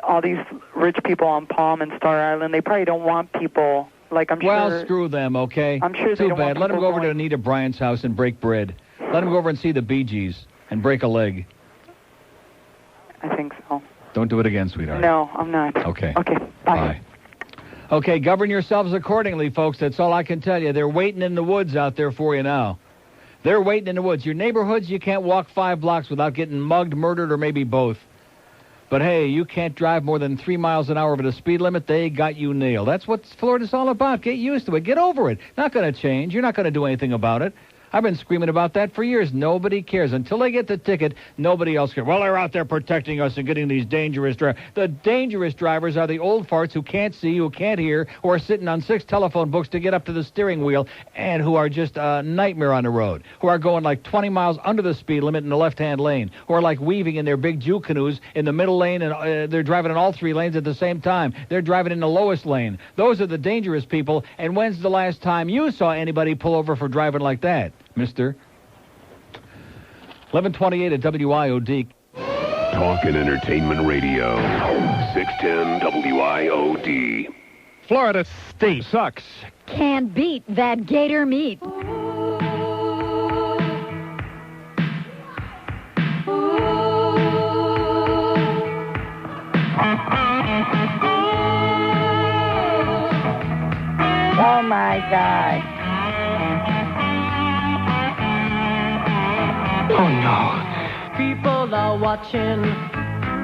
all these rich people on Palm and Star Island. They probably don't want people, like I'm sure. Well, screw them, okay? I'm sure they Too don't bad. want Let them go over going... to Anita Bryant's house and break bread. Let them go over and see the Bee Gees and break a leg. I think so. Don't do it again, sweetheart. No, I'm not. Okay. Okay, bye. Okay, govern yourselves accordingly, folks. That's all I can tell you. They're waiting in the woods out there for you now. They're waiting in the woods. Your neighborhoods, you can't walk 5 blocks without getting mugged, murdered, or maybe both. But, hey, you can't drive more than 3 miles an hour over the speed limit. They got you nailed. That's what Florida's all about. Get used to it. Get over it. Not going to change. You're not going to do anything about it. I've been screaming about that for years. Nobody cares. Until they get the ticket, nobody else cares. Well, they're out there protecting us and getting these dangerous drivers. The dangerous drivers are the old farts who can't see, who can't hear, who are sitting on 6 telephone books to get up to the steering wheel, and who are just a nightmare on the road, who are going like 20 miles under the speed limit in the left-hand lane, who are like weaving in their big Jew canoes in the middle lane, and they're driving in all 3 lanes at the same time. They're driving in the lowest lane. Those are the dangerous people, and when's the last time you saw anybody pull over for driving like that? Mister. 1128 at WIOD. Talk and Entertainment Radio. 610 WIOD. Florida State sucks. Can't beat that gator meat. Oh, my God. Oh, no. People are watching,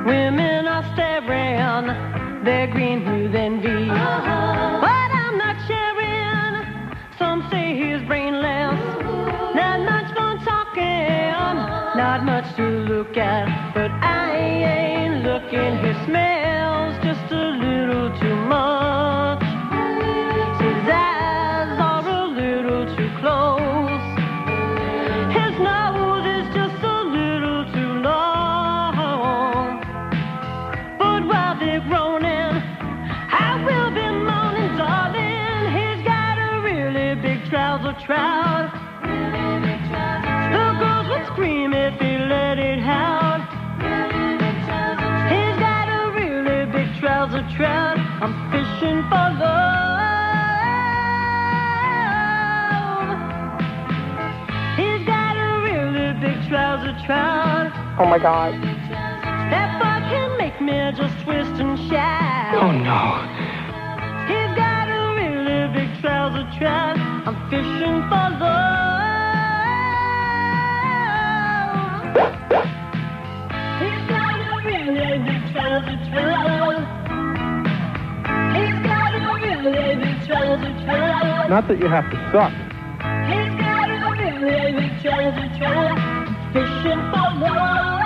women are staring, they're green with envy. But I'm not sharing, some say he's brainless, not much fun talking, not much to look at, but I ain't looking, he smells just a little too much. His eyes are a little too close. His nose is just a little too long. But while they're groaning, I will be moaning, darling. He's got a really big trouser trout. The girls would scream if he let it out. He's got a really big trouser trout. I'm fishing for love. He's got a really big trouser trout. Oh, my God. That boy can make me just twist and shout. Oh, no. He's got a really big trouser trap. I'm fishing for love. He's got a really big trouser trap. He's got a really big trouser trap. Not that you have to suck. He's got a really big trouser trap. Fishing for love.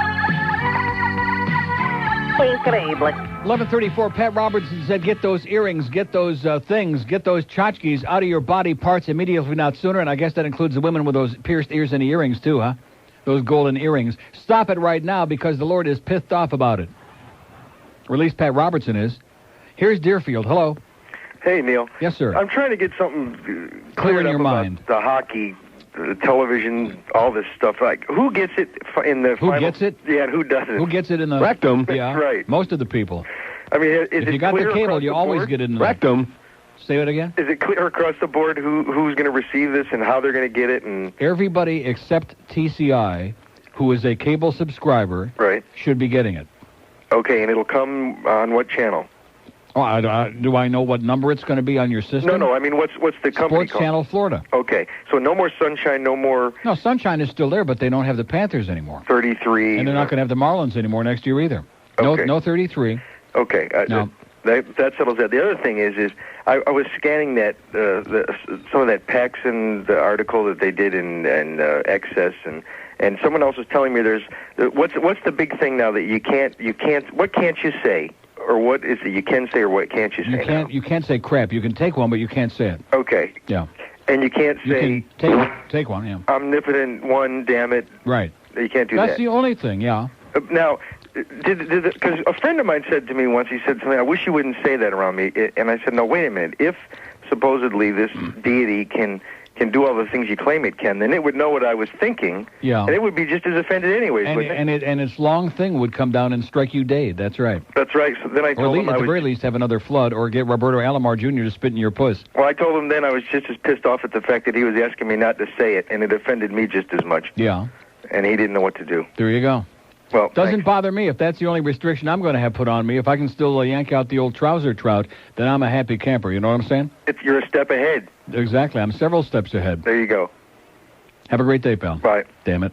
Increíble. 11:34. Pat Robertson said, "Get those earrings, get those things, get those tchotchkes out of your body parts immediately, not sooner." And I guess that includes the women with those pierced ears and the earrings too, huh? Those golden earrings. Stop it right now because the Lord is pissed off about it. Or at least Pat Robertson is. Here's Deerfield. Hello. Hey, Neil. Yes, sir. I'm trying to get something Clear in up your about mind. the hockey, the television, all this stuff. Like, who gets it in the Who final? gets it? Yeah, and who doesn't? Who gets it in the rectum? Yeah, That's right. Most of the people. I mean, is if it you got the clear cable, across you the always board? get it in the rectum. Say it again. Is it clear across the board who's going to receive this and how they're going to get it? And everybody except TCI, who is a cable subscriber, right, should be getting it. Okay, and it'll come on what channel? Oh, do I know what number it's going to be on your system? No. I mean, what's the company Sports called? Channel Florida. Okay, so no more Sunshine, no more. No, Sunshine is still there, but they don't have the Panthers anymore. 33. And they're not going to have the Marlins anymore next year either. Okay. No 33. Okay. No. That settles that. The other thing is I was scanning that some of that Paxson the article that they did in Excess, and someone else was telling me there's what's the big thing now that you can't what can't you say, or what is it you can say, or what can't you say? You can't say crap. You can take one, but you can't say it. Okay. Yeah. And you can't say you can take one. Yeah. Omnipotent one, damn it. Right. You can't do That's that. the only thing. Yeah. Now, because a friend of mine said to me once, he said something, I wish you wouldn't say that around me. And I said, no, wait a minute. If supposedly this deity can do all the things you claim it can, then it would know what I was thinking. Yeah. And it would be just as offended anyways, And, wouldn't it? and its long thing would come down and strike you dead. That's right. That's right. So then I told him at the very least, have another flood, or get Roberto Alomar Jr. to spit in your puss. Well, I told him then I was just as pissed off at the fact that he was asking me not to say it, and it offended me just as much. Yeah. And he didn't know what to do. There you go. Well, doesn't bother me if that's the only restriction I'm going to have put on me. If I can still yank out the old trouser trout, then I'm a happy camper. You know what I'm saying? You're a step ahead. Exactly. I'm several steps ahead. There you go. Have a great day, pal. Bye. Damn it.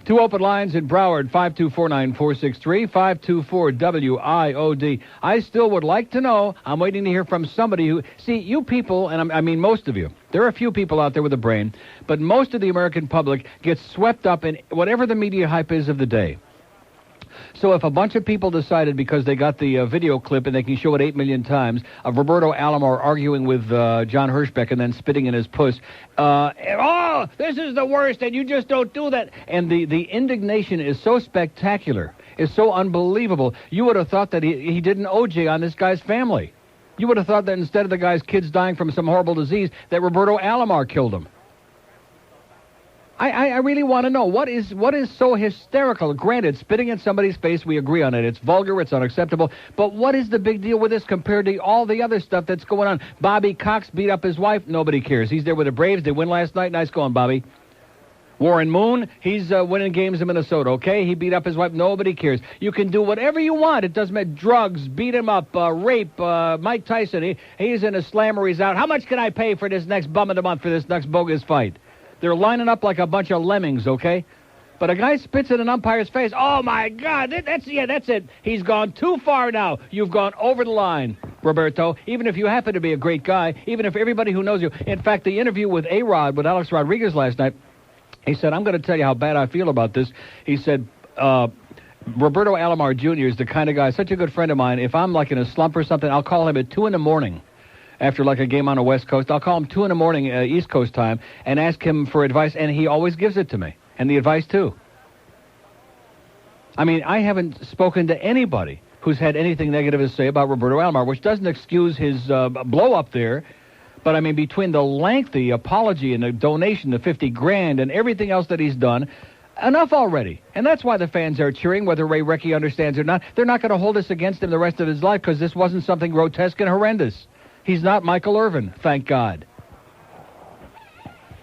2 open lines in Broward, 524-9463, 524-WIOD. I still would like to know, I'm waiting to hear from somebody who... See, you people, and I mean most of you, there are a few people out there with a brain, but most of the American public gets swept up in whatever the media hype is of the day. So if a bunch of people decided, because they got the video clip and they can show it 8 million times, of Roberto Alomar arguing with John Hirschbeck and then spitting in his puss, oh, this is the worst, and you just don't do that. And the indignation is so spectacular, is so unbelievable. You would have thought that he did an OJ on this guy's family. You would have thought that instead of the guy's kids dying from some horrible disease, that Roberto Alomar killed him. I really want to know, what is so hysterical? Granted, spitting in somebody's face, we agree on it. It's vulgar, it's unacceptable. But what is the big deal with this compared to all the other stuff that's going on? Bobby Cox beat up his wife. Nobody cares. He's there with the Braves. They win last night. Nice going, Bobby. Warren Moon, he's winning games in Minnesota, okay? He beat up his wife. Nobody cares. You can do whatever you want. It doesn't matter. Drugs, beat him up, rape, Mike Tyson. He's in a slammer. He's out. How much can I pay for this next bum of the month, for this next bogus fight? They're lining up like a bunch of lemmings, okay? But a guy spits in an umpire's face. Oh, my God. That's it. He's gone too far now. You've gone over the line, Roberto. Even if you happen to be a great guy, even if everybody who knows you. In fact, the interview with A-Rod, with Alex Rodriguez last night, he said, I'm going to tell you how bad I feel about this. He said, Roberto Alomar Jr. is the kind of guy, such a good friend of mine. If I'm like in a slump or something, I'll call him at 2 in the morning. After like a game on the West Coast, I'll call him 2 in the morning East Coast time and ask him for advice, and he always gives it to me, and the advice too. I mean, I haven't spoken to anybody who's had anything negative to say about Roberto Alomar, which doesn't excuse his blow up there, but I mean, between the lengthy apology and the donation, the $50,000 and everything else that he's done, enough already. And that's why the fans are cheering, whether Ray Recchi understands or not. They're not going to hold this against him the rest of his life because this wasn't something grotesque and horrendous. He's not Michael Irvin, thank God.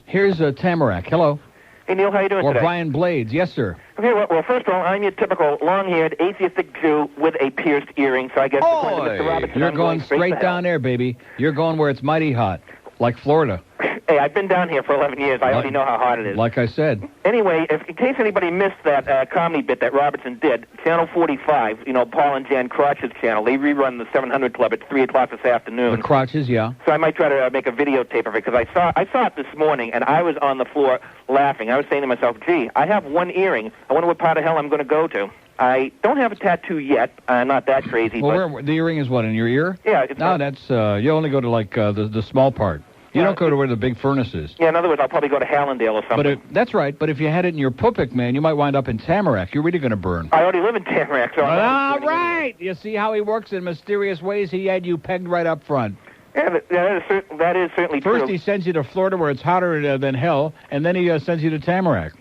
Here's Tamarack. Hello. Hey, Neil, how you doing or today? Brian Blades. Yes, sir. Okay, well, first of all, I'm your typical long-haired, atheistic Jew with a pierced earring, so I guess according to Mr. Robertson, You're I'm going straight straight to hell. down there, baby. You're going where it's mighty hot, like Florida. Hey, I've been down here for 11 years. I already know how hard it is. Like I said. Anyway, in case anybody missed that comedy bit that Robertson did, Channel 45, Paul and Jan Crotch's channel, they rerun the 700 Club at 3 o'clock this afternoon. The Crotches, yeah. So I might try to make a videotape of it, because I saw it this morning, and I was on the floor laughing. I was saying to myself, gee, I have one earring. I wonder what part of hell I'm going to go to. I don't have a tattoo yet. I'm not that crazy. Well, but the earring is what, in your ear? Yeah. It's no, that's, you only go to, like, the small part. You don't go to where the big furnace is. Yeah, in other words, I'll probably go to Hallandale or something. But that's right. But if you had it in your pupik, man, you might wind up in Tamarack. You're really going to burn. I already live in Tamarack, so all right. You see how he works in mysterious ways? He had you pegged right up front. Yeah, that is certainly true. First, he sends you to Florida where it's hotter than hell, and then he sends you to Tamarack.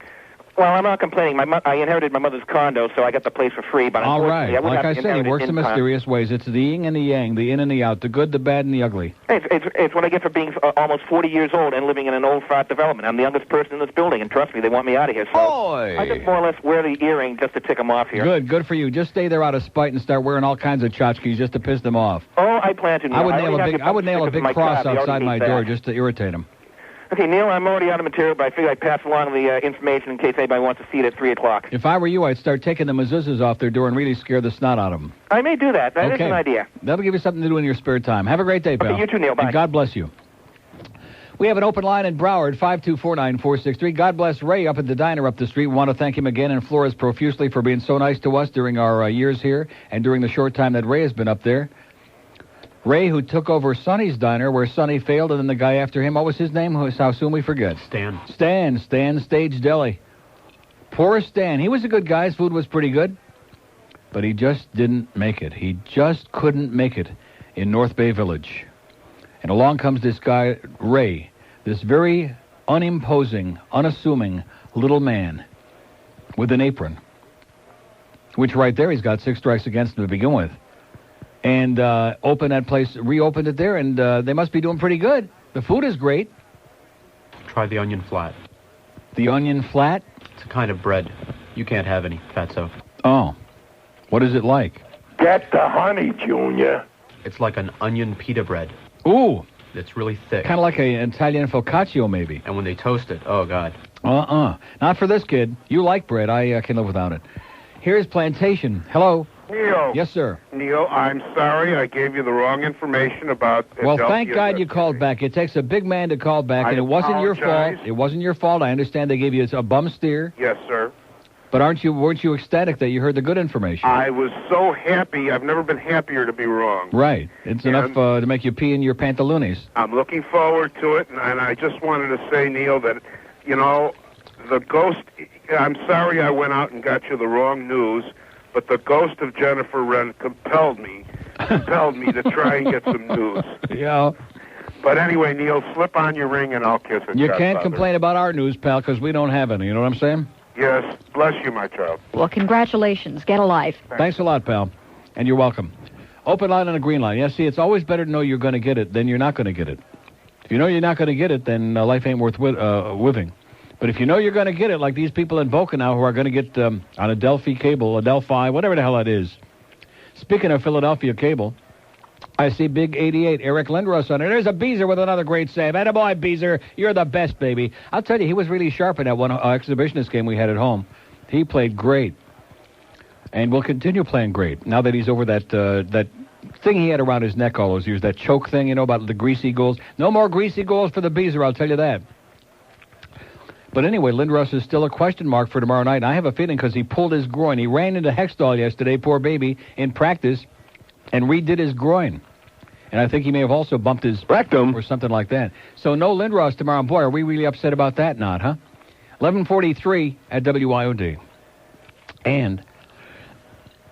Well, I'm not complaining. I inherited my mother's condo, so I got the place for free. But all right. like I said, he works in mysterious ways. It's the yin and the yang, the in and the out, the good, the bad, and the ugly. It's what I get for being almost 40 years old and living in an old frat development. I'm the youngest person in this building, and trust me, they want me out of here. So I just more or less wear the earring just to tick them off here. Good for you. Just stay there out of spite and start wearing all kinds of tchotchkes just to piss them off. Oh, I plan to. I would nail a big cross outside my door just to irritate them. Okay, Neil, I'm already out of material, but I figure I'd pass along the information in case anybody wants to see it at 3 o'clock. If I were you, I'd start taking the mezuzahs off their door and really scare the snot out of them. I may do that. That is an idea. That'll give you something to do in your spare time. Have a great day, pal. Okay, you too, Neil. Bye. And God bless you. We have an open line in Broward, 5249463. God bless Ray up at the diner up the street. We want to thank him again and Flores profusely for being so nice to us during our years here and during the short time that Ray has been up there. Ray, who took over Sonny's diner, where Sonny failed, and then the guy after him, what was his name? How soon we forget? Stan Stage Deli. Poor Stan. He was a good guy. His food was pretty good. But he just didn't make it. He just couldn't make it in North Bay Village. And along comes this guy, Ray, this very unimposing, unassuming little man with an apron, which right there he's got 6 strikes against him to begin with. And opened that place, reopened it there, and they must be doing pretty good. The food is great. Try the onion flat. The onion flat? It's a kind of bread. You can't have any, fatso. Oh. What is it like? Get the honey, Junior. It's like an onion pita bread. Ooh. It's really thick. Kind of like an Italian focaccia, maybe. And when they toast it, oh, God. Not for this kid. You like bread. I can live without it. Here's Plantation. Hello. Neil. Yes, sir. Neil, I'm sorry I gave you the wrong information about... Well, thank God you called back. It takes a big man to call back, and it wasn't your fault. It wasn't your fault. I understand they gave you a bum steer. Yes, sir. But weren't you ecstatic that you heard the good information? I was so happy. I've never been happier to be wrong. Right. It's enough to make you pee in your pantaloonies. I'm looking forward to it, and I just wanted to say, Neil, that, the ghost... I'm sorry I went out and got you the wrong news, but the ghost of Jennifer Wren compelled me to try and get some news. Yeah. But anyway, Neil, slip on your ring and I'll kiss it. You can't complain about our news, pal, because we don't have any. You know what I'm saying? Yes. Bless you, my child. Well, congratulations. Get a life. Thanks a lot, pal. And you're welcome. Open line and a green line. Yeah, see, it's always better to know you're going to get it than you're not going to get it. If you know you're not going to get it, then life ain't worth living. But if you know you're going to get it, like these people in Boca now who are going to get on a Delphi cable, a Delphi, whatever the hell that is. Speaking of Philadelphia cable, I see Big 88, Eric Lindros on it. There's a Beezer with another great save. Attaboy, Beezer. You're the best, baby. I'll tell you, he was really sharp in that one exhibitionist game we had at home. He played great. And will continue playing great now that he's over that thing he had around his neck all those years, that choke thing, about the greasy goals. No more greasy goals for the Beezer, I'll tell you that. But anyway, Lindros is still a question mark for tomorrow night. And I have a feeling because he pulled his groin. He ran into Hextall yesterday, poor baby, in practice, and redid his groin. And I think he may have also bumped his rectum or something like that. So no Lindros tomorrow. Boy, are we really upset about that? Not, huh? 11:43 at WIOD. And,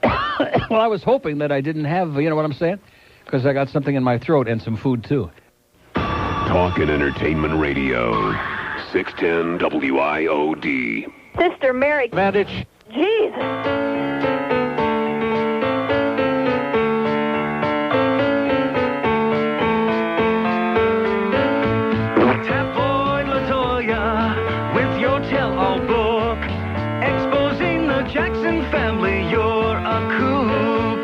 well, I was hoping that I didn't have, you know what I'm saying? Because I got something in my throat and some food, too. Talk and Entertainment Radio. 610 WIOD. Sister Mary. Mandich. Jesus. Tabloid Latoya with your tell Jackson family, you're a kook.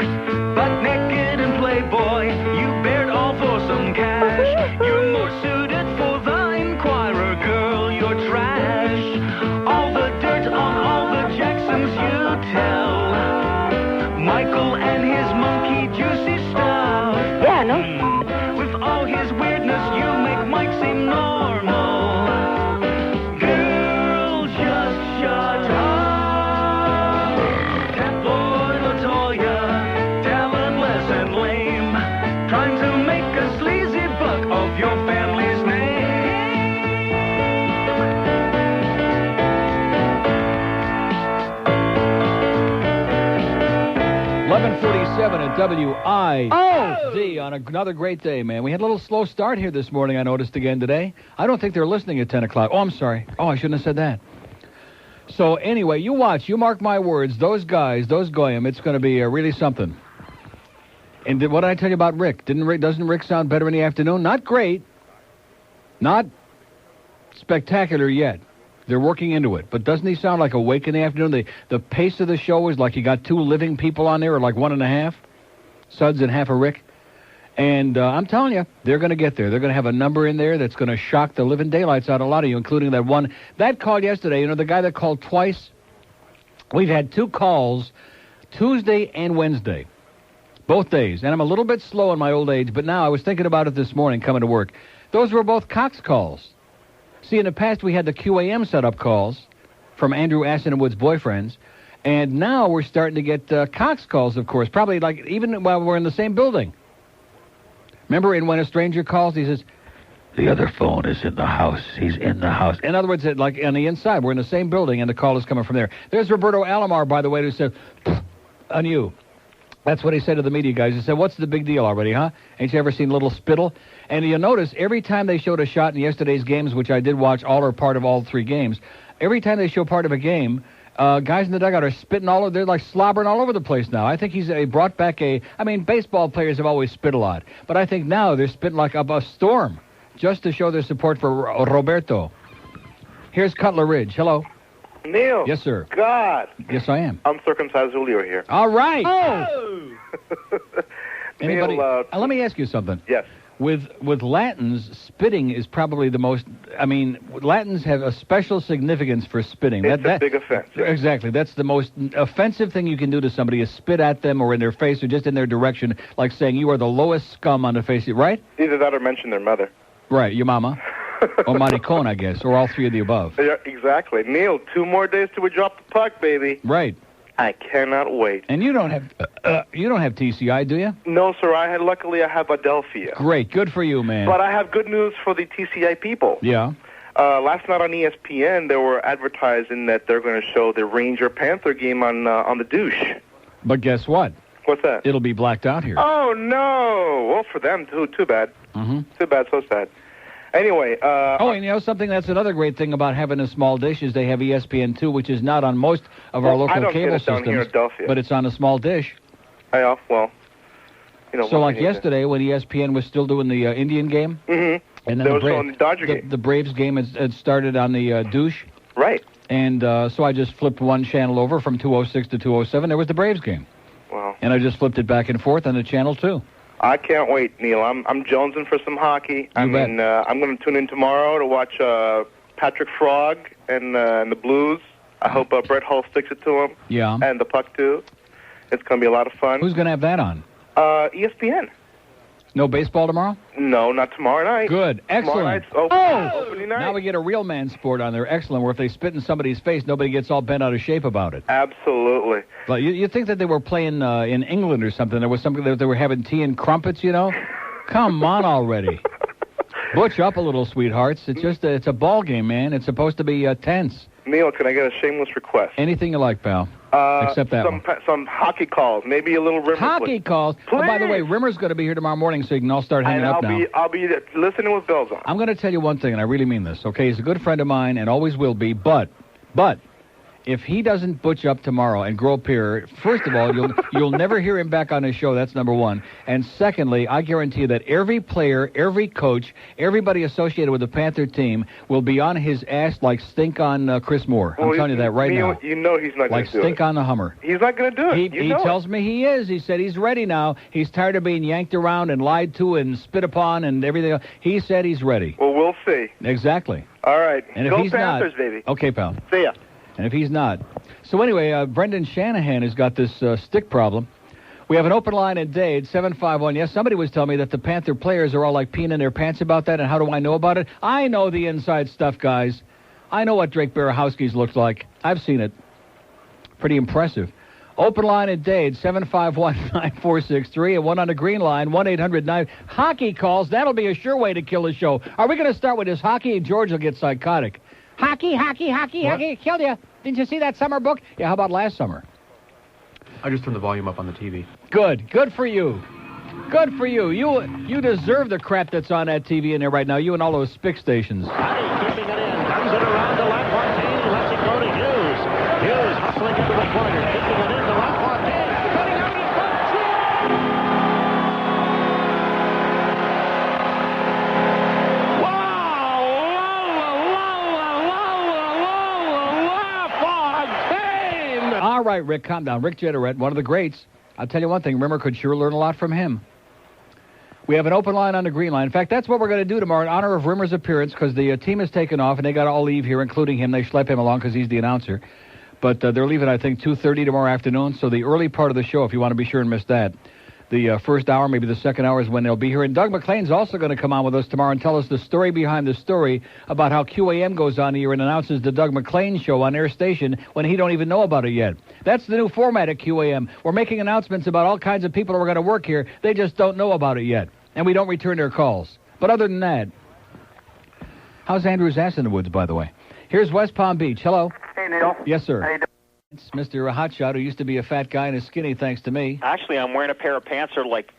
Butt naked and playboy, you bared all for some cash. You're more suited for the Inquirer, girl, you're trash. All the dirt on all the Jacksons you tell. Michael and his monkey juicy stuff. Yeah, no. With all his weirdness, you make Mike seem normal. Girl, just shut up. Tabloid Latoya, talentless and lame, trying to make a sleazy buck of your family's name. 11:47 at WIOD on another great day, man. We had a little slow start here this morning, I noticed again today. I don't think they're listening at 10 o'clock. Oh, I'm sorry. Oh, I shouldn't have said that. So anyway, you watch, you mark my words, those guys, those goyim, it's going to be really something. And what did I tell you about Rick? Doesn't Rick sound better in the afternoon? Not great. Not spectacular yet. They're working into it. But doesn't he sound like awake in the afternoon? The pace of the show is like you got 2 living people on there, or like 1.5. Suds and half a Rick. And I'm telling you, they're going to get there. They're going to have a number in there that's going to shock the living daylights out of a lot of you, including that one. That call yesterday, you know, the guy that called twice? We've had 2 calls, Tuesday and Wednesday. Both days. And I'm a little bit slow in my old age, but now I was thinking about it this morning coming to work. Those were both Cox calls. See, in the past, we had the QAM setup calls from Andrew Assenwood's boyfriends, and now we're starting to get Cox calls, of course, probably like even while we're in the same building. Remember When a Stranger Calls, he says, the other phone is in the house. He's in the house. In other words, like on the inside, we're in the same building, and the call is coming from there. There's Roberto Alomar, by the way, who said, on you. That's what he said to the media guys. He said, what's the big deal already, huh? Ain't you ever seen Little Spittle? And you'll notice every time they showed a shot in yesterday's games, which I did watch all or part of all 3 games, every time they show part of a game, guys in the dugout are spitting all over. They're like slobbering all over the place now. I think he's brought back baseball players have always spit a lot. But I think now they're spitting like a storm just to show their support for Roberto. Here's Cutler Ridge. Hello. Neil. Yes, sir. God. Yes, I am. I'm circumcised Julio here. All right. Oh. Anybody? Neil, let me ask you something. Yes. With Latins, spitting is probably the most. I mean, Latins have a special significance for spitting. It's a big offense. Exactly. That's the most offensive thing you can do to somebody is spit at them or in their face or just in their direction, like saying you are the lowest scum on the face. Right? Either that or mention their mother. Right. Your mama. Or maricon, I guess, or all 3 of the above. Yeah, exactly. Neil, 2 more days till we drop the puck, baby. Right. I cannot wait. And you don't have TCI, do you? No, sir. Luckily, I have Adelphia. Great. Good for you, man. But I have good news for the TCI people. Yeah. Last night on ESPN, they were advertising that they're going to show the Ranger-Panther game on the douche. But guess what? What's that? It'll be blacked out here. Oh, no. Well, for them, too bad. Mm-hmm. Too bad, so sad. Anyway, and you know something? That's another great thing about having a small dish is they have ESPN2, which is not on most of our local cable systems, but it's on a small dish. Yeah, well, you know. So like yesterday when ESPN was still doing the Indian game, and then the Dodger game. The Braves game had started on the douche. Right. And so I just flipped one channel over from 206 to 207. There was the Braves game. Wow. And I just flipped it back and forth on the channel too. I can't wait, Neil. I'm jonesing for some hockey. I'm going to tune in tomorrow to watch Patrick Frog and the Blues. I hope Brett Hull sticks it to him. Yeah. And the puck too. It's going to be a lot of fun. Who's going to have that on? ESPN. No baseball tomorrow? No, not tomorrow night. Good. Excellent. Opening night. Now we get a real man sport on there. Excellent. Where if they spit in somebody's face, nobody gets all bent out of shape about it. Absolutely. But you think that they were playing in England or something? There was something that they were having tea and crumpets, you know? Come on already. Butch up a little, sweethearts. It's a ball game, man. It's supposed to be tense. Neil, can I get a shameless request? Anything you like, pal. Except that some hockey calls, maybe a little Rimmer. Hockey calls. Please. Oh, by the way, Rimmer's going to be here tomorrow morning, so you can all start hanging up now. I'll be listening with bells on. I'm going to tell you one thing, and I really mean this. Okay, he's a good friend of mine, and always will be. But if he doesn't butch up tomorrow and grow a pair, first of all, you'll never hear him back on his show. That's number one. And secondly, I guarantee you that every player, every coach, everybody associated with the Panther team will be on his ass like stink on Chris Moore. I'm telling you that right now. You know he's not going to do it. Like stink on the Hummer. He's not going to do it. He tells me he is. He said he's ready now. He's tired of being yanked around and lied to and spit upon and everything else. He said he's ready. Well, we'll see. Exactly. All right. And if Go he's Panthers, not, baby. Okay, pal. See ya. And if he's not. So anyway, Brendan Shanahan has got this stick problem. We have an open line in Dade, 751. Yes, somebody was telling me that the Panther players are all like peeing in their pants about that, and how do I know about it? I know the inside stuff, guys. I know what Drake Barahowski's looks like. I've seen it. Pretty impressive. Open line in Dade, 751-9463, and one on the green line, 1-800-9. Hockey calls. That'll be a sure way to kill the show. Are we going to start with this hockey? George will get psychotic. Hockey, killed you. Didn't you see that summer book? Yeah, how about last summer? I just turned the volume up on the TV. Good for you. Good for you. You deserve the crap that's on that TV in there right now, you and all those spick stations. Keeping it in, comes it around to LaFontaine, lets it go to Hughes. Hughes hustling into the corner, kicking it into LaFontaine, cutting out in front, All right, Rick, calm down. Rick Jeterette, one of the greats. I'll tell you one thing. Rimmer could sure learn a lot from him. We have an open line on the green line. In fact, that's what we're going to do tomorrow in honor of Rimmer's appearance, because the team has taken off, and they got to all leave here, including him. They schlep him along because he's the announcer. But they're leaving, I think, 2:30 tomorrow afternoon. So the early part of the show, if you want to be sure and miss that. The first hour, maybe the second hour is when they'll be here. And Doug McClain's also going to come on with us tomorrow and tell us the story behind the story about how QAM goes on here and announces the Doug McClain show on their station when he don't even know about it yet. That's the new format at QAM. We're making announcements about all kinds of people who are going to work here. They just don't know about it yet. And we don't return their calls. But other than that, how's Andrew's ass in the woods, by the way? Here's West Palm Beach. Hello. Hey, Neil. Yes, sir. How you doing? It's Mr. Hotshot, who used to be a fat guy and is skinny, thanks to me. Actually, I'm wearing a pair of pants that are like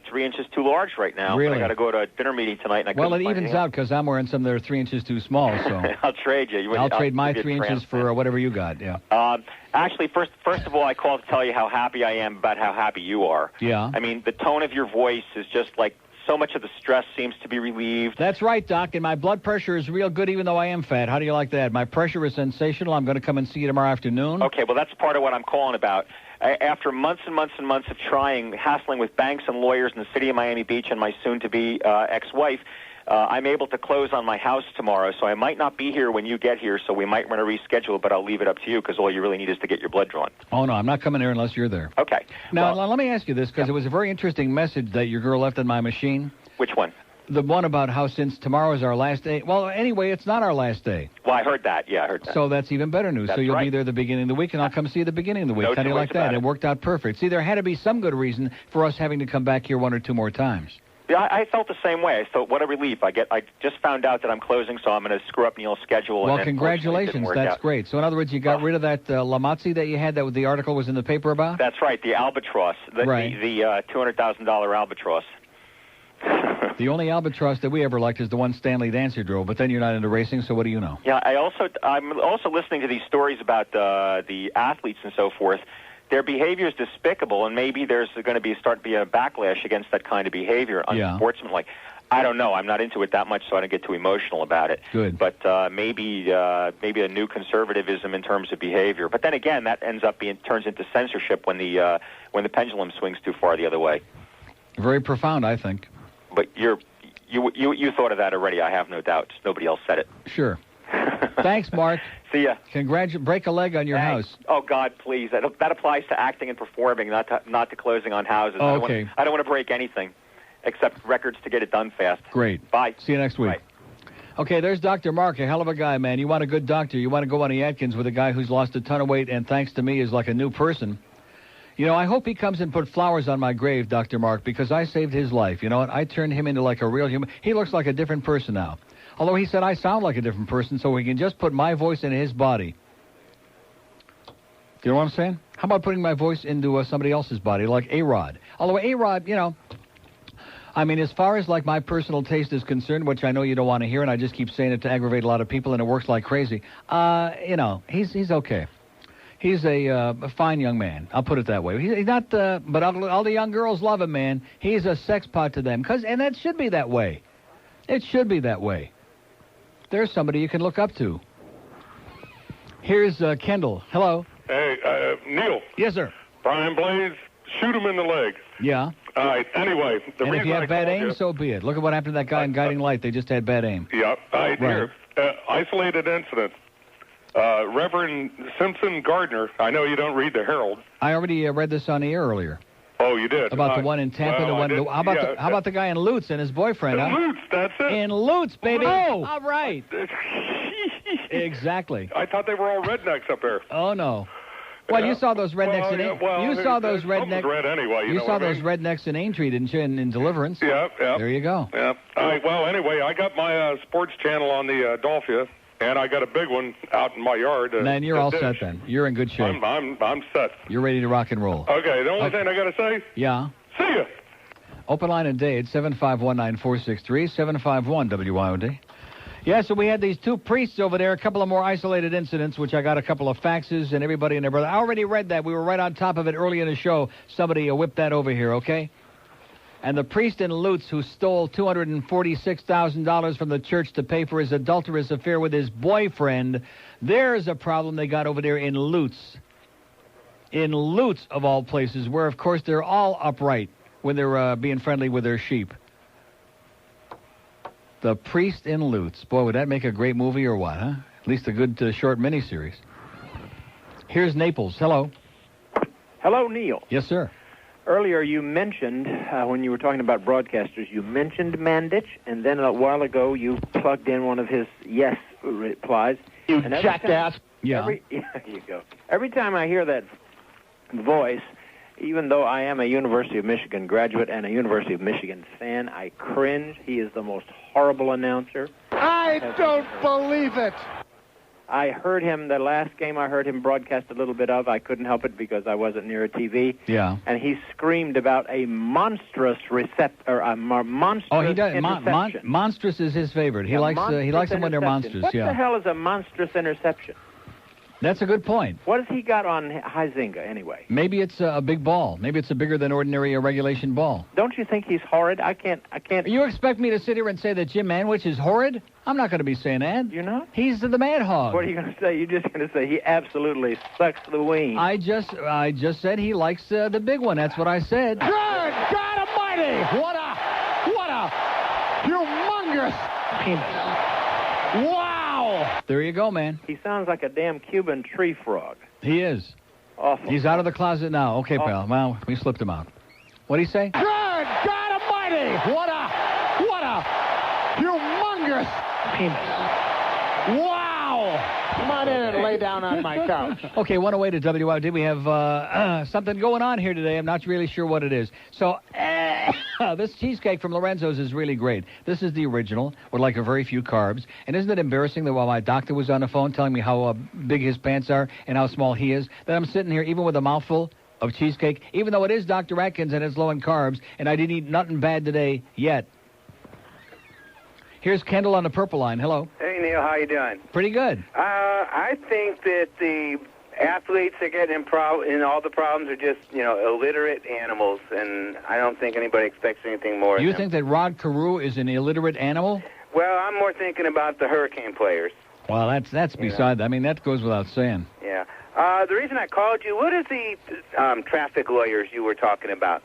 3 inches too large right now. Really? I got to go to a dinner meeting tonight. And Well, it evens out because I'm wearing some that are 3 inches too small. So I'll trade you. I'll trade my 3 inches for whatever you got. Yeah. Actually, first of all, I called to tell you how happy I am about how happy you are. Yeah. I mean, the tone of your voice is just like so much of the stress seems to be relieved. That's right, Doc, and my blood pressure is real good even though I am fat. How do you like that? My pressure is sensational. I'm going to come and see you tomorrow afternoon. Okay, well, that's part of what I'm calling about. After months and months and months of hassling with banks and lawyers in the city of Miami Beach and my soon-to-be ex-wife, I'm able to close on my house tomorrow, so I might not be here when you get here, so we might want to reschedule, but I'll leave it up to you because all you really need is to get your blood drawn. Oh, no, I'm not coming there unless you're there. Okay. Now, let me ask you this, because it was a very interesting message that your girl left on my machine. Which one? The one about how since tomorrow is our last day. Well, anyway, it's not our last day. Well, I heard that. Yeah, I heard that. So that's even better news. That's so you'll right. be there the beginning of the week, and I'll come see you at the beginning of the week. No How do you two like ways that? about It it. worked out perfect. See, there had to be some good reason for us having to come back here 1 or 2 more times. Yeah, I felt the same way. I thought, what a relief. I just found out that I'm closing, so I'm going to screw up Neil's schedule. Well, and congratulations. That's great. So, in other words, you got rid of that Lamazzi that you had that the article was in the paper about? That's right, the albatross, the $200,000 albatross. The only albatross that we ever liked is the one Stanley Dancer drove, but then you're not into racing, so what do you know? Yeah, I'm also listening to these stories about the athletes and so forth. Their behavior is despicable, and maybe there's going to start to be a backlash against that kind of behavior, unsportsmanlike. I don't know. I'm not into it that much, so I don't get too emotional about it. Good. But maybe a new conservatism in terms of behavior. But then again, that turns into censorship when the pendulum swings too far the other way. Very profound, I think. But you thought of that already. I have no doubt. Just nobody else said it. Sure. Thanks, Mark. See ya. Break a leg on your house. Oh God, please. That applies to acting and performing, not to closing on houses. Oh, okay. I don't want to break anything, except records to get it done fast. Great. Bye. See you next week. Bye. Okay, there's Dr. Mark, a hell of a guy, man. You want a good doctor. You want to go on the Atkins with a guy who's lost a ton of weight and thanks to me is like a new person. You know, I hope he comes and put flowers on my grave, Dr. Mark, because I saved his life. You know what? I turned him into like a real human. He looks like a different person now. Although he said I sound like a different person, so we can just put my voice in his body. Do you know what I'm saying? How about putting my voice into somebody else's body, like A-Rod? Although A-Rod, you know, I mean, as far as like my personal taste is concerned, which I know you don't want to hear, and I just keep saying it to aggravate a lot of people, and it works like crazy, you know, he's okay. He's a fine young man. I'll put it that way. He's not, but all the young girls love him, man. He's a sex pot to them, and that should be that way. It should be that way. There's somebody you can look up to. Here's Kendall. Hello. Hey, Neil. Yes, sir. Brian Blaze, shoot him in the leg. Yeah. All right. Anyway, and if you have bad aim, so be it. Look at what happened to that guy in Guiding Light. They just had bad aim. Yeah. All right. Here, isolated incident. Reverend Simpson Gardner. I know you don't read the Herald. I already read this on the air earlier. Oh, you did? About the one in Tampa. How about the guy in Lutz and his boyfriend? In Lutz, that's it. In Lutz, baby. Oh, all right. Exactly. I thought they were all rednecks up there. Oh no. Well, you saw those rednecks you saw those rednecks. Red anyway. You saw those rednecks in Aintree, didn't you? In Deliverance. Yeah. There you go. Yeah. All right. Well, anyway, I got my sports channel on the Dolphia. And I got a big one out in my yard. Man, you're all set then. You're in good shape. I'm set. You're ready to rock and roll. Okay, the only thing I got to say? Yeah. See ya. Open line and Dade, 751-9463, 751-WYOD. Yeah, so we had these two priests over there, a couple of more isolated incidents, which I got a couple of faxes and everybody and their brother. I already read that. We were right on top of it early in the show. Somebody whipped that over here, okay? And the priest in Lutz who stole $246,000 from the church to pay for his adulterous affair with his boyfriend, there's a problem they got over there in Lutz. In Lutz, of all places, where, of course, they're all upright when they're being friendly with their sheep. The priest in Lutz. Boy, would that make a great movie or what, huh? At least a good short miniseries. Here's Naples. Hello. Hello, Neil. Yes, sir. Earlier you mentioned, when you were talking about broadcasters, you mentioned Mandich, and then a while ago you plugged in one of his yes replies. You jackass. There you go. Every time I hear that voice, even though I am a University of Michigan graduate and a University of Michigan fan, I cringe. He is the most horrible announcer. I don't believe it. I heard him, the last game I heard him broadcast a little bit of. I couldn't help it because I wasn't near a TV. Yeah. And he screamed about a monstrous monstrous Oh, he does. interception. Monstrous is his favorite. He likes them when they're monstrous. What the hell is a monstrous interception? That's a good point. What has he got on Huizinga anyway? Maybe it's a big ball. Maybe it's a bigger than ordinary regulation ball. Don't you think he's horrid? I can't. You expect me to sit here and say that Jim Manwich is horrid? I'm not going to be saying that. You're not? He's the mad hog. What are you going to say? You're just going to say he absolutely sucks the wing. I just said he likes the big one. That's what I said. Good God Almighty! What a humongous penis! Wow! There you go, man. He sounds like a damn Cuban tree frog. He is. Awful. He's out of the closet now. Okay, pal. Well, we slipped him out. What'd he say? Good God Almighty! What a humongous penis! Wow! Come on in and lay down on my couch. Okay, one away to WID. We have something going on here today. I'm not really sure what it is. So, this cheesecake from Lorenzo's is really great. This is the original, with like a very few carbs. And isn't it embarrassing that while my doctor was on the phone telling me how big his pants are and how small he is, that I'm sitting here even with a mouthful of cheesecake, even though it is Dr. Atkins and it's low in carbs, and I didn't eat nothing bad today yet. Here's Kendall on the purple line. Hello. Hey, Neil, how you doing? Pretty good. I think that the athletes that get in all the problems are just, illiterate animals, and I don't think anybody expects anything more. You think that Rod Carew is an illiterate animal? Well, I'm more thinking about the Hurricane players. Well, that's beside. I mean, that goes without saying. Yeah. The reason I called you, what is the traffic lawyers you were talking about?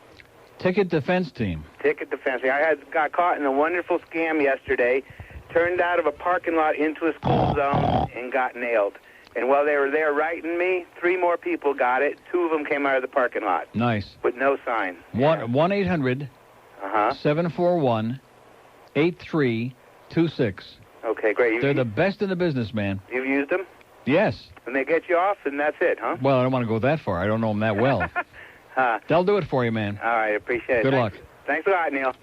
Ticket defense team. Ticket defense. I got caught in a wonderful scam yesterday. Turned out of a parking lot into a school zone and got nailed. And while they were there writing me, 3 more people got it. 2 of them came out of the parking lot. Nice. With no sign. 1-800 741-8326. Okay, great. They're the best in the business, man. You've used them? Yes. And they get you off, and that's it, huh? Well, I don't want to go that far. I don't know them that well. They'll do it for you, man. All right, appreciate it. Good luck. Thanks a lot, Neil.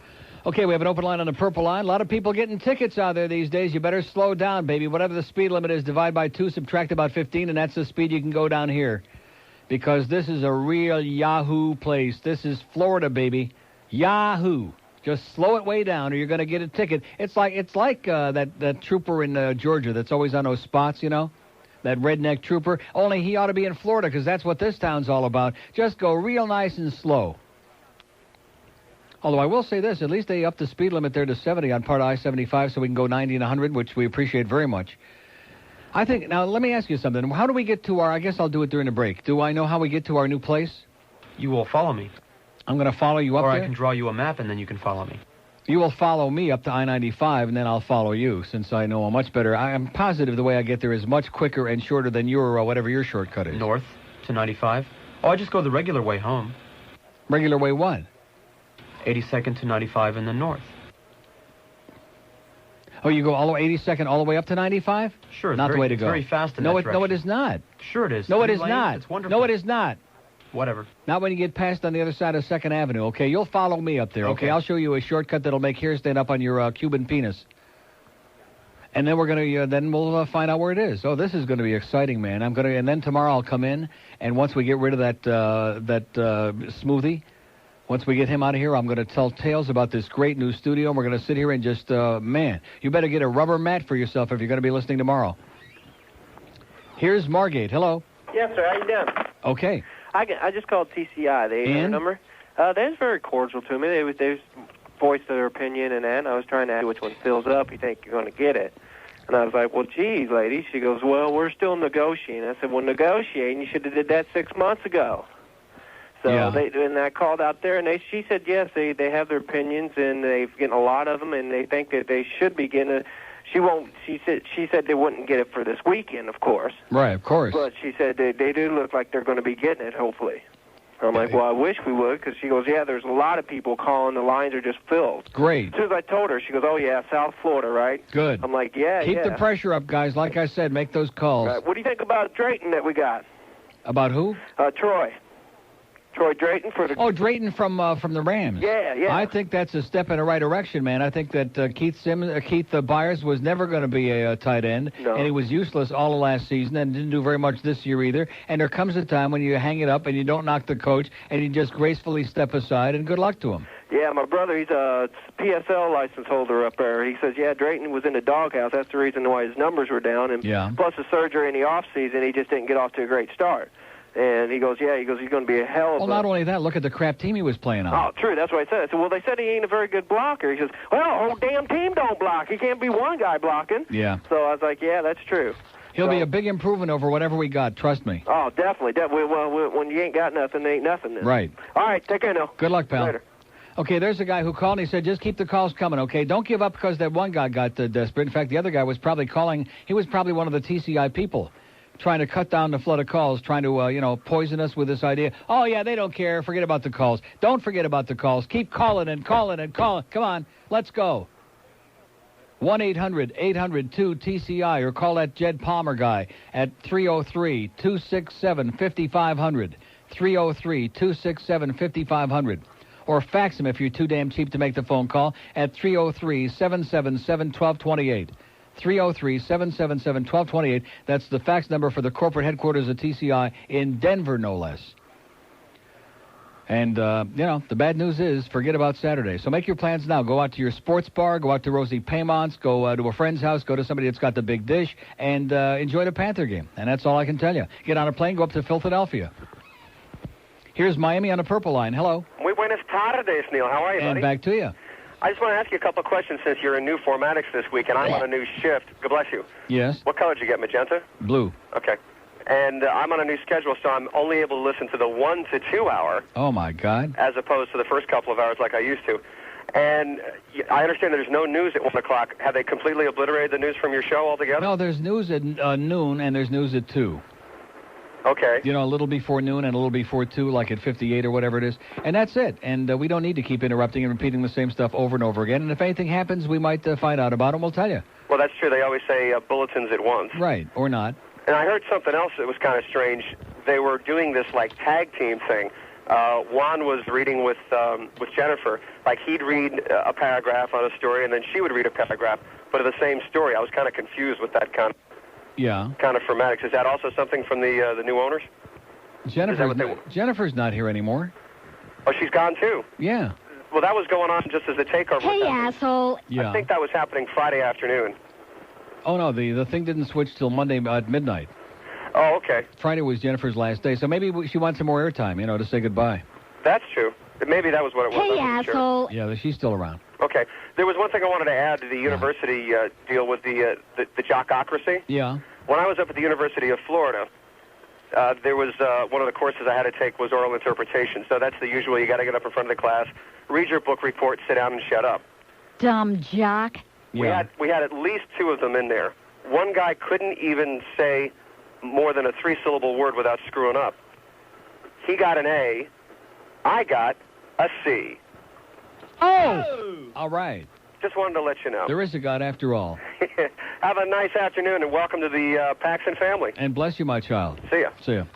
Okay, we have an open line on the purple line. A lot of people getting tickets out there these days. You better slow down, baby. Whatever the speed limit is, divide by 2, subtract about 15, and that's the speed you can go down here. Because this is a real Yahoo place. This is Florida, baby. Yahoo. Just slow it way down, or you're going to get a ticket. It's like that trooper in Georgia that's always on those spots, that redneck trooper. Only he ought to be in Florida because that's what this town's all about. Just go real nice and slow. Although I will say this, at least they upped the speed limit there to 70 on part of I-75 so we can go 90 and 100, which we appreciate very much. I think, now let me ask you something. How do we get to I guess I'll do it during the break. Do I know how we get to our new place? You will follow me. I'm going to follow you up there? Or I can draw you a map and then you can follow me. You will follow me up to I-95, and then I'll follow you, since I know much better. I am positive the way I get there is much quicker and shorter than your, whatever your shortcut is. North to 95. Oh, I just go the regular way home. Regular way what? 82nd to 95 and then north. Oh, you go all the way 82nd all the way up to 95? Sure. Not the way to go. It's very fast in that direction. No, it is not. Sure it is. No, it 3 is lanes, not. It's wonderful. No, it is not. Whatever. Not when you get past on the other side of 2nd Avenue, okay? You'll follow me up there, okay? I'll show you a shortcut that'll make hair stand up on your Cuban penis. And then we're going to, then we'll find out where it is. Oh, this is going to be exciting, man. And then tomorrow I'll come in, and once we get rid of that smoothie, once we get him out of here, I'm going to tell tales about this great new studio, and we're going to sit here and just, man, you better get a rubber mat for yourself if you're going to be listening tomorrow. Here's Margate. Hello. Yes, sir. How you doing? Okay. I just called TCI, the 800 number. They was very cordial to me. They voiced their opinion and that. And I was trying to ask which one fills up. You think you're going to get it? And I was like, well, geez, lady. She goes, well, we're still negotiating. I said, well, negotiating? You should have did that 6 months ago. So and I called out there, and she said, yes, they have their opinions, and they've getting a lot of them, and they think that they should be getting it. She said they wouldn't get it for this weekend, of course. Right, of course. But she said they do look like they're going to be getting it, hopefully. I'm like, well, I wish we would, because she goes, yeah, there's a lot of people calling. The lines are just filled. Great. As soon as I told her, she goes, oh, yeah, South Florida, right? Good. I'm like, yeah, Keep the pressure up, guys. Like I said, make those calls. Right. What do you think about Drayton that we got? About who? Troy. Troy Drayton for the... Oh, Drayton from the Rams. Yeah. I think that's a step in the right direction, man. I think that Keith Byers was never going to be a tight end, and he was useless all of last season and didn't do very much this year either. And there comes a time when you hang it up and you don't knock the coach and you just gracefully step aside, and good luck to him. Yeah, my brother, he's a PSL license holder up there. He says, yeah, Drayton was in the doghouse. That's the reason why his numbers were down. And plus the surgery in the off-season, he just didn't get off to a great start. And he goes, he's going to be a hell of a... Well, not only that, look at the crap team he was playing on. Oh, true, that's what I said. I said, well, they said he ain't a very good blocker. He says, well, the whole damn team don't block. He can't be one guy blocking. Yeah. So I was like, yeah, that's true. He'll be a big improvement over whatever we got, trust me. Oh, definitely. Well, when you ain't got nothing, there ain't nothing then. Right. All right, take care now. Good luck, pal. Later. Okay, there's a guy who called and he said, just keep the calls coming, okay? Don't give up because that one guy got desperate. In fact, the other guy was probably calling. He was probably one of the TCI people, trying to cut down the flood of calls, trying to, poison us with this idea. Oh, yeah, they don't care. Forget about the calls. Don't forget about the calls. Keep calling and calling and calling. Come on, let's go. 1-800-800-2-TCI, or call that Jed Palmer guy at 303-267-5500. 303-267-5500. Or fax him if you're too damn cheap to make the phone call at 303-777-1228. 303-777-1228. That's the fax number for the corporate headquarters of TCI in Denver, no less. And, the bad news is forget about Saturday. So make your plans now. Go out to your sports bar. Go out to Rosie Paymont's. Go to a friend's house. Go to somebody that's got the big dish. And enjoy the Panther game. And that's all I can tell you. Get on a plane. Go up to Philadelphia. Here's Miami on a purple line. Hello. Muy buenas tardes, Neil. How are you, buddy? And back to you. I just want to ask you a couple of questions since you're in new formatics this week and I'm on a new shift. God bless you. Yes. What color did you get, magenta? Blue. Okay. And I'm on a new schedule, so I'm only able to listen to the 1 to 2 hour. Oh, my God. As opposed to the first couple of hours like I used to. And I understand there's no news at 1 o'clock. Have they completely obliterated the news from your show altogether? No, there's news at noon and there's news at 2. Okay. A little before noon and a little before 2, like at 58 or whatever it is. And that's it. And we don't need to keep interrupting and repeating the same stuff over and over again. And if anything happens, we might find out about it and we'll tell you. Well, that's true. They always say bulletins at once. Right, or not. And I heard something else that was kind of strange. They were doing this, tag team thing. Juan was reading with Jennifer. Like, he'd read a paragraph on a story, and then she would read a paragraph, but of the same story. I was kind of confused with that kind of formatics. Is that also something from the new owners? Jennifer's not here anymore. Oh, she's gone too? Yeah. Well, that was going on just as the takeover. Hey, asshole. Yeah. I think that was happening Friday afternoon. Oh, no, the thing didn't switch till Monday at midnight. Oh, okay. Friday was Jennifer's last day, so maybe she wants some more airtime, to say goodbye. That's true. Maybe that was what it was. Hey, I wasn't asshole. Yeah, she's still around. Okay. There was one thing I wanted to add to the university deal with the jockocracy. Yeah. When I was up at the University of Florida, there was one of the courses I had to take was oral interpretation. So that's the usual. You got to get up in front of the class, read your book report, sit down, and shut up. Dumb jock. Yeah. We had at least 2 of them in there. One guy couldn't even say more than a 3-syllable word without screwing up. He got an A. I got a C. Oh! All right. Just wanted to let you know. There is a God after all. Have a nice afternoon, and welcome to the Paxson family. And bless you, my child. See ya. See ya.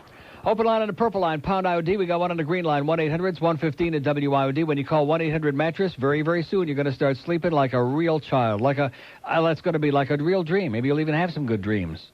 Open line on the purple line, pound IOD. We got one on the green line, 1-800-115 at WIOD. When you call 1-800-MATTRESS, very, very soon you're going to start sleeping like a real child. That's going to be like a real dream. Maybe you'll even have some good dreams.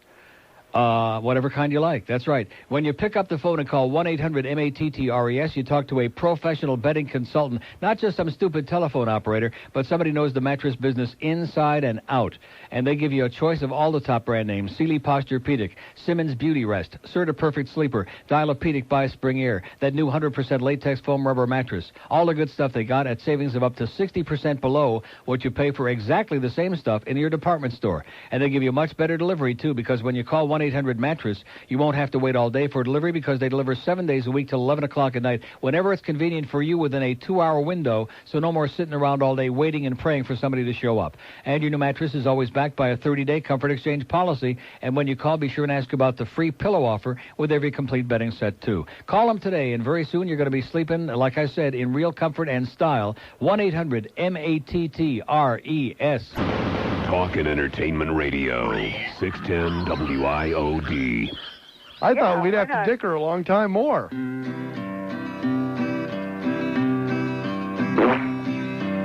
Whatever kind you like. That's right. When you pick up the phone and call 1-800-MATTRES, you talk to a professional betting consultant, not just some stupid telephone operator, but somebody who knows the mattress business inside and out. And they give you a choice of all the top brand names: Sealy Posturepedic, Simmons Beauty Rest, Serta Perfect Sleeper, Dial-A-Pedic by Spring Air, that new 100% latex foam rubber mattress. All the good stuff they got at savings of up to 60% below what you pay for exactly the same stuff in your department store. And they give you much better delivery, too, because when you call 1-800-MATTRESS, you won't have to wait all day for delivery because they deliver 7 days a week till 11 o'clock at night, whenever it's convenient for you within a 2-hour window, so no more sitting around all day waiting and praying for somebody to show up. And your new mattress is always backed by a 30-day comfort exchange policy, and when you call, be sure and ask about the free pillow offer with every complete bedding set, too. Call them today, and very soon you're going to be sleeping, like I said, in real comfort and style. 1-800-MATTRES. Talk and Entertainment Radio, 610 WIOD. I thought we'd have to dicker a long time more.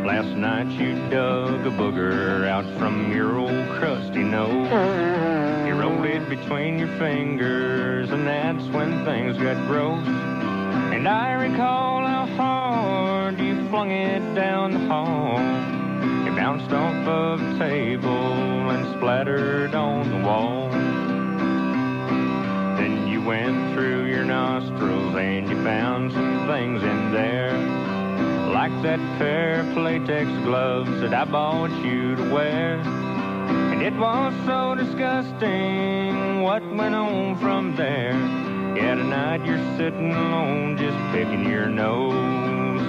Last night you dug a booger out from your old crusty nose. You rolled it between your fingers, and that's when things got gross. And I recall how hard you flung it down the hall. It bounced off of the table and splattered on the wall. Then you went through your nostrils and you found some things in there, like that pair of latex gloves that I bought you to wear. And it was so disgusting what went on from there. Yeah, tonight you're sitting alone just picking your nose.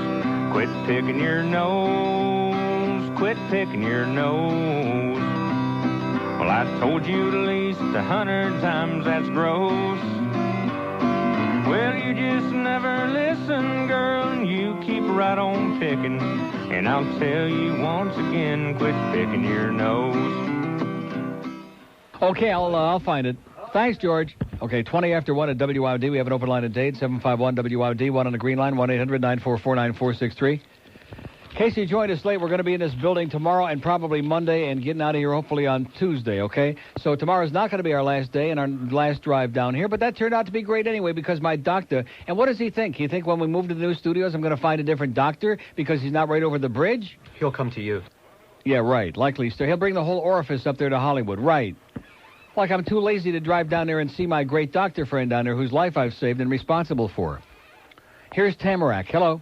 Quit picking your nose. Quit picking your nose. Well, I told you at least 100 times that's gross. Well, you just never listen, girl, and you keep right on picking. And I'll tell you once again, quit picking your nose. Okay, I'll find it. Thanks, George. Okay, 20 after 1 at WIOD. We have an open line at Dade, 751 WIOD, 1 on the green line, 1-800-944-9463. In case you joined us late, we're going to be in this building tomorrow and probably Monday and getting out of here hopefully on Tuesday, okay? So tomorrow's not going to be our last day and our last drive down here, but that turned out to be great anyway because my doctor, and what does he think? He think when we move to the new studios I'm going to find a different doctor because he's not right over the bridge? He'll come to you. Yeah, right, likely. So he'll bring the whole orifice up there to Hollywood, right. Like I'm too lazy to drive down there and see my great doctor friend down there whose life I've saved and responsible for. Here's Tamarack. Hello.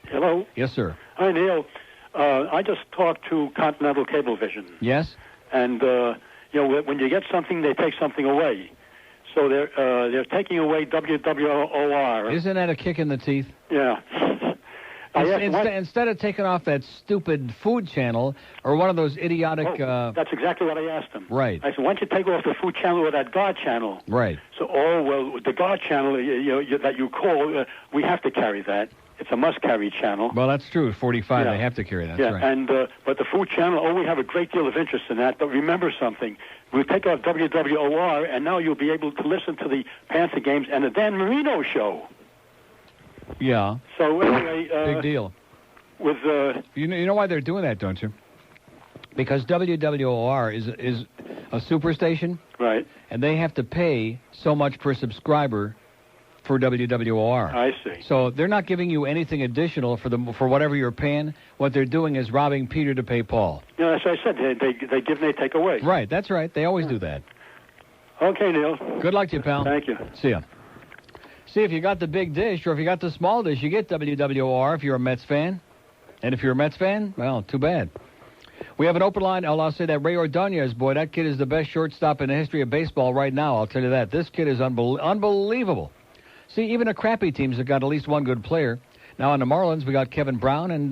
Hello. Yes, sir. Hi, Neil. I just talked to Continental Cablevision. Yes? And, when you get something, they take something away. So they're taking away WWOR. Isn't that a kick in the teeth? Yeah. Instead of taking off that stupid food channel or one of those idiotic... that's exactly what I asked them. Right. I said, why don't you take off the food channel or that God channel? Right. So, the God channel that you call, we have to carry that. It's a must-carry channel. Well, that's true. 45, they have to carry that. That's right. And but the food channel, we have a great deal of interest in that. But remember something. We'll take off WWOR, and now you'll be able to listen to the Panther games and the Dan Marino show. Yeah. So anyway... big deal. With You know why they're doing that, don't you? Because WWOR is a superstation. Right. And they have to pay so much per subscriber for WWOR. I see. So they're not giving you anything additional for whatever you're paying. What they're doing is robbing Peter to pay Paul. Yeah, as I said, they give and they take away. Right, that's right. They always do that. Okay, Neil. Good luck to you, pal. Thank you. See ya. See, if you got the big dish or if you got the small dish, you get WWOR if you're a Mets fan. And if you're a Mets fan, well, too bad. We have an open line. I'll say that Ray Ordonez, boy, that kid is the best shortstop in the history of baseball right now. I'll tell you that. This kid is unbelievable. See, even the crappy teams have got at least one good player. Now on the Marlins, we got Kevin Brown and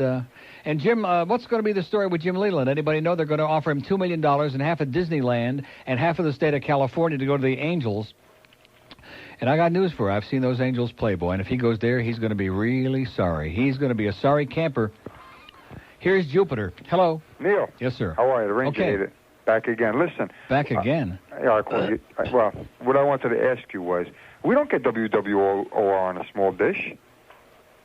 Jim. What's going to be the story with Jim Leland? Anybody know they're going to offer him $2 million and half of Disneyland and half of the state of California to go to the Angels? And I got news for you. I've seen those Angels play, boy. And if he goes there, he's going to be really sorry. He's going to be a sorry camper. Here's Jupiter. Hello. Neil. Yes, sir. How are you? The Ranger back again. Listen. Back again? Yeah, I called you. Well, what I wanted to ask you was, we don't get WWOR on a small dish.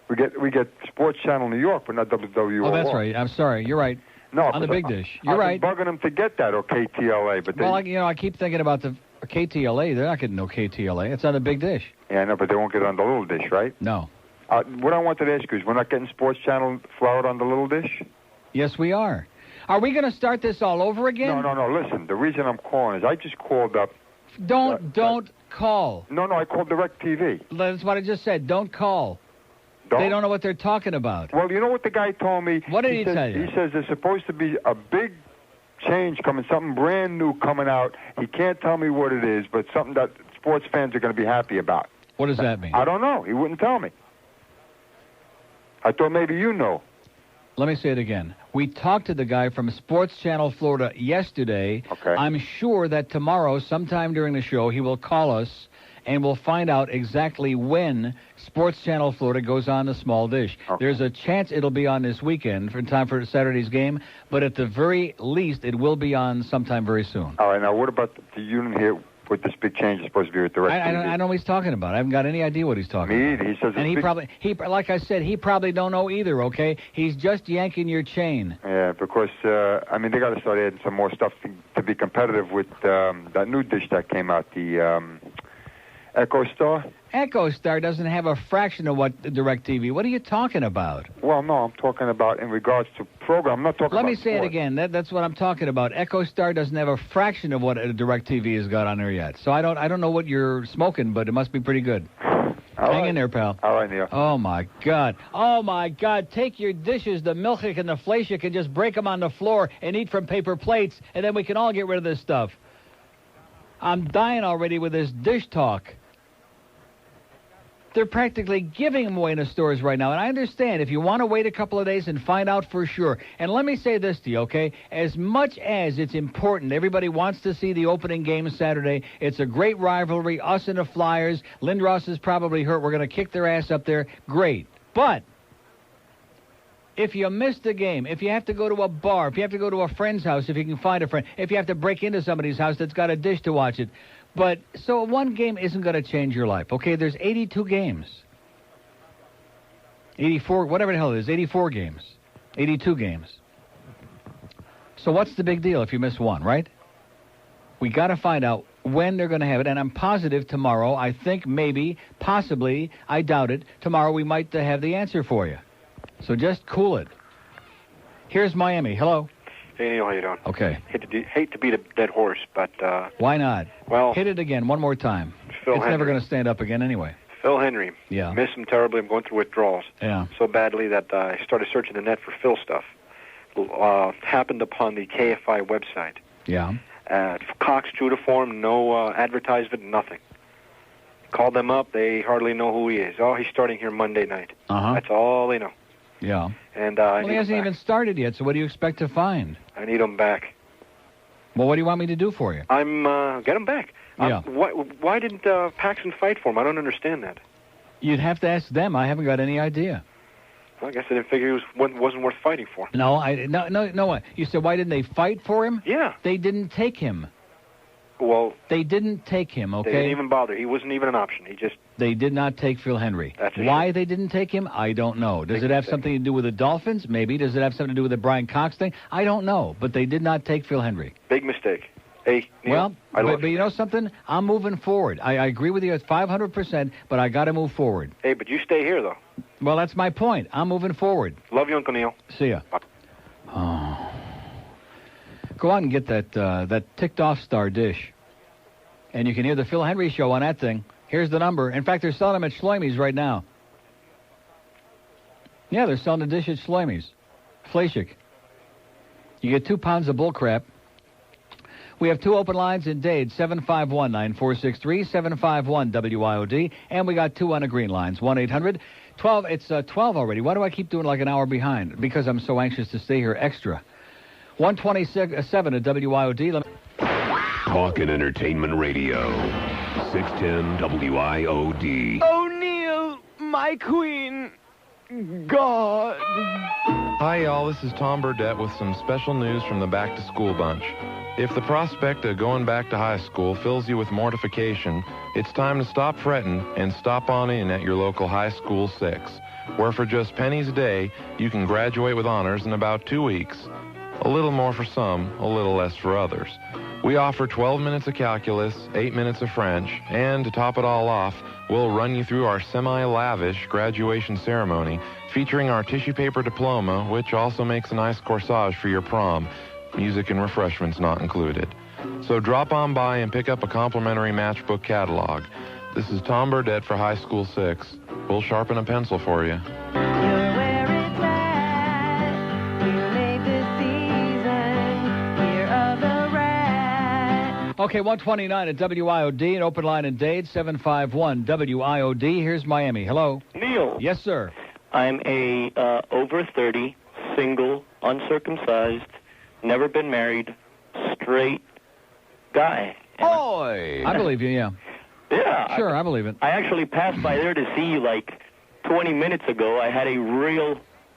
We get Sports Channel New York, but not WWOR. Oh, that's right. I'm sorry. You're right. No, on the big dish. You're right. I've been bugging them to get that, or KTLA, but well, I keep thinking about the KTLA. They're not getting no KTLA. It's on the big dish. Yeah, I know, but they won't get it on the little dish, right? No. What I wanted to ask you is, we're not getting Sports Channel Florida on the little dish? Yes, we are. Are we going to start this all over again? No. Listen, the reason I'm calling is I just called up. Don't call. No, I called DirecTV. That's what I just said. Don't call. They don't know what they're talking about. Well, you know what the guy told me? What did he tell you? He says there's supposed to be a big change coming, something brand new coming out. He can't tell me what it is, but something that sports fans are going to be happy about. What does that mean? I don't know. He wouldn't tell me. I thought maybe you know. Let me say it again. We talked to the guy from Sports Channel Florida yesterday. Okay. I'm sure that tomorrow, sometime during the show, he will call us and we'll find out exactly when Sports Channel Florida goes on the small dish. Okay. There's a chance it'll be on this weekend in time for Saturday's game, but at the very least, it will be on sometime very soon. All right. Now, what about the unit here with this big change is supposed to be with the rest I know what he's talking about. I haven't got any idea what he's talking about. Me either. He says, and he like I said, he probably don't know either. Okay, he's just yanking your chain. Yeah, because they got to start adding some more stuff to be competitive with that new dish that came out, the Echo Star. Echo Star doesn't have a fraction of what DirecTV. What are you talking about? Well, no, I'm talking about in regards to program. I'm not talking Let about me say sport. it again. That's what I'm talking about. Echo Star doesn't have a fraction of what DirecTV has got on there yet. So I don't know what you're smoking, but it must be pretty good. Hang in there, pal. All right, Neil. Oh, my God. Oh, my God. Take your dishes, the milkshake and the flashik, and just break them on the floor and eat from paper plates, and then we can all get rid of this stuff. I'm dying already with this dish talk. They're practically giving them away in the stores right now. And I understand if you want to wait a couple of days and find out for sure. And let me say this to you, okay? As much as it's important, everybody wants to see the opening game Saturday. It's a great rivalry. Us and the Flyers. Lindros is probably hurt. We're going to kick their ass up there. Great. But if you miss the game, if you have to go to a bar, if you have to go to a friend's house, if you can find a friend, if you have to break into somebody's house that's got a dish to watch it, but so one game isn't going to change your life. Okay, there's 82 games. 84, whatever the hell it is, 84 games. 82 games. So what's the big deal if you miss one, right? We got to find out when they're going to have it, and I'm positive tomorrow, I think maybe, possibly, I doubt it, tomorrow we might have the answer for you. So just cool it. Here's Miami. Hello. Hey, Neil, how you doing? Okay. Hate to beat a dead horse, but... Why not? Well... Hit it again, one more time. It's never going to stand up again anyway. Phil Hendrie. Yeah. Miss him terribly. I'm going through withdrawals. Yeah. So badly that I started searching the net for Phil stuff. Happened upon the KFI website. Yeah. Cox true to form, no advertisement, nothing. Called them up. They hardly know who he is. Oh, he's starting here Monday night. Uh-huh. That's all they know. Yeah. And he hasn't even started yet, so what do you expect to find? I need him back. Well, what do you want me to do for you? Get him back. Yeah. Why didn't Paxson fight for him? I don't understand that. You'd have to ask them. I haven't got any idea. Well, I guess I didn't figure he wasn't worth fighting for. No. You said why didn't they fight for him? Yeah. They didn't take him. Well, they didn't take him, okay? They didn't even bother. He wasn't even an option. They did not take Phil Hendrie. Why they didn't take him, I don't know. Does it have something to do with the Dolphins? Maybe. Does it have something to do with the Brian Cox thing? I don't know. But they did not take Phil Hendrie. Big mistake. Hey, Neil, well, but you know something? I'm moving forward. I agree with you at 500%, but I got to move forward. Hey, but you stay here, though. Well, that's my point. I'm moving forward. Love you, Uncle Neil. See ya. Bye. Oh. Go out and get that ticked-off star dish. And you can hear the Phil Hendrie Show on that thing. Here's the number. In fact, they're selling them at Schleimy's right now. Yeah, they're selling the dish at Schleimy's. Flashik. You get 2 pounds of bullcrap. We have 2 open lines in Dade, 751-9463, 751-WIOD, and we got 2 on the green lines, 1-800-12. It's 12 already. Why do I keep doing like an hour behind? Because I'm so anxious to stay here extra. 127 at WIOD. Talk and Entertainment Radio, 610 WIOD. O'Neill, my queen. God. Hi, y'all. This is Tom Burdett with some special news from the Back to School Bunch. If the prospect of going back to high school fills you with mortification, it's time to stop fretting and stop on in at your local High School 6, where for just pennies a day, you can graduate with honors in about 2 weeks. A little more for some, a little less for others. We offer 12 minutes of calculus, 8 minutes of French, and to top it all off, we'll run you through our semi-lavish graduation ceremony featuring our tissue paper diploma, which also makes a nice corsage for your prom. Music and refreshments not included. So drop on by and pick up a complimentary matchbook catalog. This is Tom Burdett for High School 6. We'll sharpen a pencil for you. Okay, 129 at WIOD, an open line in Dade, 751 WIOD. Here's Miami. Hello. Neil. Yes, sir. I'm a over 30, single, uncircumcised, never been married, straight guy. Boy! I believe you, yeah. Yeah. Sure, I believe it. I actually passed by there to see you like 20 minutes ago. I had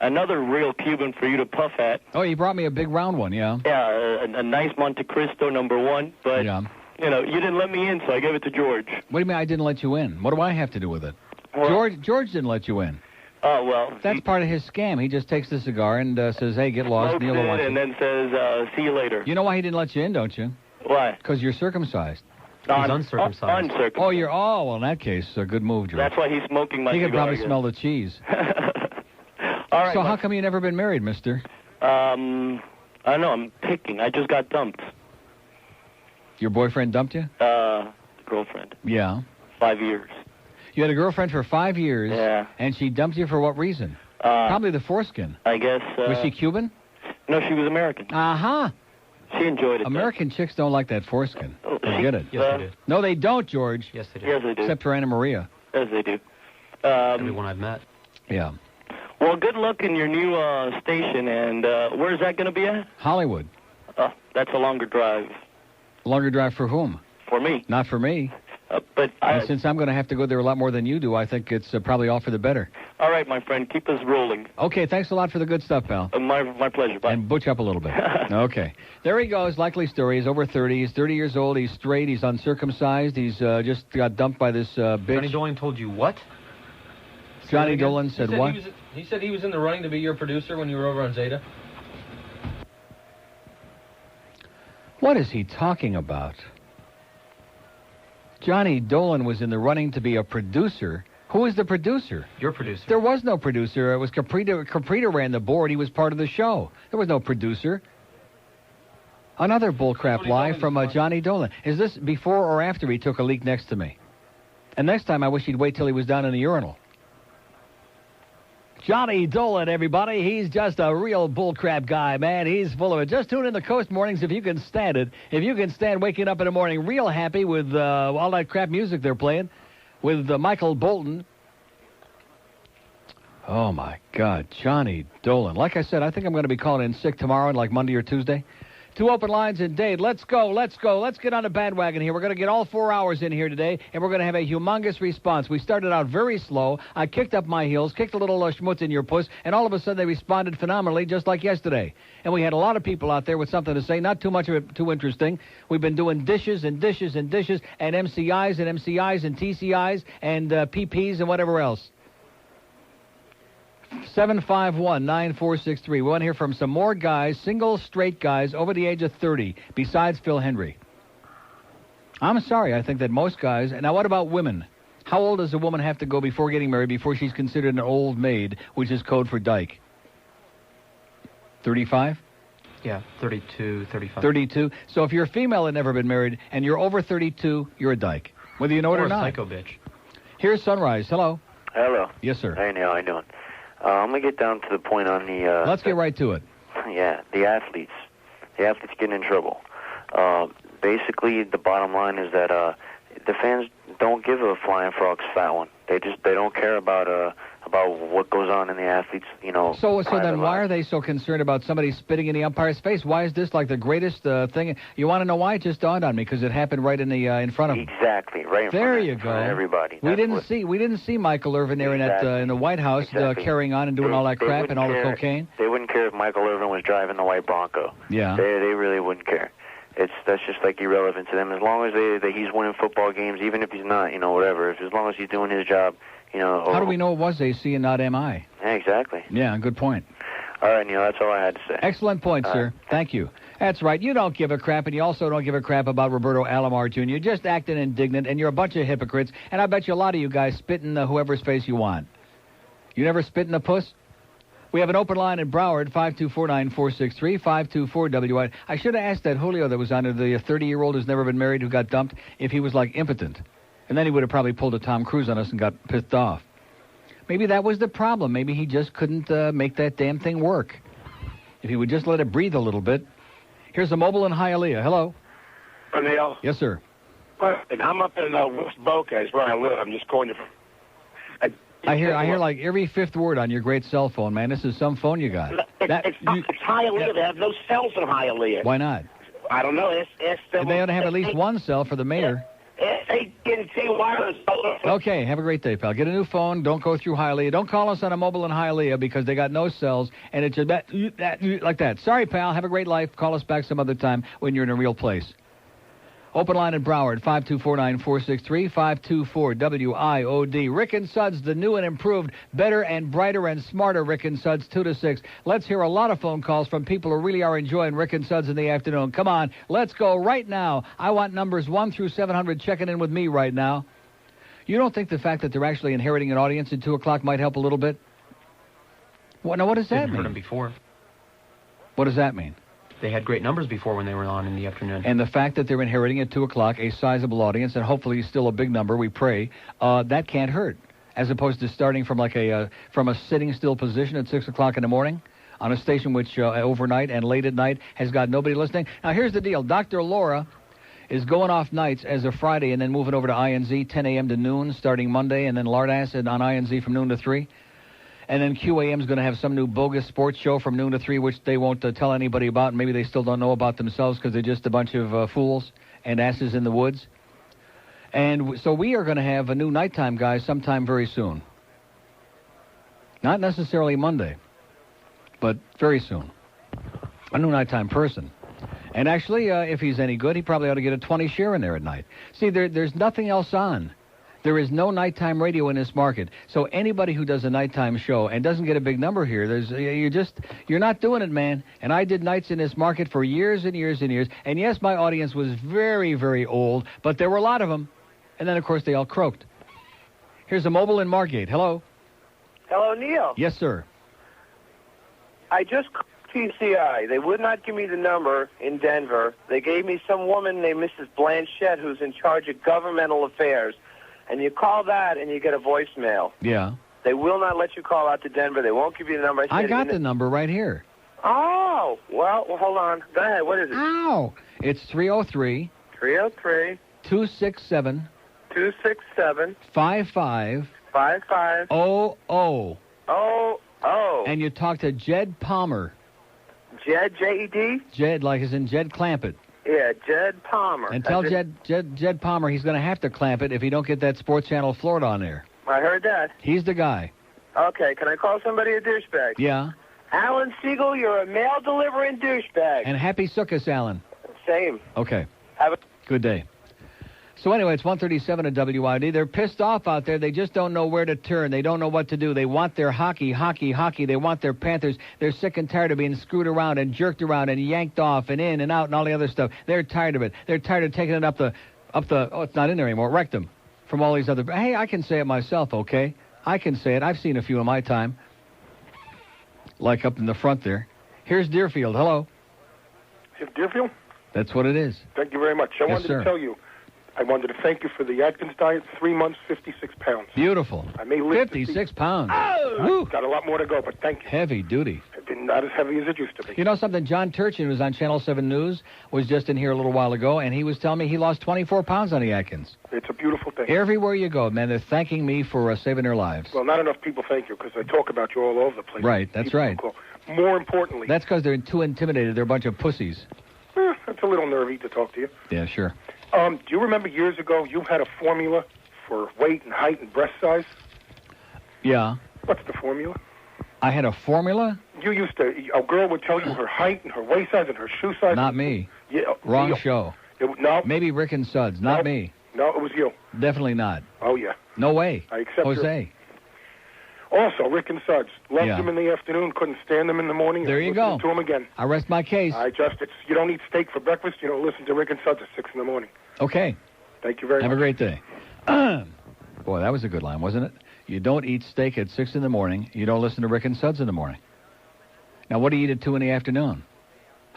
another real Cuban for you to puff at. Oh, you brought me a big round one, yeah. Yeah, a nice Monte Cristo #1, but, yeah. You know, you didn't let me in, so I gave it to George. What do you mean I didn't let you in? What do I have to do with it? Well, George didn't let you in. Oh, well. That's part of his scam. He just takes the cigar and says, hey, get lost. Smokes Neil will it watch and then says, see you later. You know why he didn't let you in, don't you? Why? Because you're circumcised. He's uncircumcised. Uncircumcised. Oh, well, in that case, a good move, George. That's why he's smoking my He cigar. could probably again. smell the cheese. All right. So how come you never been married, mister? I don't know. I'm picking. I just got dumped. Your boyfriend dumped you? Girlfriend. Yeah. 5 years. You had a girlfriend for 5 years. Yeah. And she dumped you for what reason? Probably the foreskin. I guess. Was she Cuban? No, she was American. Uh-huh. She enjoyed it. American chicks don't like that foreskin. Forget it. Yes, they do. No, they don't, George. Yes, they do. Yes, they do. Except for Anna Maria. Yes, they do. Everyone I've met. Yeah. Well, good luck in your new station, and where's that going to be at? Hollywood. That's a longer drive. Longer drive for whom? For me. Not for me. And since I'm going to have to go there a lot more than you do, I think it's probably all for the better. All right, my friend. Keep us rolling. Okay, thanks a lot for the good stuff, pal. My pleasure. Bye. And butch up a little bit. Okay. There he goes. Likely story. He's over 30. He's 30 years old. He's straight. He's uncircumcised. He's just got dumped by this bitch. Johnny Dolan told you what? Johnny Dolan said what? He said he was in the running to be your producer when you were over on Zeta. What is he talking about? Johnny Dolan was in the running to be a producer. Who is the producer? Your producer. There was no producer. It was Caprita. Caprita ran the board. He was part of the show. There was no producer. Another bullcrap lie from Johnny Dolan. Is this before or after he took a leak next to me? And next time I wish he'd wait till he was down in the urinal. Johnny Dolan, everybody. He's just a real bullcrap guy, man. He's full of it. Just tune in the Coast Mornings if you can stand it. If you can stand waking up in the morning real happy with all that crap music they're playing with Michael Bolton. Oh, my God. Johnny Dolan. Like I said, I think I'm going to be calling in sick tomorrow, like Monday or Tuesday. 2 open lines in Dade. Let's go. Let's go. Let's get on the bandwagon here. We're going to get all 4 hours in here today, and we're going to have a humongous response. We started out very slow. I kicked up my heels, kicked a little schmutz in your puss, and all of a sudden they responded phenomenally, just like yesterday. And we had a lot of people out there with something to say, not too much of it too interesting. We've been doing dishes and dishes and dishes and MCIs and MCIs and TCIs and PPs and whatever else. 751-9463. We want to hear from some more guys, single, straight guys over the age of 30, besides Phil Hendrie. I'm sorry, I think that most guys... Now, what about women? How old does a woman have to go before getting married before she's considered an old maid, which is code for dyke? 35? Yeah, 32, 35. 32. So if you're a female and never been married, and you're over 32, you're a dyke, whether you know it or a not. Psycho bitch. Here's Sunrise. Hello. Hello. Yes, sir. Hey, Neil. How you doing? I'm going to get down to the point on the... Let's get right to it. Yeah, the athletes. The athletes getting in trouble. Basically, the bottom line is that the fans don't give a flying frog's fat one. They don't care about what goes on in the athletes, So then why are they so concerned about somebody spitting in the umpire's face? Why is this like the greatest thing? You want to know why? It just dawned on me because it happened right in front of them. Exactly, right in there front you of go. Everybody. We didn't see Michael Irvin there in the White House carrying on and doing all that crap and all the cocaine. They wouldn't care if Michael Irvin was driving the white Bronco. Yeah. They really wouldn't care. That's just like irrelevant to them. As long as he's winning football games, even if he's not, whatever. As long as he's doing his job, How do we know it was AC and not MI? Yeah, exactly. Yeah, good point. All right, Neil, that's all I had to say. Excellent point, sir. Thank you. That's right. You don't give a crap, and you also don't give a crap about Roberto Alomar Jr. You're just acting indignant, and you're a bunch of hypocrites, and I bet you a lot of you guys spit in whoever's face you want. You never spit in a puss? We have an open line in Broward, 524-9463, 524-WI. I should have asked that Julio that was on there, the 30-year-old who's never been married who got dumped, if he was, like, impotent. And then he would have probably pulled a Tom Cruise on us and got pissed off. Maybe that was the problem. Maybe he just couldn't make that damn thing work. If he would just let it breathe a little bit. Here's a mobile in Hialeah. Hello. Neil. Yes, sir. And I'm up in West Boca, is where I live. I'm just calling you from... I hear like every fifth word on your great cell phone, man. This is some phone you got. It's Hialeah. They have no cells in Hialeah. Why not? I don't know. Ask them. They ought to have at least one cell for the mayor. AT&T wireless. Okay, have a great day, pal. Get a new phone. Don't go through Hialeah. Don't call us on a mobile in Hialeah because they got no cells, and it's just like that. Sorry, pal. Have a great life. Call us back some other time when you're in a real place. Open line in Broward, 524-9463, 524-WIOD. Rick and Suds, the new and improved, better and brighter and smarter Rick and Suds, 2 to 6. Let's hear a lot of phone calls from people who really are enjoying Rick and Suds in the afternoon. Come on, let's go right now. I want numbers 1 through 700 checking in with me right now. You don't think the fact that they're actually inheriting an audience at 2 o'clock might help a little bit? What does that mean? Heard them before. What does that mean? They had great numbers before when they were on in the afternoon. And the fact that they're inheriting at 2 o'clock a sizable audience, and hopefully still a big number, we pray, that can't hurt. As opposed to starting from from a sitting still position at 6 o'clock in the morning on a station which overnight and late at night has got nobody listening. Now, here's the deal. Dr. Laura is going off nights as of Friday and then moving over to INZ 10 a.m. to noon starting Monday, and then Lardass on INZ from noon to 3. And then QAM's going to have some new bogus sports show from noon to 3, which they won't tell anybody about. And maybe they still don't know about themselves because they're just a bunch of fools and asses in the woods. And so we are going to have a new nighttime guy sometime very soon. Not necessarily Monday, but very soon. A new nighttime person. And actually, if he's any good, he probably ought to get a 20 share in there at night. See, there's nothing else on. There is no nighttime radio in this market. So anybody who does a nighttime show and doesn't get a big number here, you're not doing it, man. And I did nights in this market for years and years and years. And yes, my audience was very, very old, but there were a lot of them. And then, of course, they all croaked. Here's a mobile in Margate. Hello. Hello, Neil. Yes, sir. I just called TCI. They would not give me the number in Denver. They gave me some woman named Mrs. Blanchette who's in charge of governmental affairs. And you call that, and you get a voicemail. Yeah. They will not let you call out to Denver. They won't give you the number. I got the number right here. Oh, well, hold on. Go ahead. What is it? Ow. It's 303. 303. 267. 267. 55. 55. 00. Oh. And you talk to Jed Palmer. Jed, J-E-D? Jed, like as in Jed Clampett. Yeah, Jed Palmer. And tell Jed Palmer he's going to have to clamp it if he don't get that Sports Channel Florida on there. I heard that. He's the guy. Okay, can I call somebody a douchebag? Yeah. Alan Siegel, you're a mail-delivering douchebag. And happy Sukkot, Alan. Same. Okay. Have a good day. So anyway, it's 137 at WID. They're pissed off out there. They just don't know where to turn. They don't know what to do. They want their hockey. They want their Panthers. They're sick and tired of being screwed around and jerked around and yanked off and in and out and all the other stuff. They're tired of it. They're tired of taking it up the it's not in there anymore, rectum, from all these other. Hey, I can say it myself, okay? I can say it. I've seen a few in my time. Like up in the front there. Here's Deerfield. Hello. Deerfield? That's what it is. Thank you very much. I wanted to tell you, I wanted to thank you for the Atkins diet. 3 months, 56 pounds. Beautiful. I may live 56 pounds. I've got a lot more to go, but thank you. Heavy duty. It's been not as heavy as it used to be. You know something? John Turchin, who's on Channel 7 News, was just in here a little while ago, and he was telling me he lost 24 pounds on the Atkins. It's a beautiful thing. Everywhere you go, man, they're thanking me for saving their lives. Well, not enough people thank you because I talk about you all over the place. Right, that's right. More importantly... That's because they're too intimidated. They're a bunch of pussies. That's a little nervy to talk to you. Yeah, sure. Do you remember years ago you had a formula for weight and height and breast size? Yeah. What's the formula? I had a formula? You used to... A girl would tell you her height and her waist size and her shoe size. Not me. Yeah. Wrong show. No. Maybe Rick and Suds. Not me. No, it was you. Definitely not. Oh, yeah. No way. I accept Jose. Also, Rick and Suds. Loved them in the afternoon, couldn't stand them in the morning. There you go. To them again. I rest my case. You don't eat steak for breakfast, you don't listen to Rick and Suds at 6 in the morning. Okay. Thank you very much. Have a great day. Boy, that was a good line, wasn't it? You don't eat steak at 6 in the morning. You don't listen to Rick and Suds in the morning. Now, what do you eat at 2 in the afternoon?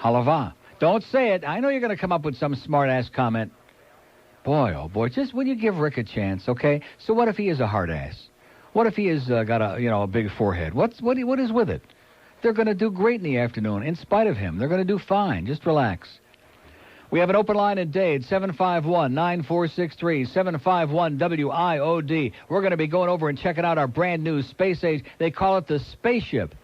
Halava. Don't say it. I know you're going to come up with some smart-ass comment. Boy, oh boy, just when you give Rick a chance, okay? So what if he is a hard ass? What if he has got a big forehead? What is with it? They're going to do great in the afternoon, in spite of him. They're going to do fine. Just relax. We have an open line in Dade, 751-9463, 751-WIOD. We're going to be going over and checking out our brand new space age. They call it the spaceship.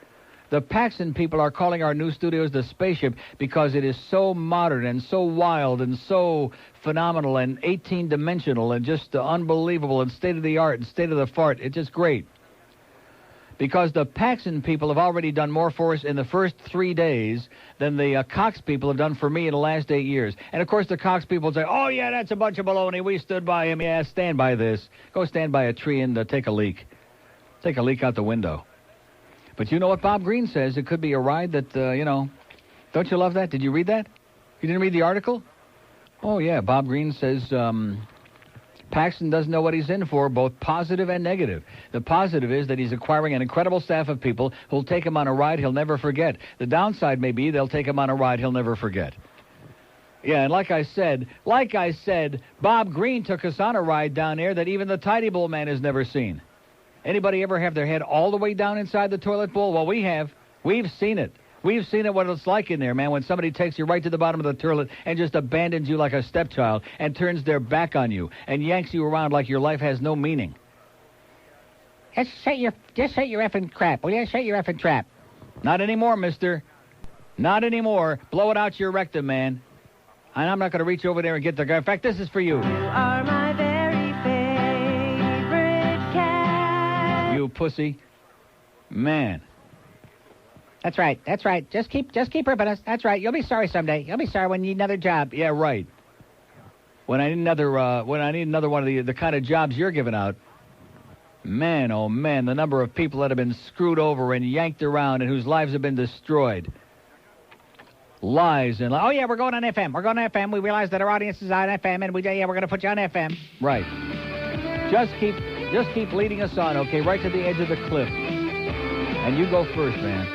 The Paxson people are calling our new studios the spaceship because it is so modern and so wild and so phenomenal and 18-dimensional and just unbelievable and state-of-the-art and state-of-the-fart. It's just great. Because the Paxson people have already done more for us in the first 3 days than the Cox people have done for me in the last 8 years. And, of course, the Cox people say, oh, yeah, that's a bunch of baloney. We stood by him. Yeah, stand by this. Go stand by a tree and take a leak. Take a leak out the window. But you know what Bob Green says? It could be a ride that, don't you love that? Did you read that? You didn't read the article? Oh, yeah. Bob Green says Paxson doesn't know what he's in for, both positive and negative. The positive is that he's acquiring an incredible staff of people who'll take him on a ride he'll never forget. The downside may be they'll take him on a ride he'll never forget. Yeah, and like I said, Bob Green took us on a ride down there that even the Tidy Bowl man has never seen. Anybody ever have their head all the way down inside the toilet bowl? Well, we have. We've seen it. We've seen it, what it's like in there, man, when somebody takes you right to the bottom of the toilet and just abandons you like a stepchild and turns their back on you and yanks you around like your life has no meaning. Just shut your effing crap. Will you shut your effing trap? Not anymore, mister. Not anymore. Blow it out your rectum, man. And I'm not going to reach over there and get the guy. In fact, this is for you. You are my very favorite cat. You pussy. Man. That's right. That's right. Just keep ripping us. That's right. You'll be sorry someday. You'll be sorry when you need another job. Yeah, right. When I need another one of the kind of jobs you're giving out. Man, oh man, the number of people that have been screwed over and yanked around and whose lives have been destroyed. Lies and oh yeah, we're going on FM. We're going on FM. We realize that our audience is on FM, and we're going to put you on FM. Right. Just keep leading us on, okay? Right to the edge of the cliff. And you go first, man.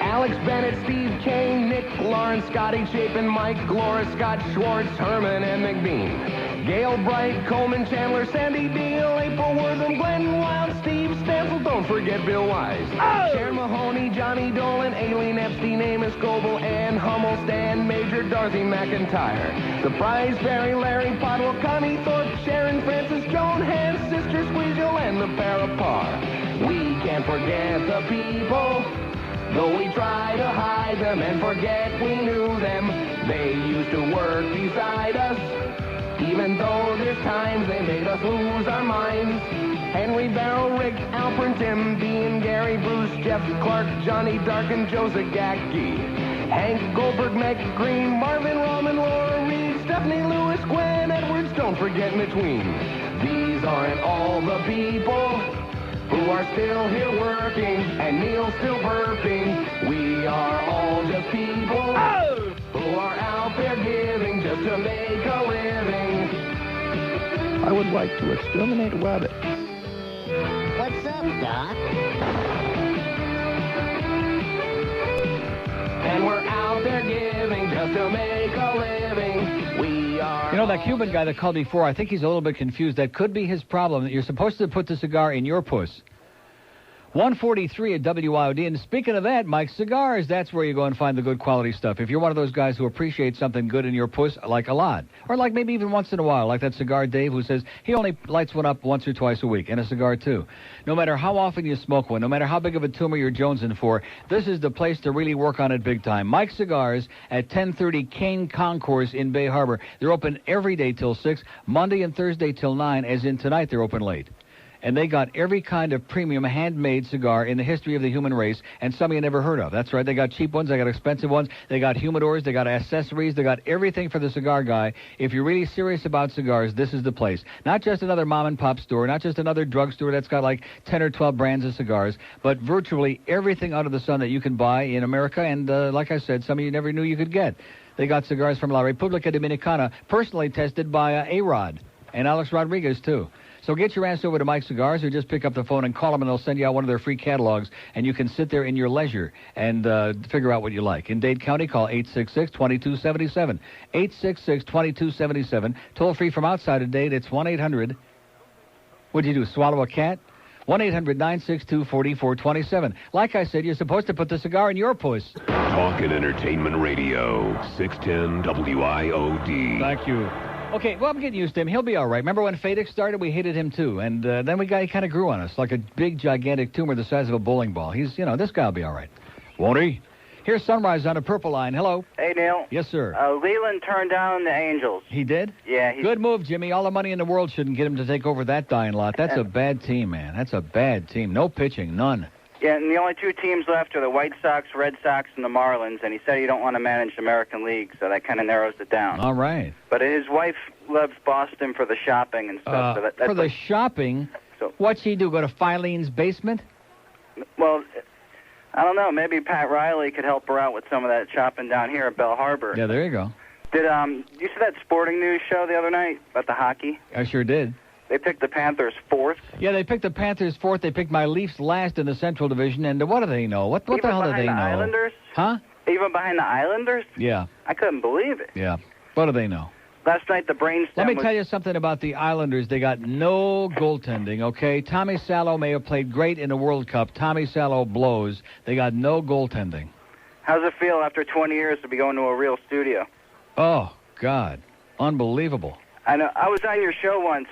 Alex Bennett, Steve Kane, Nick Lawrence, Scotty Chapin, Mike Glora, Scott Schwartz, Herman, and McBean. Gail Bright, Coleman, Chandler, Sandy Beal, April Wortham, Glenn Wild, Steve Stansel, don't forget Bill Wise. Sharon Mahoney, Johnny Dolan, Aileen Epstein, Amos Goebel, Ann Hummel, Stan Major, Dorothy McIntyre. The Prize, Barry, Larry Potwell, Connie Thorpe, Sharon Francis, Joan Hans, Sister Squeegel, and the Parapar. We can't forget the people, though we try to hide them and forget we knew them. They used to work beside us, even though there's times they made us lose our minds. Henry, Barrow, Rick, Alpern, Tim, Dean, Gary, Bruce, Jeff, Clark, Johnny Darkin, Joe Zagacki, Hank, Goldberg, Meg Green, Marvin, Rahman, Laura Reed, Stephanie Lewis, Gwen Edwards, don't forget between. These aren't all the people who are still here working, and Neil's still burping. We are all just people who are out there giving just to make a living. I would like to exterminate rabbits. What's up, Doc? And we're out there giving just to make a living. We are... You know, that Cuban guy that called before, I think he's a little bit confused. That could be his problem, that you're supposed to put the cigar in your puss. 143 at WIOD. And speaking of that, Mike, cigars, that's where you go and find the good quality stuff. If you're one of those guys who appreciates something good in your puss, like a lot, or like maybe even once in a while, like that cigar Dave who says he only lights one up once or twice a week, and a cigar too. No matter how often you smoke one, no matter how big of a tumor you're jonesing for, this is the place to really work on it big time. Mike Cigars at 1030 Kane Concourse in Bay Harbor. They're open every day till 6, Monday and Thursday till 9, as in tonight they're open late. And they got every kind of premium handmade cigar in the history of the human race, and some you never heard of. That's right. They got cheap ones. They got expensive ones. They got humidors. They got accessories. They got everything for the cigar guy. If you're really serious about cigars, this is the place. Not just another mom-and-pop store, not just another drugstore that's got like 10 or 12 brands of cigars, but virtually everything under the sun that you can buy in America, and like I said, some of you never knew you could get. They got cigars from La República Dominicana, personally tested by A-Rod, and Alex Rodriguez, too. So get your ass over to Mike Cigars, or just pick up the phone and call them, and they'll send you out one of their free catalogs, and you can sit there in your leisure and figure out what you like. In Dade County, call 866-2277. 866-2277. Toll free from outside of Dade, it's 1-800. What'd you do, swallow a cat? 1-800-962-4427. Like I said, you're supposed to put the cigar in your puss. Talk and Entertainment Radio, 610 WIOD. Thank you. Okay, well, I'm getting used to him. He'll be all right. Remember when Fadix started? We hated him, too. And then he kind of grew on us like a big, gigantic tumor the size of a bowling ball. He's, this guy will be all right. Won't he? Here's Sunrise on a purple line. Hello. Hey, Neil. Yes, sir. Leland turned down the Angels. He did? Yeah. Good move, Jimmy. All the money in the world shouldn't get him to take over that dying lot. That's a bad team, man. That's a bad team. No pitching. None. Yeah, and the only two teams left are the White Sox, Red Sox, and the Marlins, and he said he don't want to manage the American League, so that kind of narrows it down. All right. But his wife loves Boston for the shopping and stuff. So that's for the shopping? So, what's he do, go to Filene's basement? Well, I don't know. Maybe Pat Riley could help her out with some of that shopping down here at Bell Harbor. Yeah, there you go. Did you see that Sporting News show the other night about the hockey? I sure did. They picked the Panthers 4th. Yeah, they picked the Panthers 4th. They picked my Leafs last in the Central Division. And what do they know? What the hell do they know? Even behind the Islanders? Huh? Even behind the Islanders? Yeah. I couldn't believe it. Yeah. What do they know? Last night, the brainstem Let me tell you something about the Islanders. They got no goaltending, okay? Tommy Salo may have played great in the World Cup. Tommy Salo blows. They got no goaltending. How's it feel after 20 years to be going to a real studio? Oh, God. Unbelievable. I know. I was on your show once,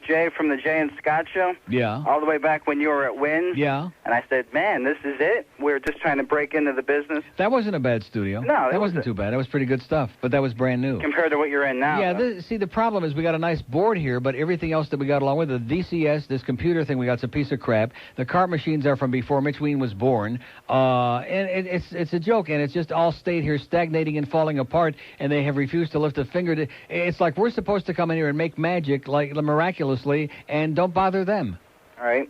Jay, from the Jay and Scott show. Yeah. All the way back when you were at Wynn's. Yeah. And I said, man, this is it? We're just trying to break into the business. That wasn't a bad studio. No. That wasn't too bad. That was pretty good stuff. But that was brand new. Compared to what you're in now. Yeah, see, the problem is we got a nice board here, but everything else that we got along with it, the DCS, this computer thing we got's a piece of crap. The cart machines are from before Mitch Ween was born. And it's a joke, and it's just all stayed here stagnating and falling apart, and they have refused to lift a finger. It's like we're supposed to come in here and make magic, like miraculously, and don't bother them. All right.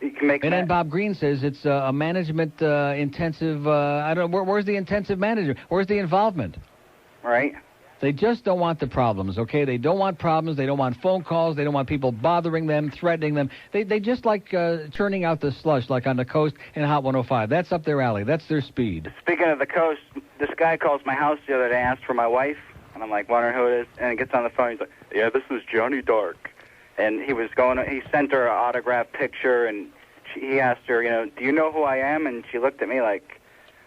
You can make. And then Bob Green says it's a management intensive. I don't know. Where's the intensive manager? Where's the involvement? All right. They just don't want the problems, okay? They don't want problems. They don't want phone calls. They don't want people bothering them, threatening them. They just like churning out the slush, like on the coast in Hot 105. That's up their alley. That's their speed. Speaking of the coast, this guy calls my house the other day, asked for my wife, and I'm like, wondering who it is, and he gets on the phone. He's like, yeah, this is Johnny Dark. And he sent her an autographed picture, and he asked her, do you know who I am? And she looked at me like,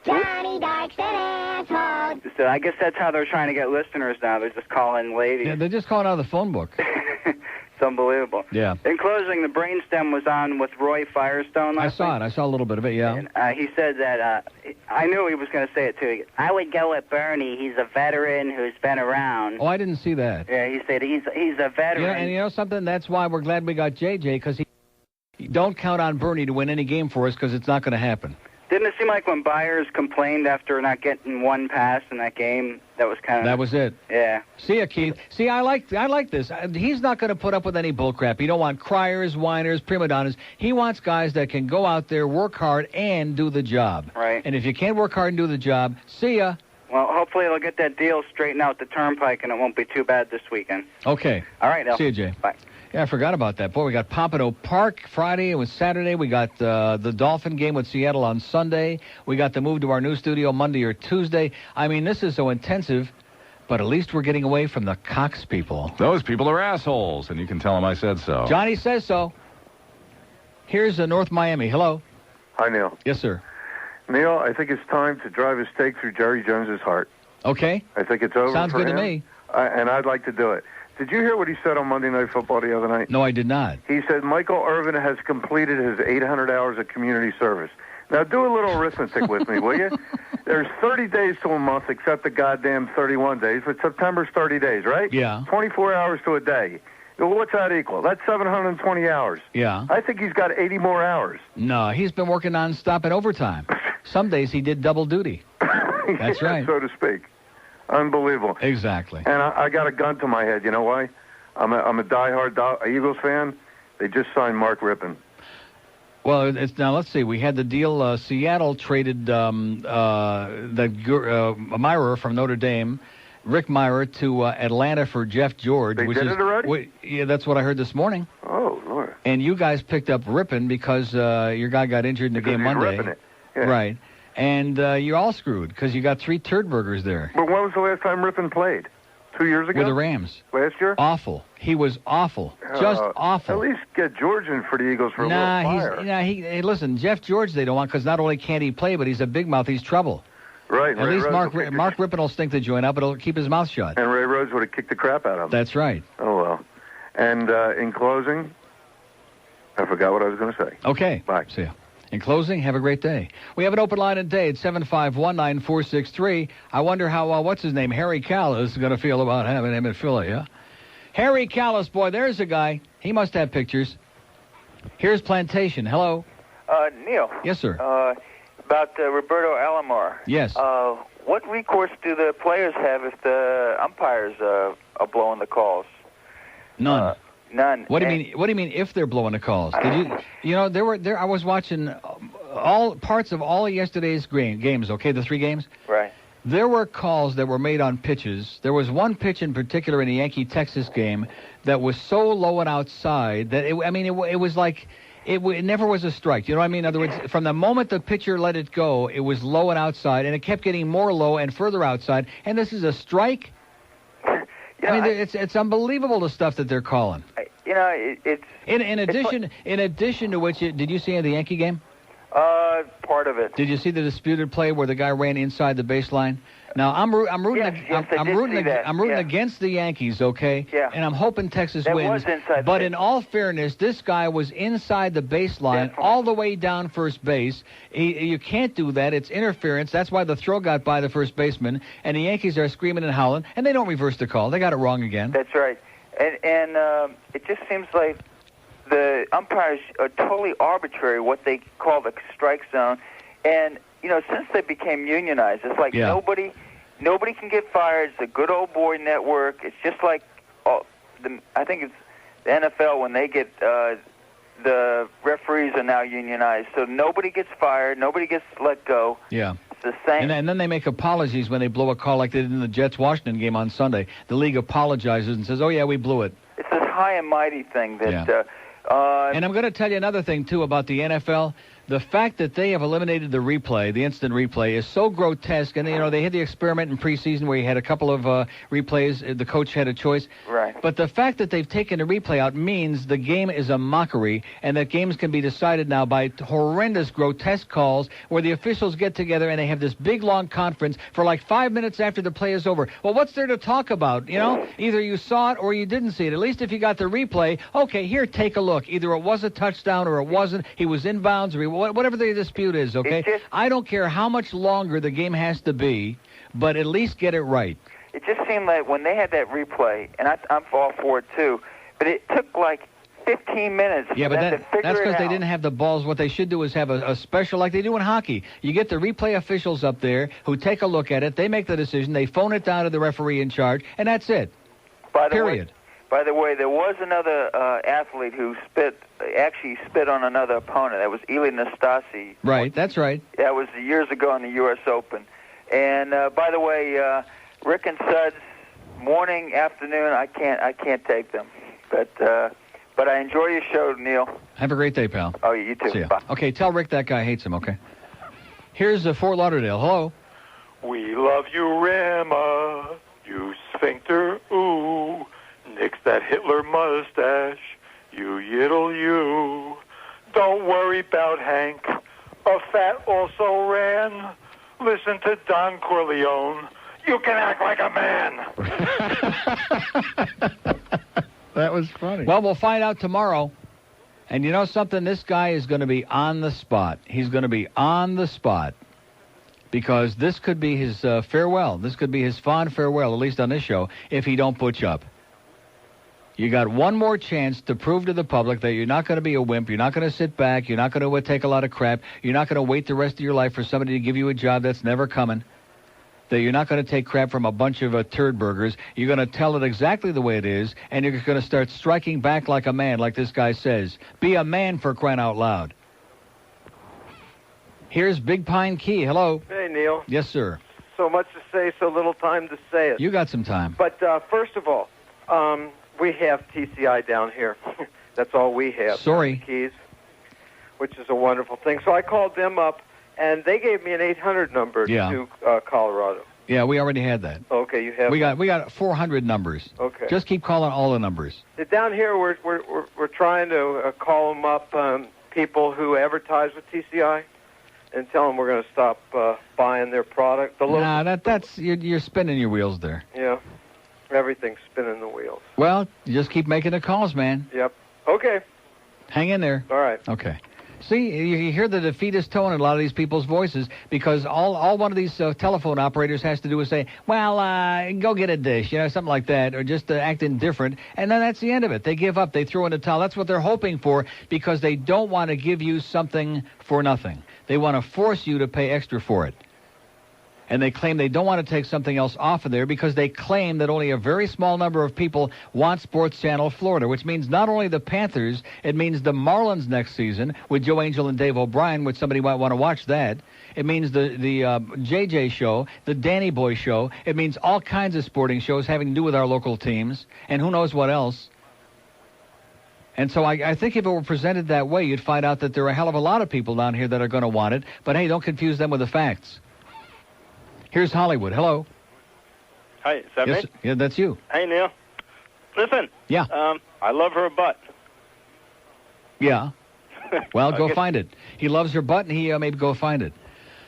Johnny Dark's an asshole. So I guess that's how they're trying to get listeners now. They're just calling ladies. Yeah, they're just calling out of the phone book. It's unbelievable. Yeah. In closing, the brainstem was on with Roy Firestone last I saw it. I saw a little bit of it, yeah. And, he said that, I knew he was going to say it too. I would go with Bernie. He's a veteran who's been around. Oh, I didn't see that. Yeah, he said he's a veteran. Yeah, and you know something? That's why we're glad we got JJ, because don't count on Bernie to win any game for us, because it's not going to happen. Didn't it seem like when Byers complained after not getting one pass in that game, that was kind of... That was it. Yeah. See ya, Keith. See, I like this. He's not going to put up with any bullcrap. He don't want criers, whiners, prima donnas. He wants guys that can go out there, work hard, and do the job. Right. And if you can't work hard and do the job, see ya. Well, hopefully they'll get that deal straightened out the turnpike, and it won't be too bad this weekend. Okay. All right, Al. See you, Jay. Bye. Yeah, I forgot about that. Boy, we got Pompano Park Friday. It was Saturday. We got the Dolphin game with Seattle on Sunday. We got the move to our new studio Monday or Tuesday. I mean, this is so intensive, but at least we're getting away from the Cox people. Those people are assholes, and you can tell them I said so. Johnny says so. Here's North Miami. Hello. Hi, Neil. Yes, sir. Neil, I think it's time to drive a stake through Jerry Jones's heart. Okay. I think it's over. Sounds for good him, to me. And I'd like to do it. Did you hear what he said on Monday Night Football the other night? No, I did not. He said Michael Irvin has completed his 800 hours of community service. Now, do a little arithmetic with me, will you? There's 30 days to a month, except the goddamn 31 days, but September's 30 days, right? Yeah. 24 hours to a day. Well, what's that equal? That's 720 hours. Yeah. I think he's got 80 more hours. No, he's been working nonstop and overtime. Some days he did double duty. That's Yeah, right. so to speak. Unbelievable. Exactly. And I got a gun to my head. You know why? I'm a diehard Eagles fan. They just signed Mark Rippon. Well, now let's see. We had the deal. Seattle traded Myrer from Notre Dame, Rick Myrer, to Atlanta for Jeff George. They did it already? Yeah, that's what I heard this morning. Oh, Lord. And you guys picked up Rippon because your guy got injured in the game he's Monday. ripping it. Yeah. Right. And you're all screwed because you got 3 turd burgers there. But when was the last time Rippon played? 2 years ago? With the Rams. Last year? Awful. He was awful. Just awful. At least get George in for the Eagles for a little fire. Hey, listen, Jeff George they don't want because not only can't he play, but he's a big mouth. He's trouble. Right. At least Mark Rippon will stink the joint out, but he'll keep his mouth shut. And Ray Rhodes would have kicked the crap out of him. That's right. Oh, well. And in closing, I forgot what I was going to say. Okay. Bye. See ya. In closing, have a great day. We have an open line today at 7519463. I wonder how, what's his name, Harry Callis is going to feel about having him in Philly, yeah? Harry Callis, boy, there's a guy. He must have pictures. Here's Plantation. Hello. Neil. Yes, sir. About Roberto Alomar. Yes. What recourse do the players have if the umpires are blowing the calls? None. None. What do you mean? What do you mean if they're blowing the calls? Did you? You know, there. I was watching all parts of all of yesterday's games. Okay, the 3 games. Right. There were calls that were made on pitches. There was one pitch in particular in the Yankee-Texas game that was so low and outside that it was like it never was a strike. You know what I mean? In other words, from the moment the pitcher let it go, it was low and outside, and it kept getting more low and further outside. And this is a strike. It's unbelievable the stuff that they're calling. It's in addition to which, did you see the Yankee game? Part of it. Did you see the disputed play where the guy ran inside the baseline? Now I'm rooting against the Yankees, okay? Yeah. And I'm hoping Texas That wins. was inside but the in all fairness, this guy was inside the baseline all the way down first base. You can't do that. It's interference. That's why the throw got by the first baseman, and the Yankees are screaming and howling, and they don't reverse the call. They got it wrong again. That's right. And it just seems like the umpires are totally arbitrary what they call the strike zone. And, since they became unionized, it's like nobody can get fired. It's a good old boy network. It's just like, I think it's the NFL when they get, the referees are now unionized. So nobody gets fired. Nobody gets let go. Yeah. It's the same. And then they make apologies when they blow a call like they did in the Jets-Washington game on Sunday. The league apologizes and says, oh, yeah, we blew it. It's this high and mighty thing that... and I'm going to tell you another thing, too, about the NFL. The fact that they have eliminated the replay, the instant replay, is so grotesque. And, they had the experiment in preseason where you had a couple of replays. The coach had a choice. Right. But the fact that they've taken the replay out means the game is a mockery and that games can be decided now by horrendous, grotesque calls where the officials get together and they have this big, long conference for like 5 minutes after the play is over. Well, what's there to talk about? Either you saw it or you didn't see it. At least if you got the replay, okay, here, take a look. Either it was a touchdown or it wasn't. He was inbounds or whatever the dispute is, okay? I don't care how much longer the game has to be, but at least get it right. It just seemed like when they had that replay, and I'm all for it too, but it took like 15 minutes yeah, for but them to figure that's because it they out. didn't have the balls. What they should do is have a special, like they do in hockey. You get the replay officials up there who take a look at it. They make the decision. They phone it down to the referee in charge, and that's it. Period. By the way, there was another athlete who actually spit on another opponent. That was Eli Nastasi. Right, that's right. That was years ago in the U.S. Open. And by the way, Rick and Suds, morning, afternoon, I can't take them. But But I enjoy your show, Neil. Have a great day, pal. Oh, you too. See ya. Bye. Okay, tell Rick that guy hates him, okay? Here's Fort Lauderdale. Hello. We love you, Rama. You sphincter, ooh. Nix that Hitler mustache. You yiddle, you. Don't worry about Hank. A fat also ran. Listen to Don Corleone. You can act like a man. That was funny. Well, we'll find out tomorrow. And you know something? This guy is going to be on the spot. He's going to be on the spot. Because this could be his farewell. This could be his fond farewell, at least on this show, if he don't butch up. You got one more chance to prove to the public that you're not going to be a wimp. You're not going to sit back. You're not going to take a lot of crap. You're not going to wait the rest of your life for somebody to give you a job that's never coming. That you're not going to take crap from a bunch of turd burgers. You're going to tell it exactly the way it is, and you're going to start striking back like a man, like this guy says. Be a man, for crying out loud. Here's Big Pine Key. Hello. Hey, Neil. Yes, sir. So much to say, so little time to say it. You got some time. But first of all, we have TCI down here. That's all we have. Sorry. Keys, which is a wonderful thing. So I called them up, and they gave me an 800 number to Colorado. Yeah, we already had that. Okay, you have. We got 400 numbers. Okay. Just keep calling all the numbers. Down here, we're trying to call them up, people who advertise with TCI, and tell them we're going to stop buying their product. That's you're spinning your wheels there. Yeah, everything's spinning the wheels. Well, you just keep making the calls, man. Yep. Okay. Hang in there. All right. Okay. See, you hear the defeatist tone in a lot of these people's voices because all one of these telephone operators has to do is say, well, go get a dish, something like that, or just act indifferent, and then that's the end of it. They give up. They throw in the towel. That's what they're hoping for because they don't want to give you something for nothing. They want to force you to pay extra for it. And they claim they don't want to take something else off of there because they claim that only a very small number of people want Sports Channel Florida, which means not only the Panthers, it means the Marlins next season with Joe Angel and Dave O'Brien, which somebody might want to watch that. It means the JJ show, the Danny Boy show. It means all kinds of sporting shows having to do with our local teams, and who knows what else. And so I think if it were presented that way, you'd find out that there are a hell of a lot of people down here that are going to want it. But, hey, don't confuse them with the facts. Here's Hollywood. Hello. Hi, is that yes, me? Yeah, that's you. Hey, Neil. Listen. Yeah. I love her butt. Yeah. Well, go find it. He loves her butt, and he maybe go find it.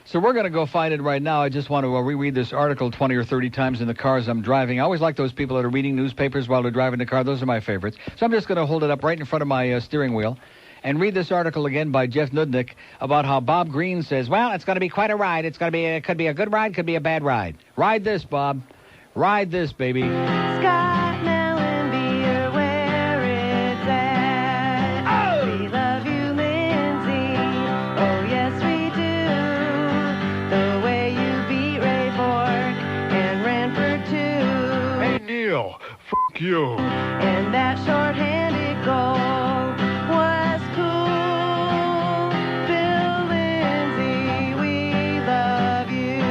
So we're going to go find it right now. I just want to reread this article 20 or 30 times in the cars I'm driving. I always like those people that are reading newspapers while they're driving the car. Those are my favorites. So I'm just going to hold it up right in front of my steering wheel and read this article again by Jeff Nudnik about how Bob Green says, well, it's going to be quite a ride. It's going to be could be a good ride, could be a bad ride. Ride this, Bob. Ride this, baby. Scott Mellon Beer, where it's at. Oh! We love you, Lindsay. Oh, yes, we do. The way you beat Ray Bork and ran for two. Hey, Neil, fuck you. And that short-handed goal was cool. Bill Lindsay, we love you.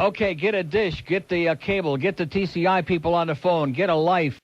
Okay, get a dish, get the cable, get the TCI people on the phone, get a life.